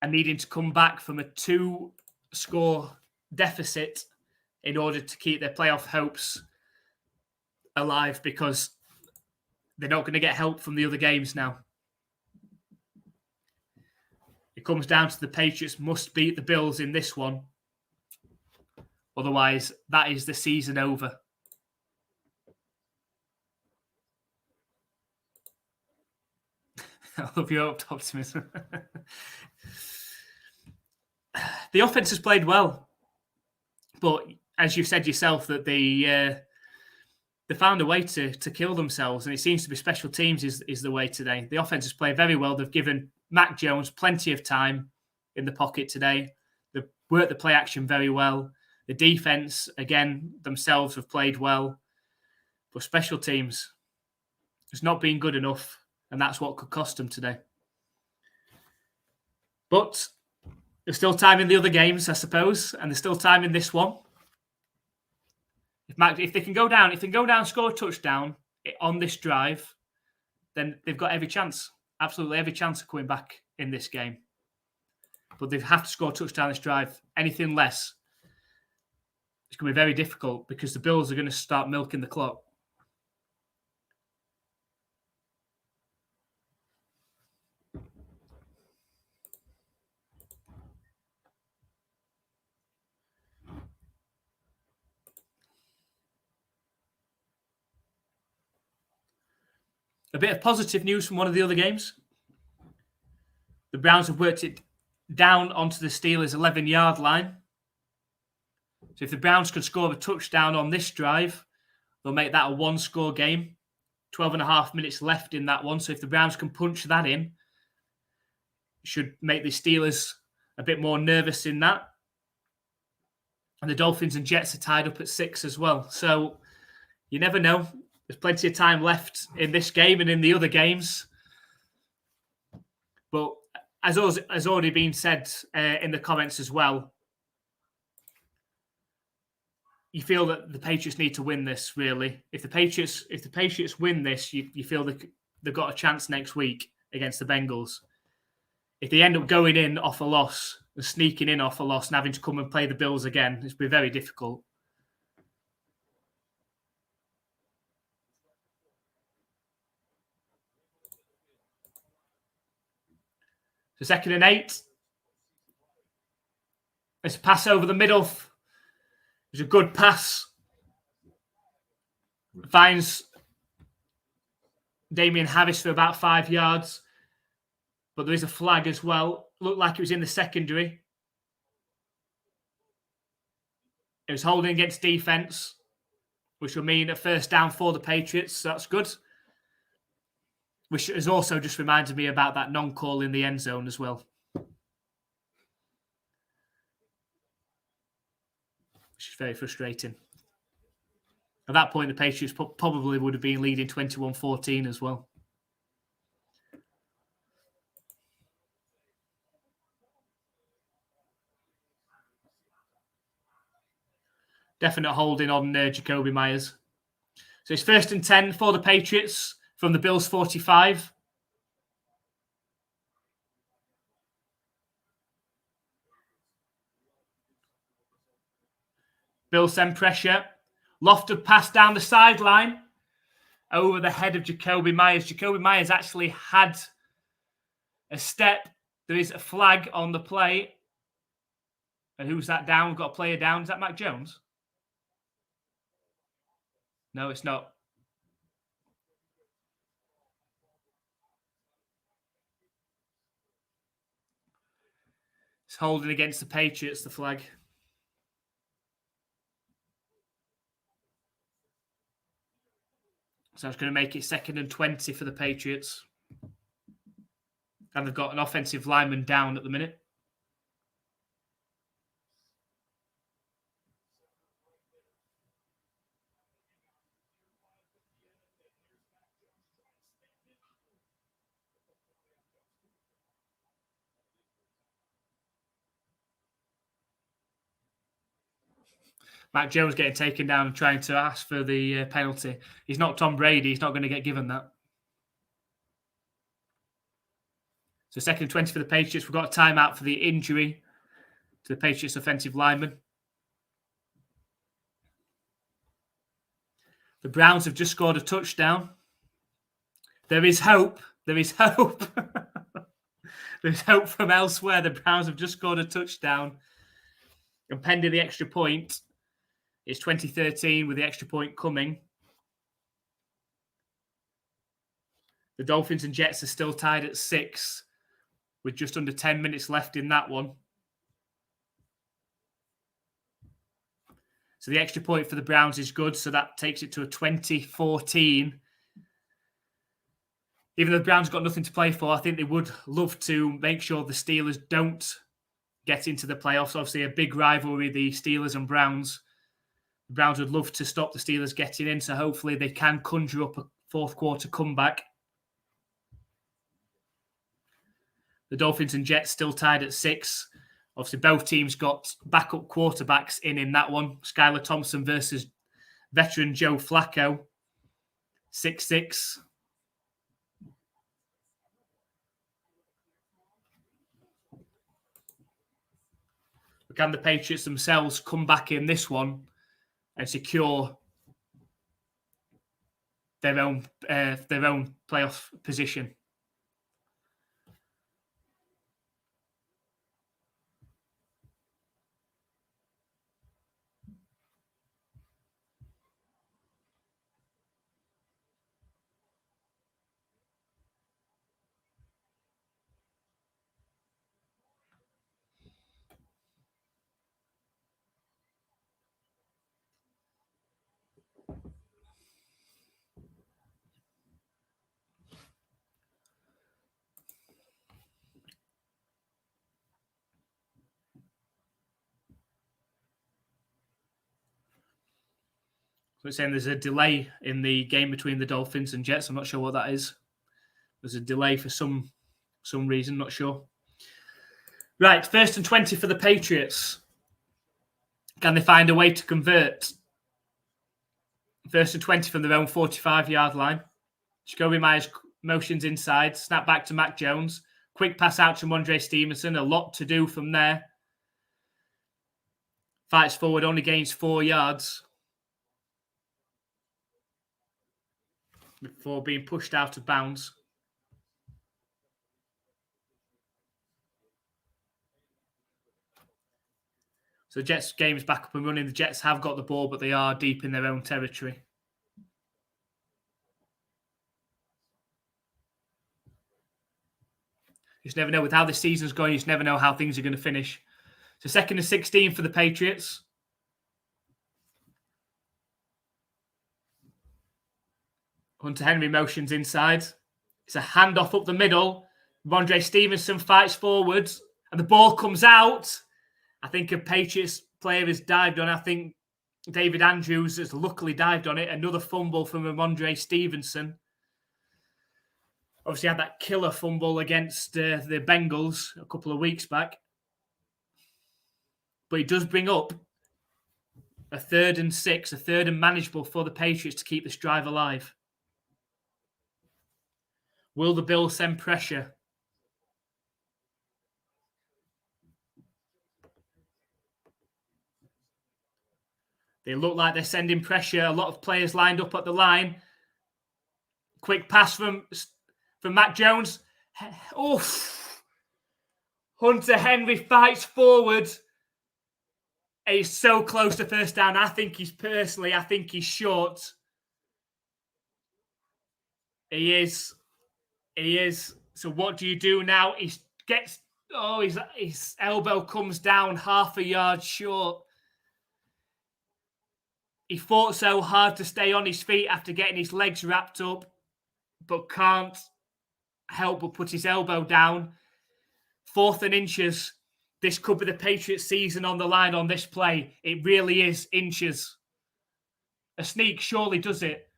and needing to come back from a 2-score deficit in order to keep their playoff hopes alive, because they're not going to get help from the other games now. It comes down to the Patriots must beat the Bills in this one. Otherwise, that is the season over. I love your optimism. The offense has played well, but as you said yourself, that they found a way to kill themselves, and it seems to be special teams is the way today. The offense has played very well. They've given Mac Jones plenty of time in the pocket today. They've worked the play action very well. The defense, again, themselves have played well. But special teams has not been good enough, and that's what could cost them today. But there's still time in the other games, I suppose, and there's still time in this one. If they can go down, score a touchdown on this drive, then they've got every chance, absolutely every chance of coming back in this game. But they have to score a touchdown this drive. Anything less, it's going to be very difficult, because the Bills are going to start milking the clock. A bit of positive news from one of the other games. The Browns have worked it down onto the Steelers' 11-yard line. So if the Browns can score a touchdown on this drive, they'll make that a 1-score game. 12.5 minutes left in that one. So if the Browns can punch that in, it should make the Steelers a bit more nervous in that. And the Dolphins and Jets are tied up at 6 as well. So you never know. There's plenty of time left in this game and in the other games. But as has already been said in the comments as well, you feel that the Patriots need to win this, really. If the Patriots win this, you feel they've got a chance next week against the Bengals. If they end up going in off a loss, and sneaking in off a loss and having to come and play the Bills again, it's going to be very difficult. So 2nd and 8. It's a pass over the middle. It's a good pass. Finds Damian Harris for about 5 yards. But there is a flag as well. Looked like it was in the secondary. It was holding against defense, which will mean a 1st down for the Patriots. So that's good. Which has also just reminded me about that non-call in the end zone as well. Which is very frustrating. At that point, the Patriots probably would have been leading 21-14 as well. Definite holding on Jacoby Myers. So it's 1st and 10 for the Patriots from the Bills' 45. Bills send pressure. Lofted pass down the sideline over the head of Jacoby Myers. Jacoby Myers actually had a step. There is a flag on the play. And who's that down? We've got a player down. Is that Mac Jones? No, it's not. It's holding against the Patriots, the flag. So it's going to make it 2nd and 20 for the Patriots. And they've got an offensive lineman down at the minute. Mac Jones getting taken down and trying to ask for the penalty. He's not Tom Brady. He's not going to get given that. So 2nd and 20 for the Patriots. We've got a timeout for the injury to the Patriots offensive lineman. The Browns have just scored a touchdown. There is hope. There is hope. There's hope from elsewhere. The Browns have just scored a touchdown. And pending the extra point, it's 2013 with the extra point coming. The Dolphins and Jets are still tied at 6 with just under 10 minutes left in that one. So the extra point for the Browns is good. So that takes it to a 20-14. Even though the Browns got nothing to play for, I think they would love to make sure the Steelers don't get into the playoffs. Obviously, a big rivalry, the Steelers and Browns. The Browns would love to stop the Steelers getting in, so hopefully they can conjure up a fourth quarter comeback. The Dolphins and Jets still tied at 6. Obviously, both teams got backup quarterbacks in that one. Skylar Thompson versus veteran Joe Flacco. 6-6. Can the Patriots themselves come back in this one and secure their own playoff position? So it's saying there's a delay in the game between the Dolphins and Jets. I'm not sure what that is. There's a delay for some reason, not sure. Right, 1st and 20 for the Patriots. Can they find a way to convert? 1st and 20 from their own 45-yard line. Jacoby Myers motions inside. Snap back to Mac Jones. Quick pass out to Ramondre Stevenson. A lot to do from there. Fights forward, only gains 4 yards. Before being pushed out of bounds. So the Jets game is back up and running. The Jets have got the ball, but they are deep in their own territory. You just never know. With how the season's going, you just never know how things are going to finish. So 2nd and 16 for the Patriots. Hunter Henry motions inside. It's a handoff up the middle. Ramondre Stevenson fights forwards, and the ball comes out. I think a Patriots player has dived on it. I think David Andrews has luckily dived on it. Another fumble from Ramondre Stevenson. Obviously had that killer fumble against the Bengals a couple of weeks back. But it does bring up a 3rd and 6, a 3rd and manageable for the Patriots to keep this drive alive. Will the Bills send pressure? They look like they're sending pressure. A lot of players lined up at the line. Quick pass from Mac Jones. Oof. Hunter Henry fights forward. He's so close to first down. I think he's short. He is. So what do you do now? His elbow comes down half a yard short. He fought so hard to stay on his feet after getting his legs wrapped up, but can't help but put his elbow down. 4th and inches. This could be the Patriots season on the line on this play. It really is inches. A sneak surely does it.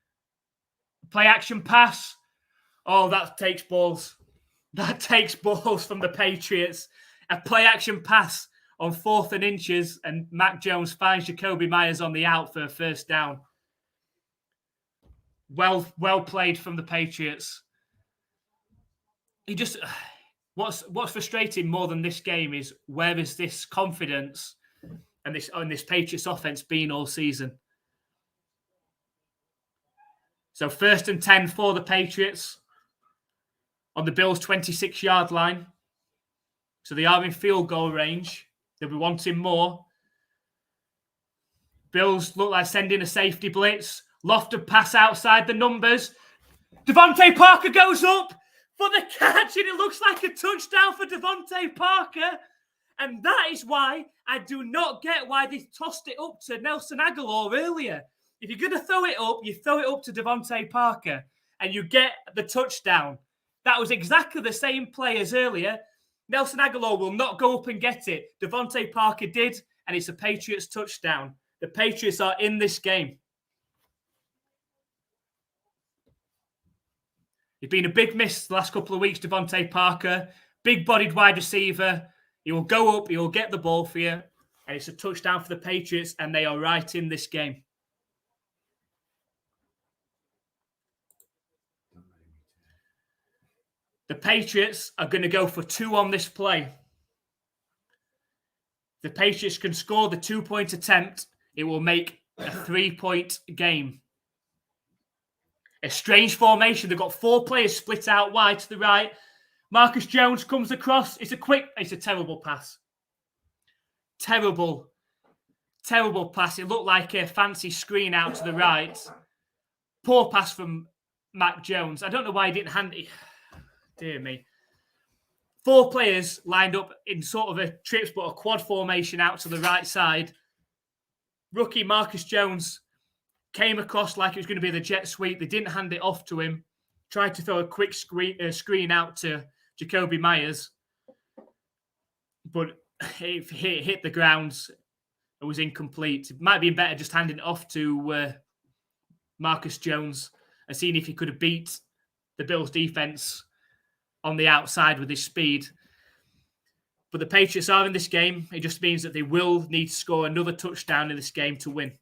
Play action pass. Oh, that takes balls. That takes balls from the Patriots. A play action pass on 4th and inches, and Mac Jones finds Jacoby Myers on the out for a first down. Well played from the Patriots. What's frustrating more than this game is where is this confidence and this Patriots offense been all season? So 1st and 10 for the Patriots on the Bills' 26-yard line. So they are in field goal range. They'll be wanting more. Bills look like sending a safety blitz. Lofted pass outside the numbers. Devontae Parker goes up for the catch, and it looks like a touchdown for Devontae Parker. And that is why I do not get why they tossed it up to Nelson Aguilar earlier. If you're going to throw it up, you throw it up to Devontae Parker, and you get the touchdown. That was exactly the same play as earlier. Nelson Aguilar will not go up and get it. Devontae Parker did, and it's a Patriots touchdown. The Patriots are in this game. He's been a big miss the last couple of weeks, Devontae Parker. Big-bodied wide receiver. He will go up, he will get the ball for you, and it's a touchdown for the Patriots, and they are right in this game. The Patriots are going to go for 2 on this play. The Patriots can score the 2-point attempt. It will make a 3-point game. A strange formation. They've got 4 players split out wide to the right. Marcus Jones comes across. It's a terrible pass. Terrible pass. It looked like a fancy screen out to the right. Poor pass from Mac Jones. I don't know why he didn't hand it. Dear me. 4 players lined up in sort of a trips, but a quad formation out to the right side. Rookie Marcus Jones came across like it was going to be the jet sweep. They didn't hand it off to him. Tried to throw a quick screen out to Jacoby Myers. But it hit the ground. It was incomplete. It might have been better just handing it off to Marcus Jones and seeing if he could have beat the Bills' defense on the outside with his speed. But the Patriots are in this game. It just means that they will need to score another touchdown in this game to win.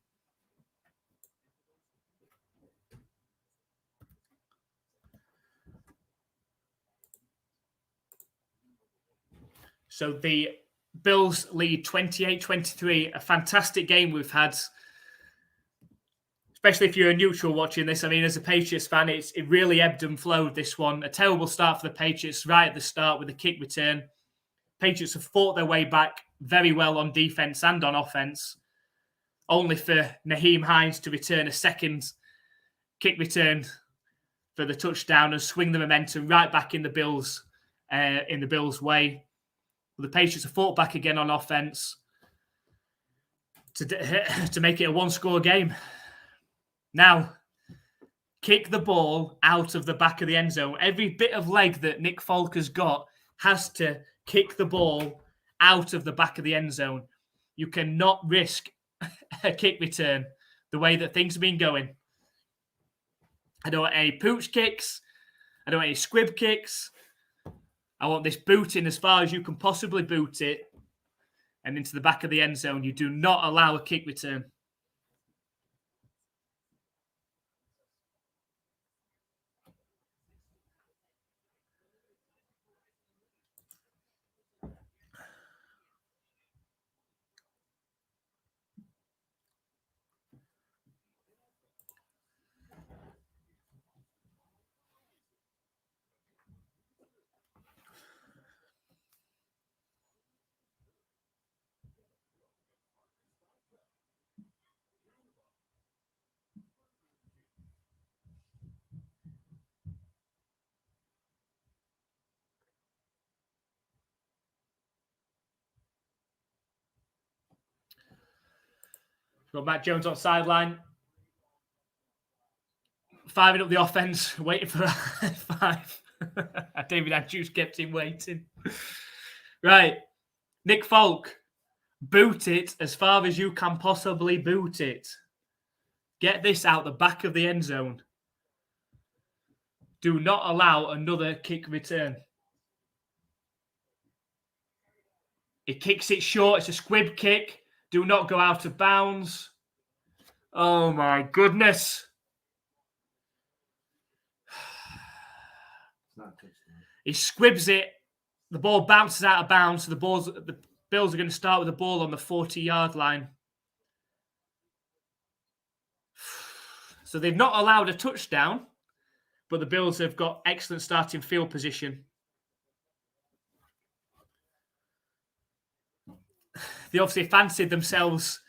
So the Bills lead 28-23. A fantastic game we've had, especially if you're a neutral watching this. I mean, as a Patriots fan, it really ebbed and flowed, this one. A terrible start for the Patriots right at the start with a kick return. Patriots have fought their way back very well on defense and on offense, only for Nyheim Hines to return a second kick return for the touchdown and swing the momentum right back in the Bills' way. Well, the Patriots have fought back again on offense to make it a 1-score game. Now, kick the ball out of the back of the end zone. Every bit of leg that Nick Folk has got has to kick the ball out of the back of the end zone. You cannot risk a kick return the way that things have been going. I don't want any pooch kicks. I don't want any squib kicks. I want this booting as far as you can possibly boot it and into the back of the end zone. You do not allow a kick return. Got Matt Jones on sideline, firing up the offense, waiting for a 5. David Andrews kept him waiting. Right. Nick Folk, boot it as far as you can possibly boot it. Get this out the back of the end zone. Do not allow another kick return. He kicks it short. It's a squib kick. Do not go out of bounds. Oh, my goodness. He squibs it. The ball bounces out of bounds. So the Bills are going to start with the ball on the 40-yard line. So they've not allowed a touchdown, but the Bills have got excellent starting field position. They obviously fancied themselves.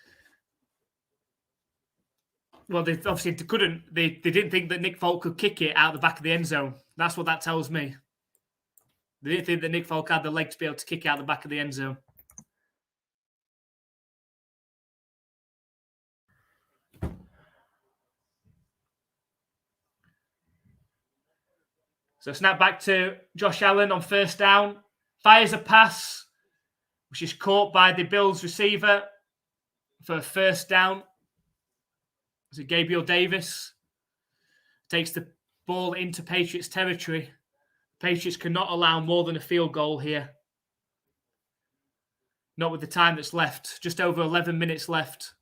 Well, they obviously couldn't. They didn't think that Nick Folk could kick it out the back of the end zone. That's what that tells me. They didn't think that Nick Folk had the leg to be able to kick out the back of the end zone. So snap back to Josh Allen on first down. Fires a pass, which is caught by the Bills receiver for a first down. So Gabriel Davis takes the ball into Patriots territory. Patriots cannot allow more than a field goal here. Not with the time that's left. Just over 11 minutes left.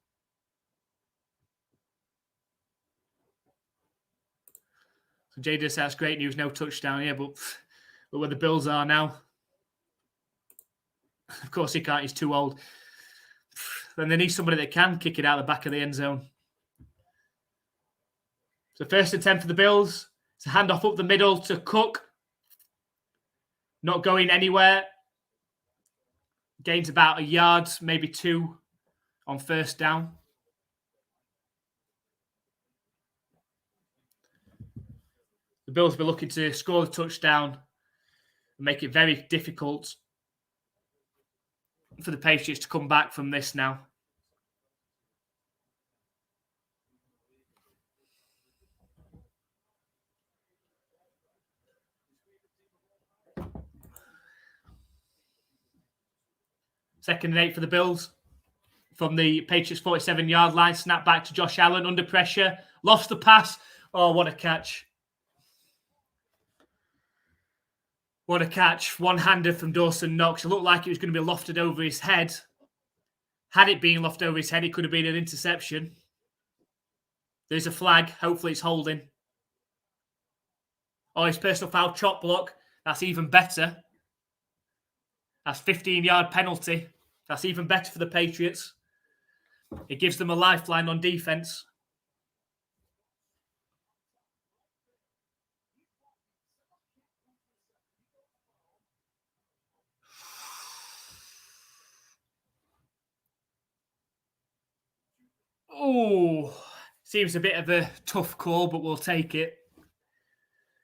So Jay says that's great news. No touchdown here, but look where the Bills are now. Of course he can't. He's too old. Then they need somebody that can kick it out the back of the end zone. So 1st and 10 for the Bills. It's a handoff up the middle to Cook. Not going anywhere. Gains about a yard, maybe 2 on first down. The Bills will be looking to score the touchdown and make it very difficult for the Patriots to come back from this now. Second and 8 for the Bills. From the Patriots 47-yard line, snap back to Josh Allen under pressure. Lost the pass. Oh, what a catch. What a catch. One-hander from Dawson Knox. It looked like it was going to be lofted over his head. Had it been lofted over his head, it could have been an interception. There's a flag. Hopefully it's holding. Oh, his personal foul, chop block. That's even better. That's 15-yard penalty. That's even better for the Patriots. It gives them a lifeline on defense. Oh, seems a bit of a tough call, but we'll take it.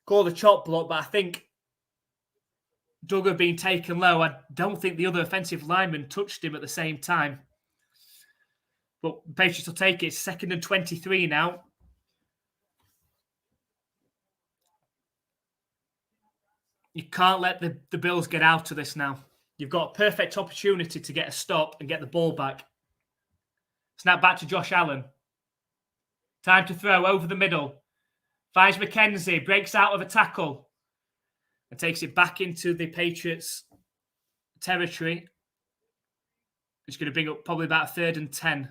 Call the chop block, but I think Duggar being taken low, I don't think the other offensive lineman touched him at the same time. But Patriots will take it. It's 2nd and 23 now. You can't let the Bills get out of this now. You've got a perfect opportunity to get a stop and get the ball back. Snap back to Josh Allen. Time to throw over the middle. Finds McKenzie, breaks out of a tackle and takes it back into the Patriots' territory. It's going to bring up probably about 3rd and 10.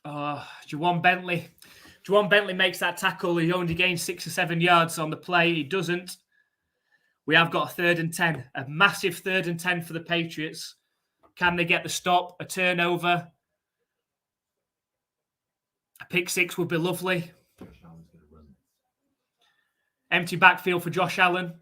Juwan Bentley makes that tackle. He only gains 6 or 7 yards on the play. He doesn't. We have got a 3rd and 10. A massive 3rd and 10 for the Patriots. Can they get the stop? A turnover? A pick 6 would be lovely. Empty backfield for Josh Allen.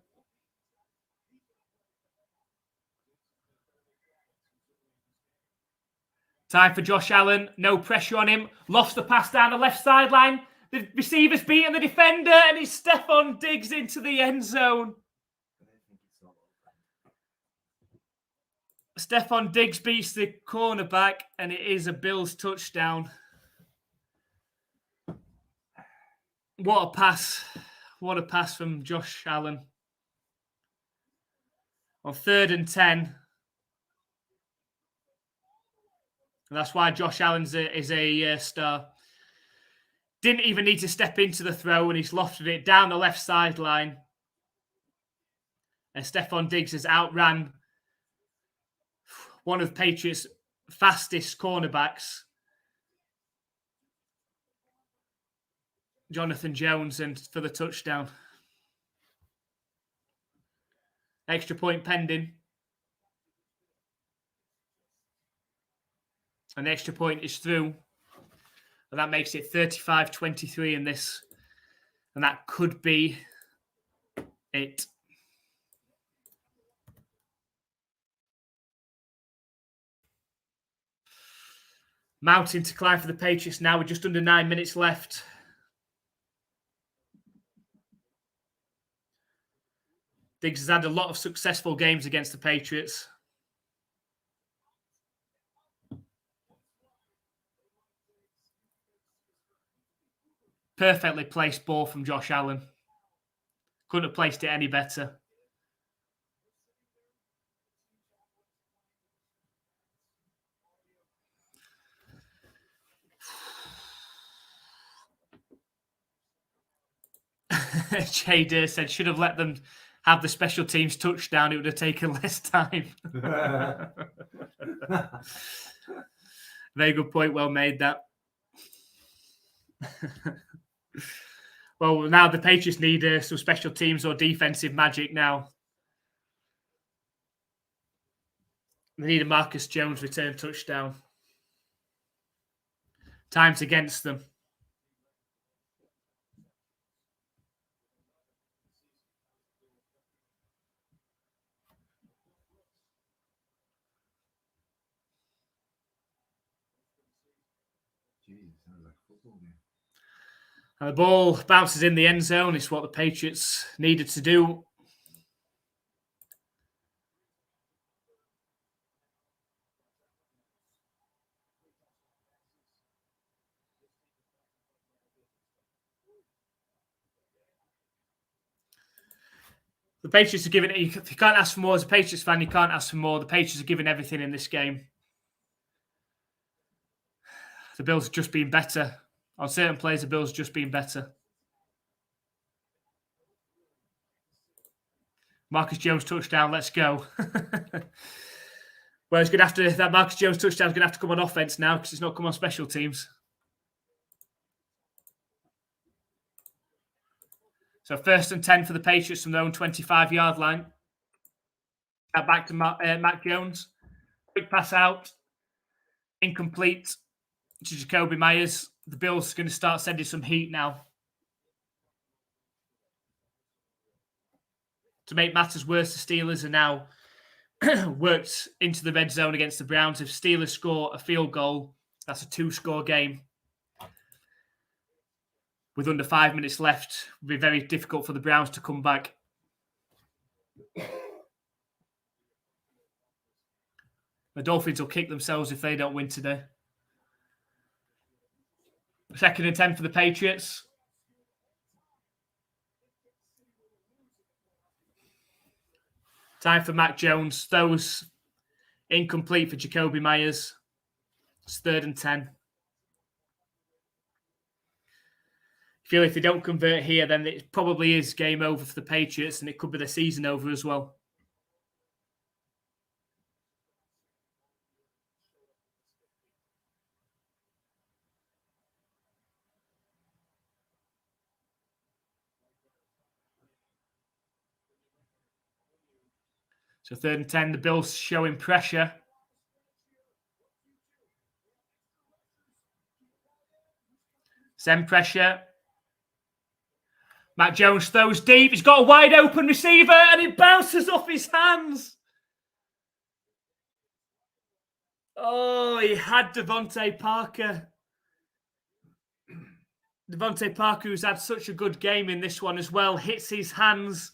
Time for Josh Allen. No pressure on him. Lost the pass down the left sideline. The receiver's beating the defender, and it's Stephon Diggs into the end zone. Stephon Diggs beats the cornerback, and it is a Bills touchdown. What a pass. What a pass from Josh Allen. On 3rd and 10. And that's why Josh Allen is a star. Didn't even need to step into the throw, and he's lofted it down the left sideline. Stephon Diggs has outran one of the Patriots' fastest cornerbacks, Jonathan Jones, and for the touchdown. Extra point pending. An extra point is through. And that makes it 35-23 in this. And that could be it. Mounting to climb for the Patriots now with just under 9 minutes left. Diggs has had a lot of successful games against the Patriots. Perfectly placed ball from Josh Allen. Couldn't have placed it any better. Jay Deere said, should have let them have the special teams touchdown. It would have taken less time. Very good point. Well made, that. Well, now the Patriots need some special teams or defensive magic now. They need a Marcus Jones return touchdown. Time's against them. And the ball bounces in the end zone. It's what the Patriots needed to do. The Patriots are giving it. You can't ask for more as a Patriots fan. You can't ask for more. The Patriots are giving everything in this game. The Bills have just been better. On certain plays, the Bills have just been better. Marcus Jones touchdown. Let's go. Well, it's going to have to. That Marcus Jones touchdown is going to have to come on offense now because it's not come on special teams. So 1st and 10 for the Patriots from their own 25-yard line. Back to Mac Jones. Quick pass out. Incomplete to Jacoby Myers. The Bills are going to start sending some heat now. To make matters worse, the Steelers are now worked into the red zone against the Browns. If Steelers score a field goal, that's a 2-score game. With under 5 minutes left, it will be very difficult for the Browns to come back. The Dolphins will kick themselves if they don't win today. 2nd and 10 for the Patriots. Time for Mac Jones. Throws incomplete for Jacoby Myers. It's 3rd and 10. I feel if they don't convert here, then it probably is game over for the Patriots, and it could be the season over as well. So 3rd and 10, the Bills showing pressure. Send pressure. Mac Jones throws deep. He's got a wide open receiver and it bounces off his hands. Oh, he had Devontae Parker. Devontae Parker, who's had such a good game in this one as well, hits his hands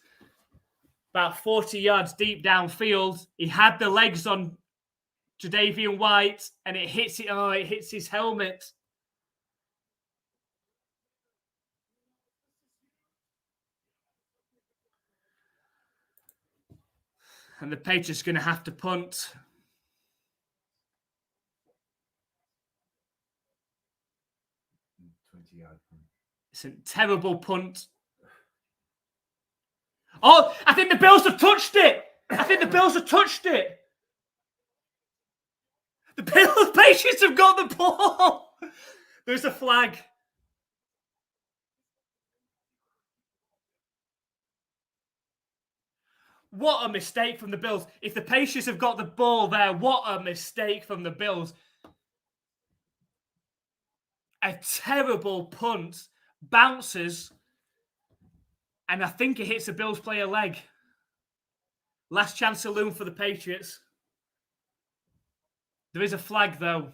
about 40 yards deep downfield. He had the legs on Jadeveon White and it hits it. Oh, it hits his helmet. And the Patriots are going to have to punt. It's a terrible punt. Oh, I think the Bills have touched it. I think the Bills have touched it. The Bills Patriots have got the ball. There's a flag. What a mistake from the Bills. If the Patriots have got the ball there, what a mistake from the Bills. A terrible punt. Bounces. And I think it hits a Bills player leg. Last chance saloon for the Patriots. There is a flag, though.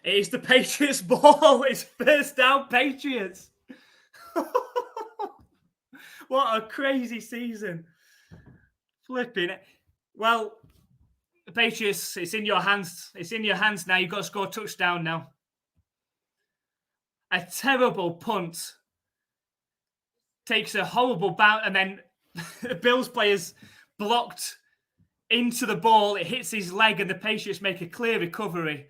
It is the Patriots' ball. It's first down, Patriots. What a crazy season. Flipping it. Well, the Patriots, it's in your hands. It's in your hands now. You've got to score a touchdown now. A terrible punt. Takes a horrible bounce, and then the Bills players blocked into the ball. It hits his leg, and the Patriots make a clear recovery.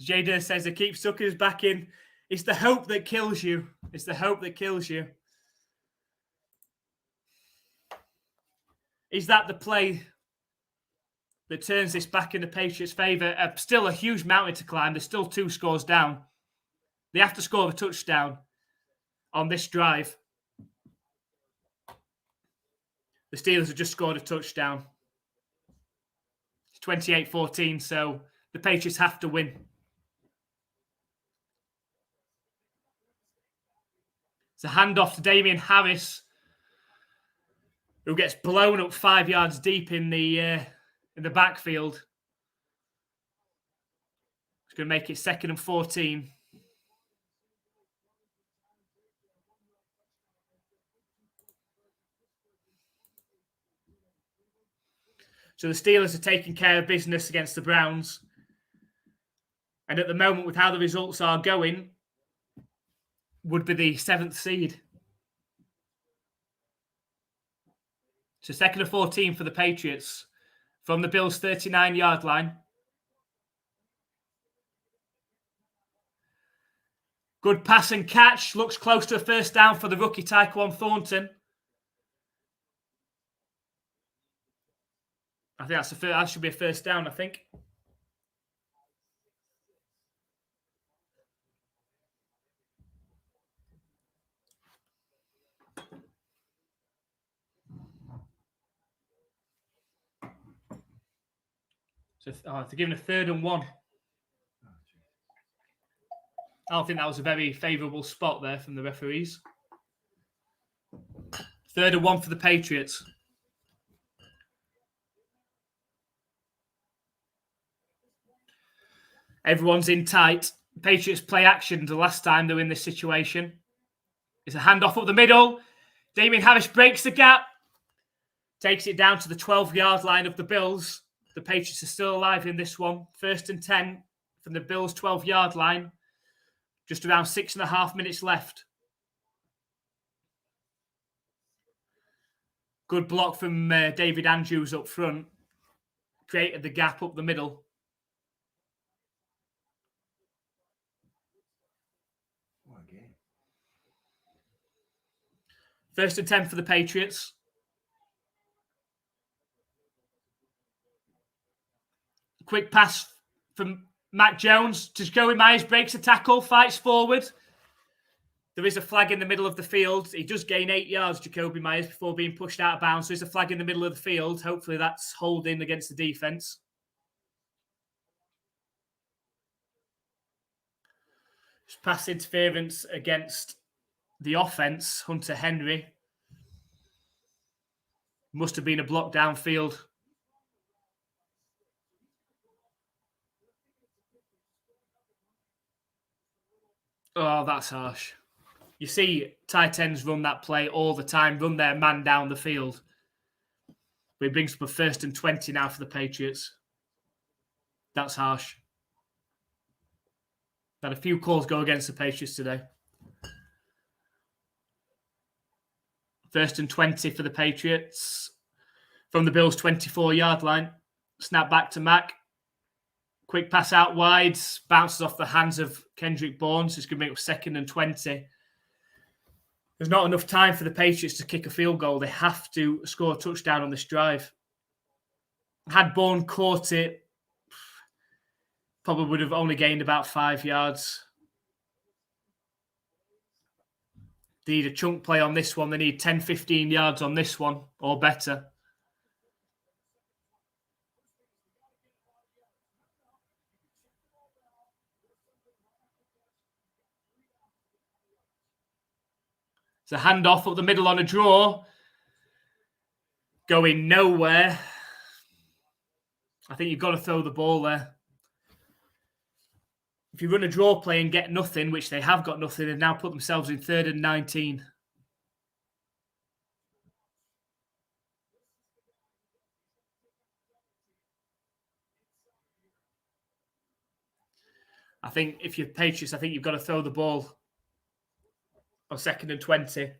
Jada says, "It keeps suckers back in. It's the hope that kills you. It's the hope that kills you." Is that the play that turns this back in the Patriots' favour? Still a huge mountain to climb. There's still 2 scores down. They have to score a touchdown on this drive. The Steelers have just scored a touchdown. It's 28-14, so the Patriots have to win. It's a handoff to Damian Harris, who gets blown up 5 yards deep in the backfield. It's going to make it 2nd and 14. So the Steelers are taking care of business against the Browns. And at the moment, with how the results are going, would be the 7th seed. So 2nd and 14 for the Patriots from the Bills' 39-yard line. Good pass and catch. Looks close to a first down for the rookie Tyquan Thornton. I think that should be a first down, I think. So they're giving a 3rd and 1. I don't think that was a very favourable spot there from the referees. 3rd and 1 for the Patriots. Everyone's in tight. Patriots play action the last time they were in this situation. It's a handoff up the middle. Damian Harris breaks the gap. Takes it down to the 12-yard line of the Bills. The Patriots are still alive in this one. 1st and 10 from the Bills' 12-yard line. Just around 6.5 minutes left. Good block from David Andrews up front. Created the gap up the middle. What a game. 1st and 10 for the Patriots. Quick pass from Matt Jones to Jacoby Myers, breaks a tackle, fights forward. There is a flag in the middle of the field. He does gain 8 yards, Jacoby Myers, before being pushed out of bounds. So there's a flag in the middle of the field. Hopefully that's holding against the defense. Just pass interference against the offense, Hunter Henry. Must have been a block downfield. Oh, that's harsh. You see tight ends run that play all the time, run their man down the field. But it brings up a 1st and 20 now for the Patriots. That's harsh. Had a few calls go against the Patriots today. 1st and 20 for the Patriots. From the Bills' 24-yard line. Snap back to Mack. Quick pass out wide. Bounces off the hands of Kendrick Bourne. So it's going to make up 2nd and 20. There's not enough time for the Patriots to kick a field goal. They have to score a touchdown on this drive. Had Bourne caught it, probably would have only gained about 5 yards. They need a chunk play on this one. They need 10, 15 yards on this one or better. It's a handoff up the middle on a draw. Going nowhere. I think you've got to throw the ball there. If you run a draw play and get nothing, which they have got nothing, they've now put themselves in 3rd and 19. I think if you're Patriots, I think you've got to throw the ball on 2nd and 20.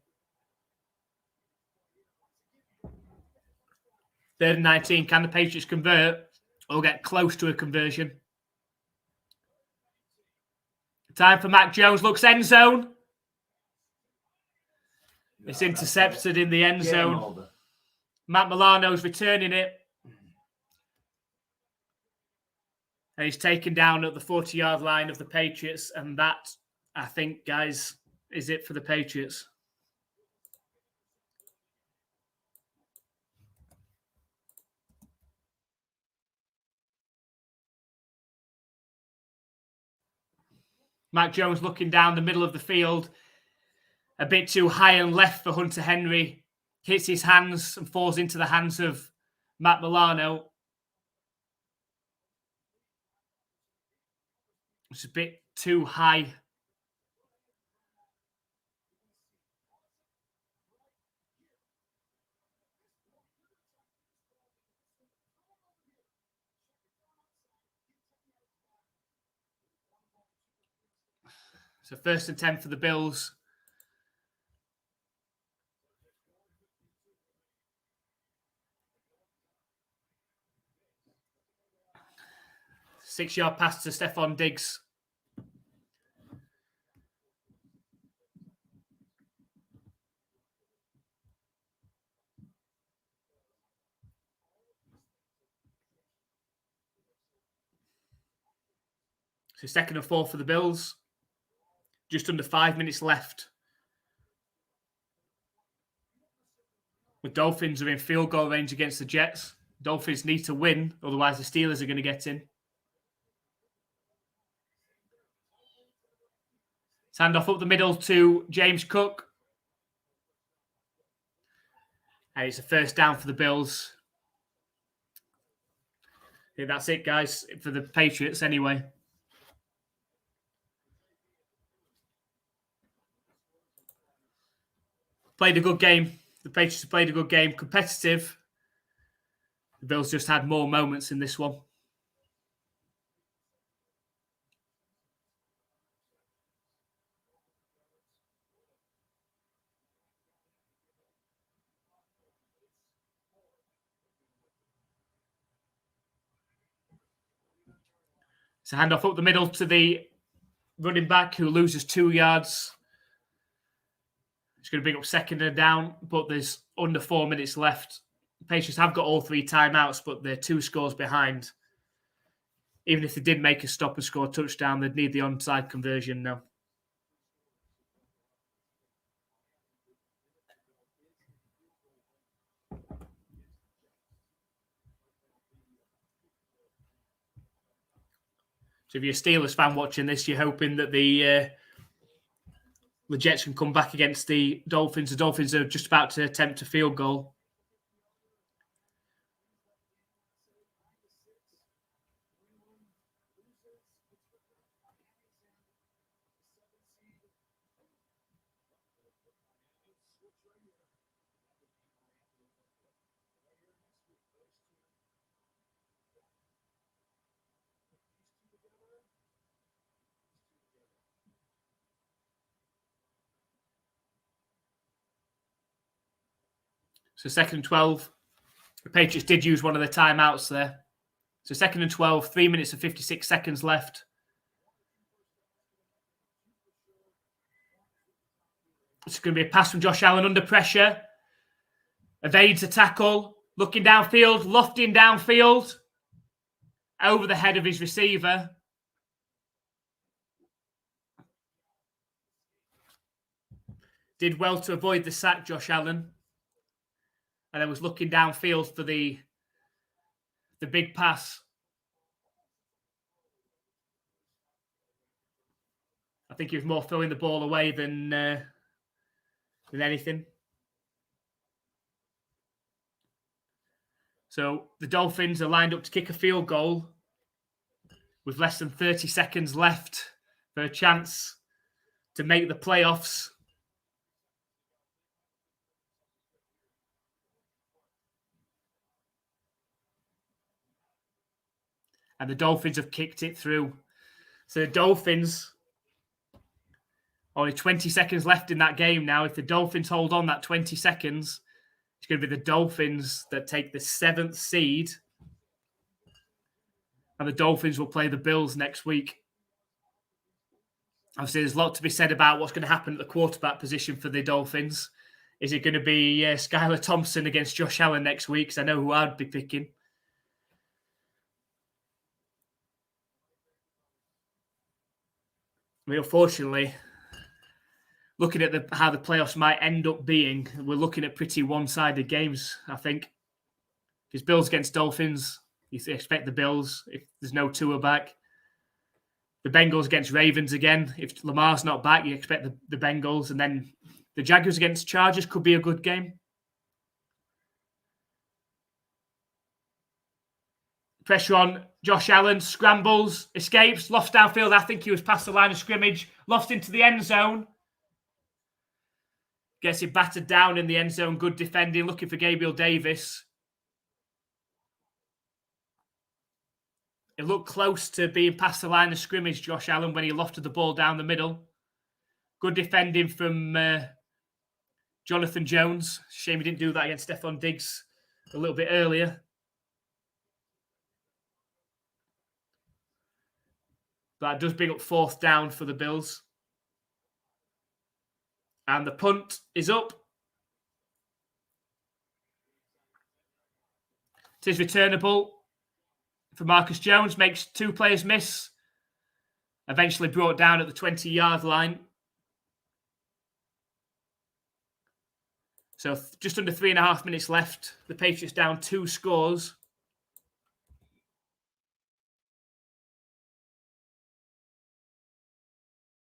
3rd and 19. Can the Patriots convert or get close to a conversion? Time for Mac Jones. Looks end zone. It's intercepted in the end zone. Matt Milano's returning it. And he's taken down at the 40-yard line of the Patriots. And that, I think, guys, is it for the Patriots. Mac Jones looking down the middle of the field. A bit too high and left for Hunter Henry. Hits his hands and falls into the hands of Matt Milano. It's a bit too high. So 1st and 10 for the Bills. Six-yard pass to Stephon Diggs. So 2nd and 4 for the Bills. Just under 5 minutes left. The Dolphins are in field goal range against the Jets. Dolphins need to win, otherwise the Steelers are going to get in. Handoff up the middle to James Cook. And it's a 1st down for the Bills. I think that's it, guys, for the Patriots anyway. Played a good game. The Patriots played a good game. Competitive. The Bills just had more moments in this one. It's a handoff up the middle to the running back who loses 2 yards. It's going to bring up 2nd and down, but there's under 4 minutes left. The Patriots have got all 3 timeouts, but they're 2 scores behind. Even if they did make a stop and score a touchdown, they'd need the onside conversion now. So if you're a Steelers fan watching this, you're hoping that the Jets can come back against the Dolphins. The Dolphins are just about to attempt a field goal. So 2nd and 12. The Patriots did use one of the timeouts there. So 2nd and 12, 3 minutes and 56 seconds left. It's going to be a pass from Josh Allen under pressure. Evades a tackle. Looking downfield. Lofting downfield. Over the head of his receiver. Did well to avoid the sack, Josh Allen. And then was looking downfield for the big pass. I think he was more throwing the ball away than anything. So the Dolphins are lined up to kick a field goal with less than 30 seconds left for a chance to make the playoffs. And the Dolphins have kicked it through. So the Dolphins, only 20 seconds left in that game now. If the Dolphins hold on that 20 seconds, it's going to be the Dolphins that take the 7th seed. And the Dolphins will play the Bills next week. Obviously, there's a lot to be said about what's going to happen at the quarterback position for the Dolphins. Is it going to be Skylar Thompson against Josh Allen next week? Because I know who I'd be picking. I mean, unfortunately, looking at how the playoffs might end up being, we're looking at pretty one-sided games, I think. Because Bills against Dolphins, you expect the Bills if there's no Tua back. The Bengals against Ravens again. If Lamar's not back, you expect the Bengals. And then the Jaguars against Chargers could be a good game. Pressure on Josh Allen, scrambles, escapes, lofts downfield. I think he was past the line of scrimmage, lofts into the end zone. Gets it battered down in the end zone. Good defending, looking for Gabriel Davis. It looked close to being past the line of scrimmage, Josh Allen, when he lofted the ball down the middle. Good defending from Jonathan Jones. Shame he didn't do that against Stephon Diggs a little bit earlier. That does bring up 4th down for the Bills. And the punt is up. It is returnable for Marcus Jones. Makes 2 players miss. Eventually brought down at the 20-yard line. So just under 3.5 minutes left. The Patriots down 2 scores.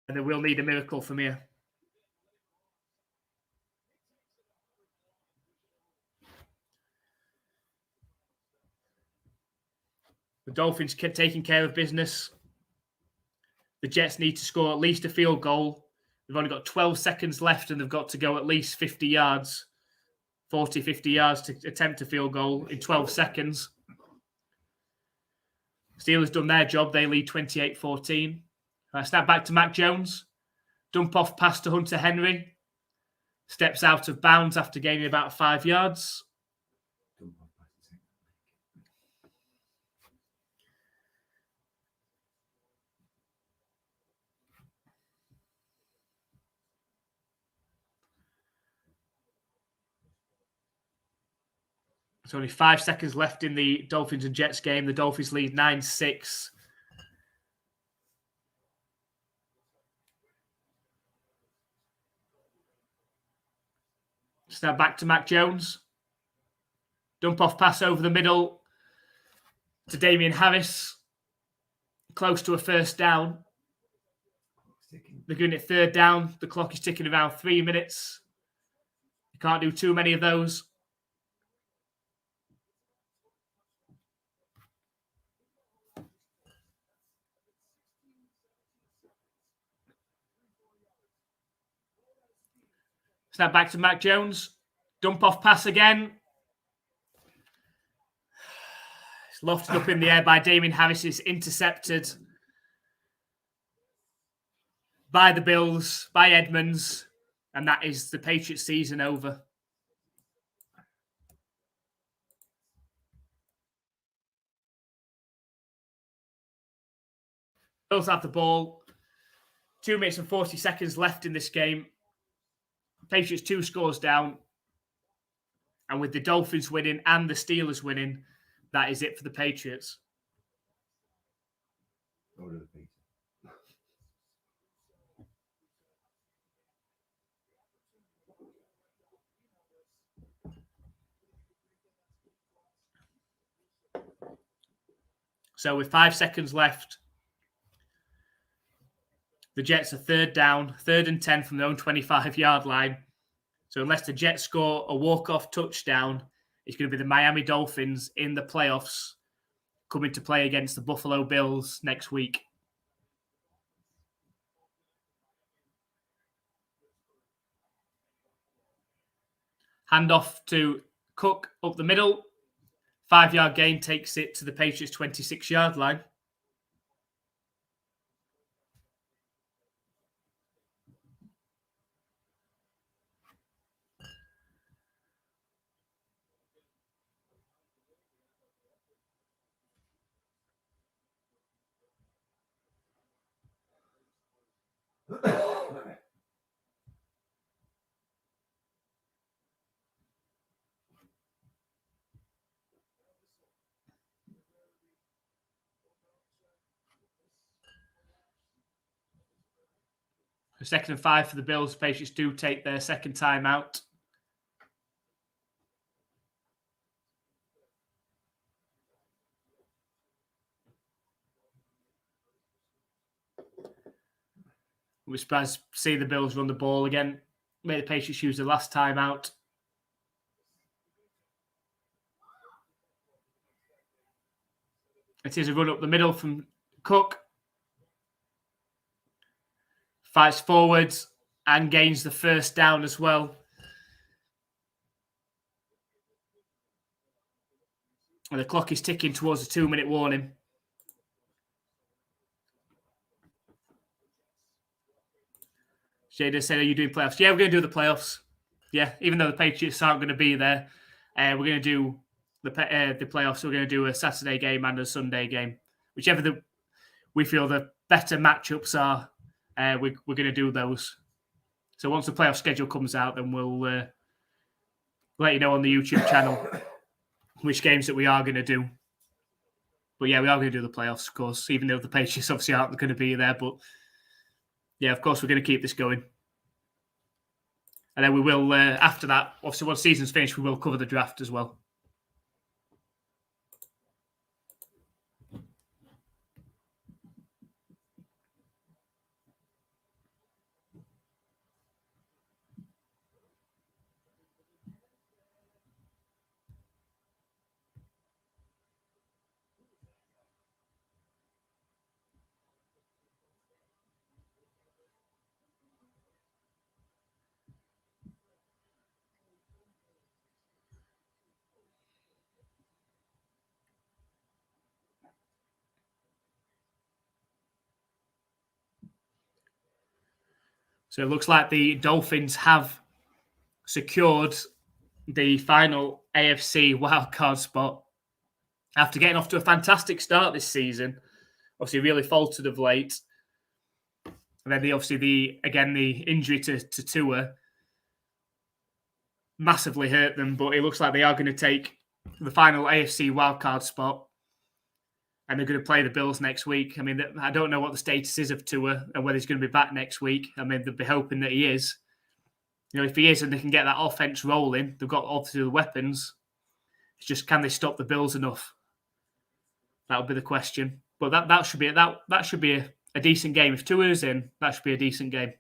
And they will need a miracle from here. The Dolphins kept taking care of business. The Jets need to score at least a field goal. They've only got 12 seconds left and they've got to go at least 50 yards, 40, 50 yards to attempt a field goal in 12 seconds. Steelers done their job. They lead 28-14. Snap back to Mac Jones. Dump off pass to Hunter Henry. Steps out of bounds after gaining about 5 yards. There's only 5 seconds left in the Dolphins and Jets game. The Dolphins lead 9-6. Snap back to Mac Jones. Dump off pass over the middle to Damian Harris. Close to a 1st down. They're going it 3rd down. The clock is ticking around 3 minutes. You can't do too many of those. Snap back to Mac Jones. Dump off pass again. It's lofted up in the air by Damian Harris. It's intercepted by the Bills, by Edmonds. And that is the Patriots season over. Bills have the ball. 2 minutes and 40 seconds left in this game. Patriots 2 scores down. And with the Dolphins winning and the Steelers winning, that is it for the Patriots. Order the pizza. So with 5 seconds left, the Jets are 3rd down, 3rd and 10 from their own 25-yard line. So unless the Jets score a walk-off touchdown, it's going to be the Miami Dolphins in the playoffs coming to play against the Buffalo Bills next week. Handoff to Cook up the middle. 5-yard gain takes it to the Patriots' 26-yard line. A 2nd and 5 for the Bills. Patriots do take their second time out. We're surprised to see the Bills run the ball again. Made the Patriots use the last time out. It is a run up the middle from Cook. Fights forwards and gains the first down as well. And the clock is ticking towards a 2-minute warning. Jada said, are you doing playoffs? Yeah, we're going to do the playoffs. Yeah, even though the Patriots aren't going to be there, we're going to do the playoffs. We're going to do a Saturday game and a Sunday game. Whichever we feel the better matchups are, we're going to do those. So once the playoff schedule comes out, then we'll let you know on the YouTube channel which games that we are going to do. But yeah, we are going to do the playoffs, of course, even though the Patriots obviously aren't going to be there. But yeah, of course, we're going to keep this going. And then we will, after that, obviously once the season's finished, we will cover the draft as well. So it looks like the Dolphins have secured the final AFC wildcard spot after getting off to a fantastic start this season. Obviously, really faltered of late. And then the injury to Tua massively hurt them, but it looks like they are going to take the final AFC wildcard spot. And they're going to play the Bills next week. I mean, I don't know what the status is of Tua and whether he's going to be back next week. I mean, they'll be hoping that he is. You know, if he is and they can get that offense rolling, they've got obviously the weapons. It's just, can they stop the Bills enough? That'll be the question. But that should be a decent game. If Tua is in, that should be a decent game.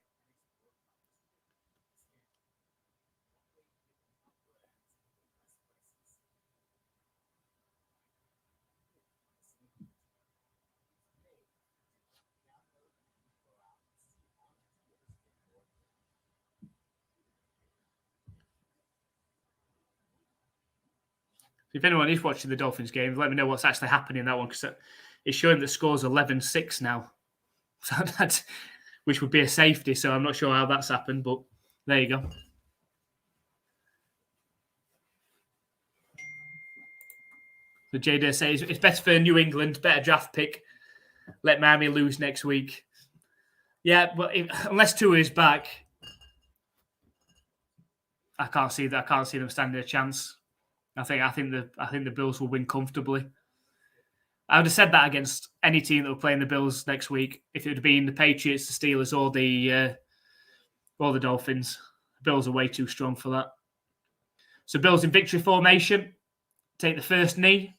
If anyone is watching the Dolphins game, let me know what's actually happening in that one, because it's showing the score's 11-6 now, so which would be a safety. So I'm not sure how that's happened, but there you go. So Jada says it's better for New England, better draft pick. let Miami lose next week. Yeah, but unless Tua is back, I can't see that. I can't see them standing a chance. I think the Bills will win comfortably. I would have said that against any team that were playing the Bills next week. If it would have been the Patriots, the Steelers, or the Dolphins, the Bills are way too strong for that. So Bills in victory formation, take the first knee.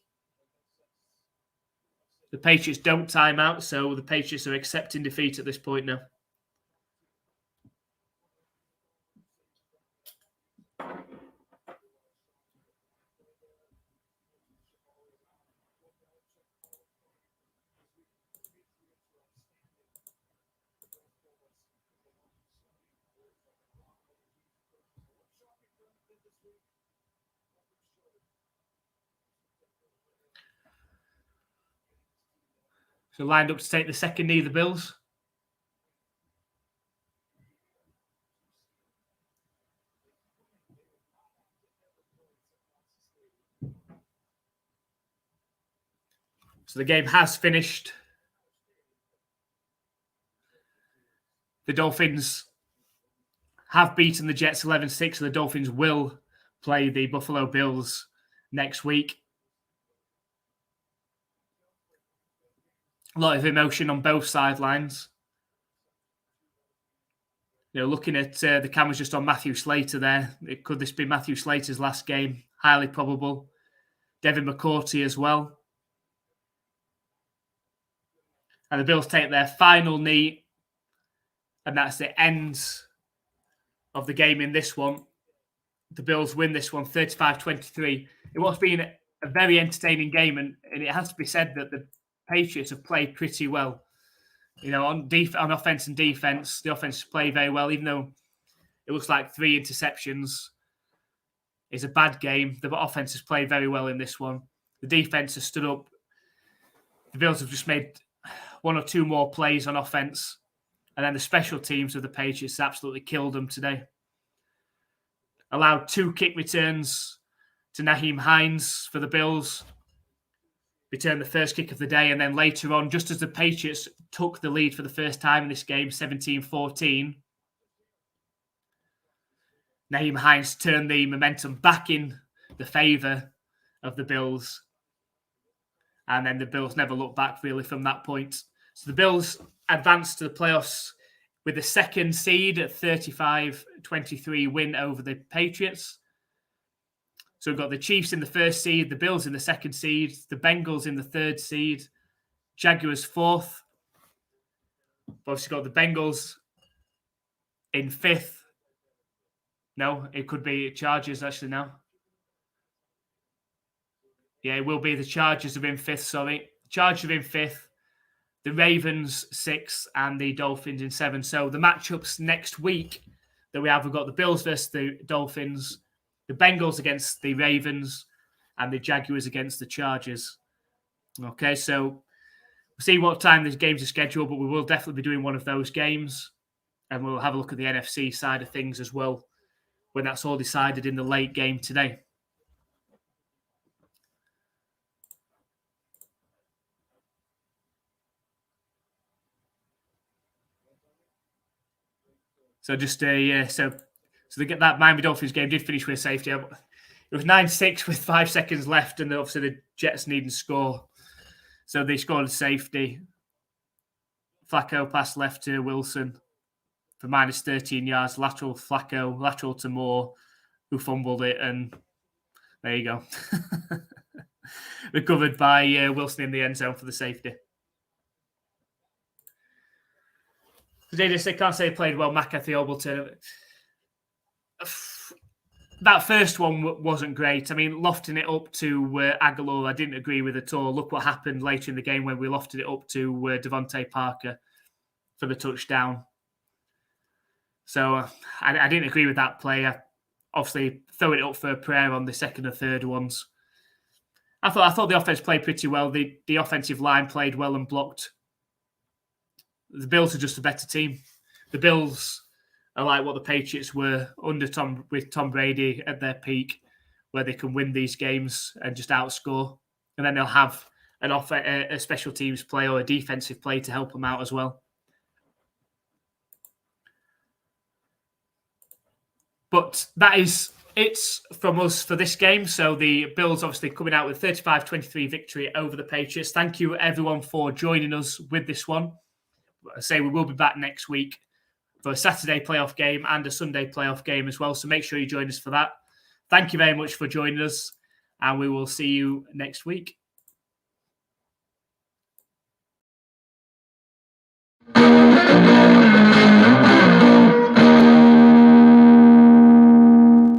The Patriots don't time out, so the Patriots are accepting defeat at this point now. So lined up to take the second knee, the Bills. So the game has finished. The Dolphins have beaten the Jets 11-6, so the Dolphins will play the Buffalo Bills next week. A lot of emotion on both sidelines. Looking at the cameras just on Matthew Slater there. Could this be Matthew Slater's last game? Highly probable. Devin McCourty as well. And the Bills take their final knee. And that's the end of the game in this one. The Bills win this one 35-23. It was been a very entertaining game, and it has to be said that the Patriots have played pretty well. On offense and defense, the offense play very well, even though it looks like 3 interceptions is a bad game. The offense has played very well in this one. The defense has stood up. The Bills have just made 1 or 2 more plays on offense, and then the special teams of the Patriots absolutely killed them today. Allowed 2 kick returns to Nyheim Hines for the Bills. Returned the first kick of the day, and then later on, just as the Patriots took the lead for the first time in this game, 17-14, Nyheim Hines turned the momentum back in the favour of the Bills. And then the Bills never looked back really from that point. So the Bills advanced to the playoffs with the second seed at 35-23 win over the Patriots. So we've got the Chiefs in the first seed, the Bills in the second seed, the Bengals in the third seed, Jaguars fourth. We've obviously got the Bengals in fifth. No, it could be Chargers actually now. Yeah, it will be the Chargers are in fifth, sorry. Chargers are in fifth, the Ravens sixth, and the Dolphins in seventh. So the matchups next week that we've got the Bills versus the Dolphins, the Bengals against the Ravens, and the Jaguars against the Chargers. Okay, so we'll see what time these games are scheduled, but we will definitely be doing one of those games. And we'll have a look at the NFC side of things as well when that's all decided in the late game today. So just so they get that Miami Dolphins game did finish with a safety. It was 9-6 with 5 seconds left, and obviously the Jets needed to score. So they scored a safety. Flacco pass left to Wilson for minus 13 yards. Lateral Flacco, lateral to Moore, who fumbled it, and there you go. Recovered by Wilson in the end zone for the safety. They can't say they played well. McAfee, Obleton. That first one wasn't great. I mean, lofting it up to Aguilar, I didn't agree with at all. Look what happened later in the game when we lofted it up to Devontae Parker for the touchdown. So I didn't agree with that play. I obviously throw it up for a prayer on the second or third ones. I thought the offense played pretty well. The offensive line played well and blocked. The Bills are just a better team. The Bills are like what the Patriots were with Tom Brady at their peak, where they can win these games and just outscore. And then they'll have a special teams play or a defensive play to help them out as well. But that is it from us for this game. So the Bills obviously coming out with 35-23 victory over the Patriots. Thank you, everyone, for joining us with this one. I say we will be back next week for a Saturday playoff game and a Sunday playoff game as well. So make sure you join us for that. Thank you very much for joining us, and we will see you next week.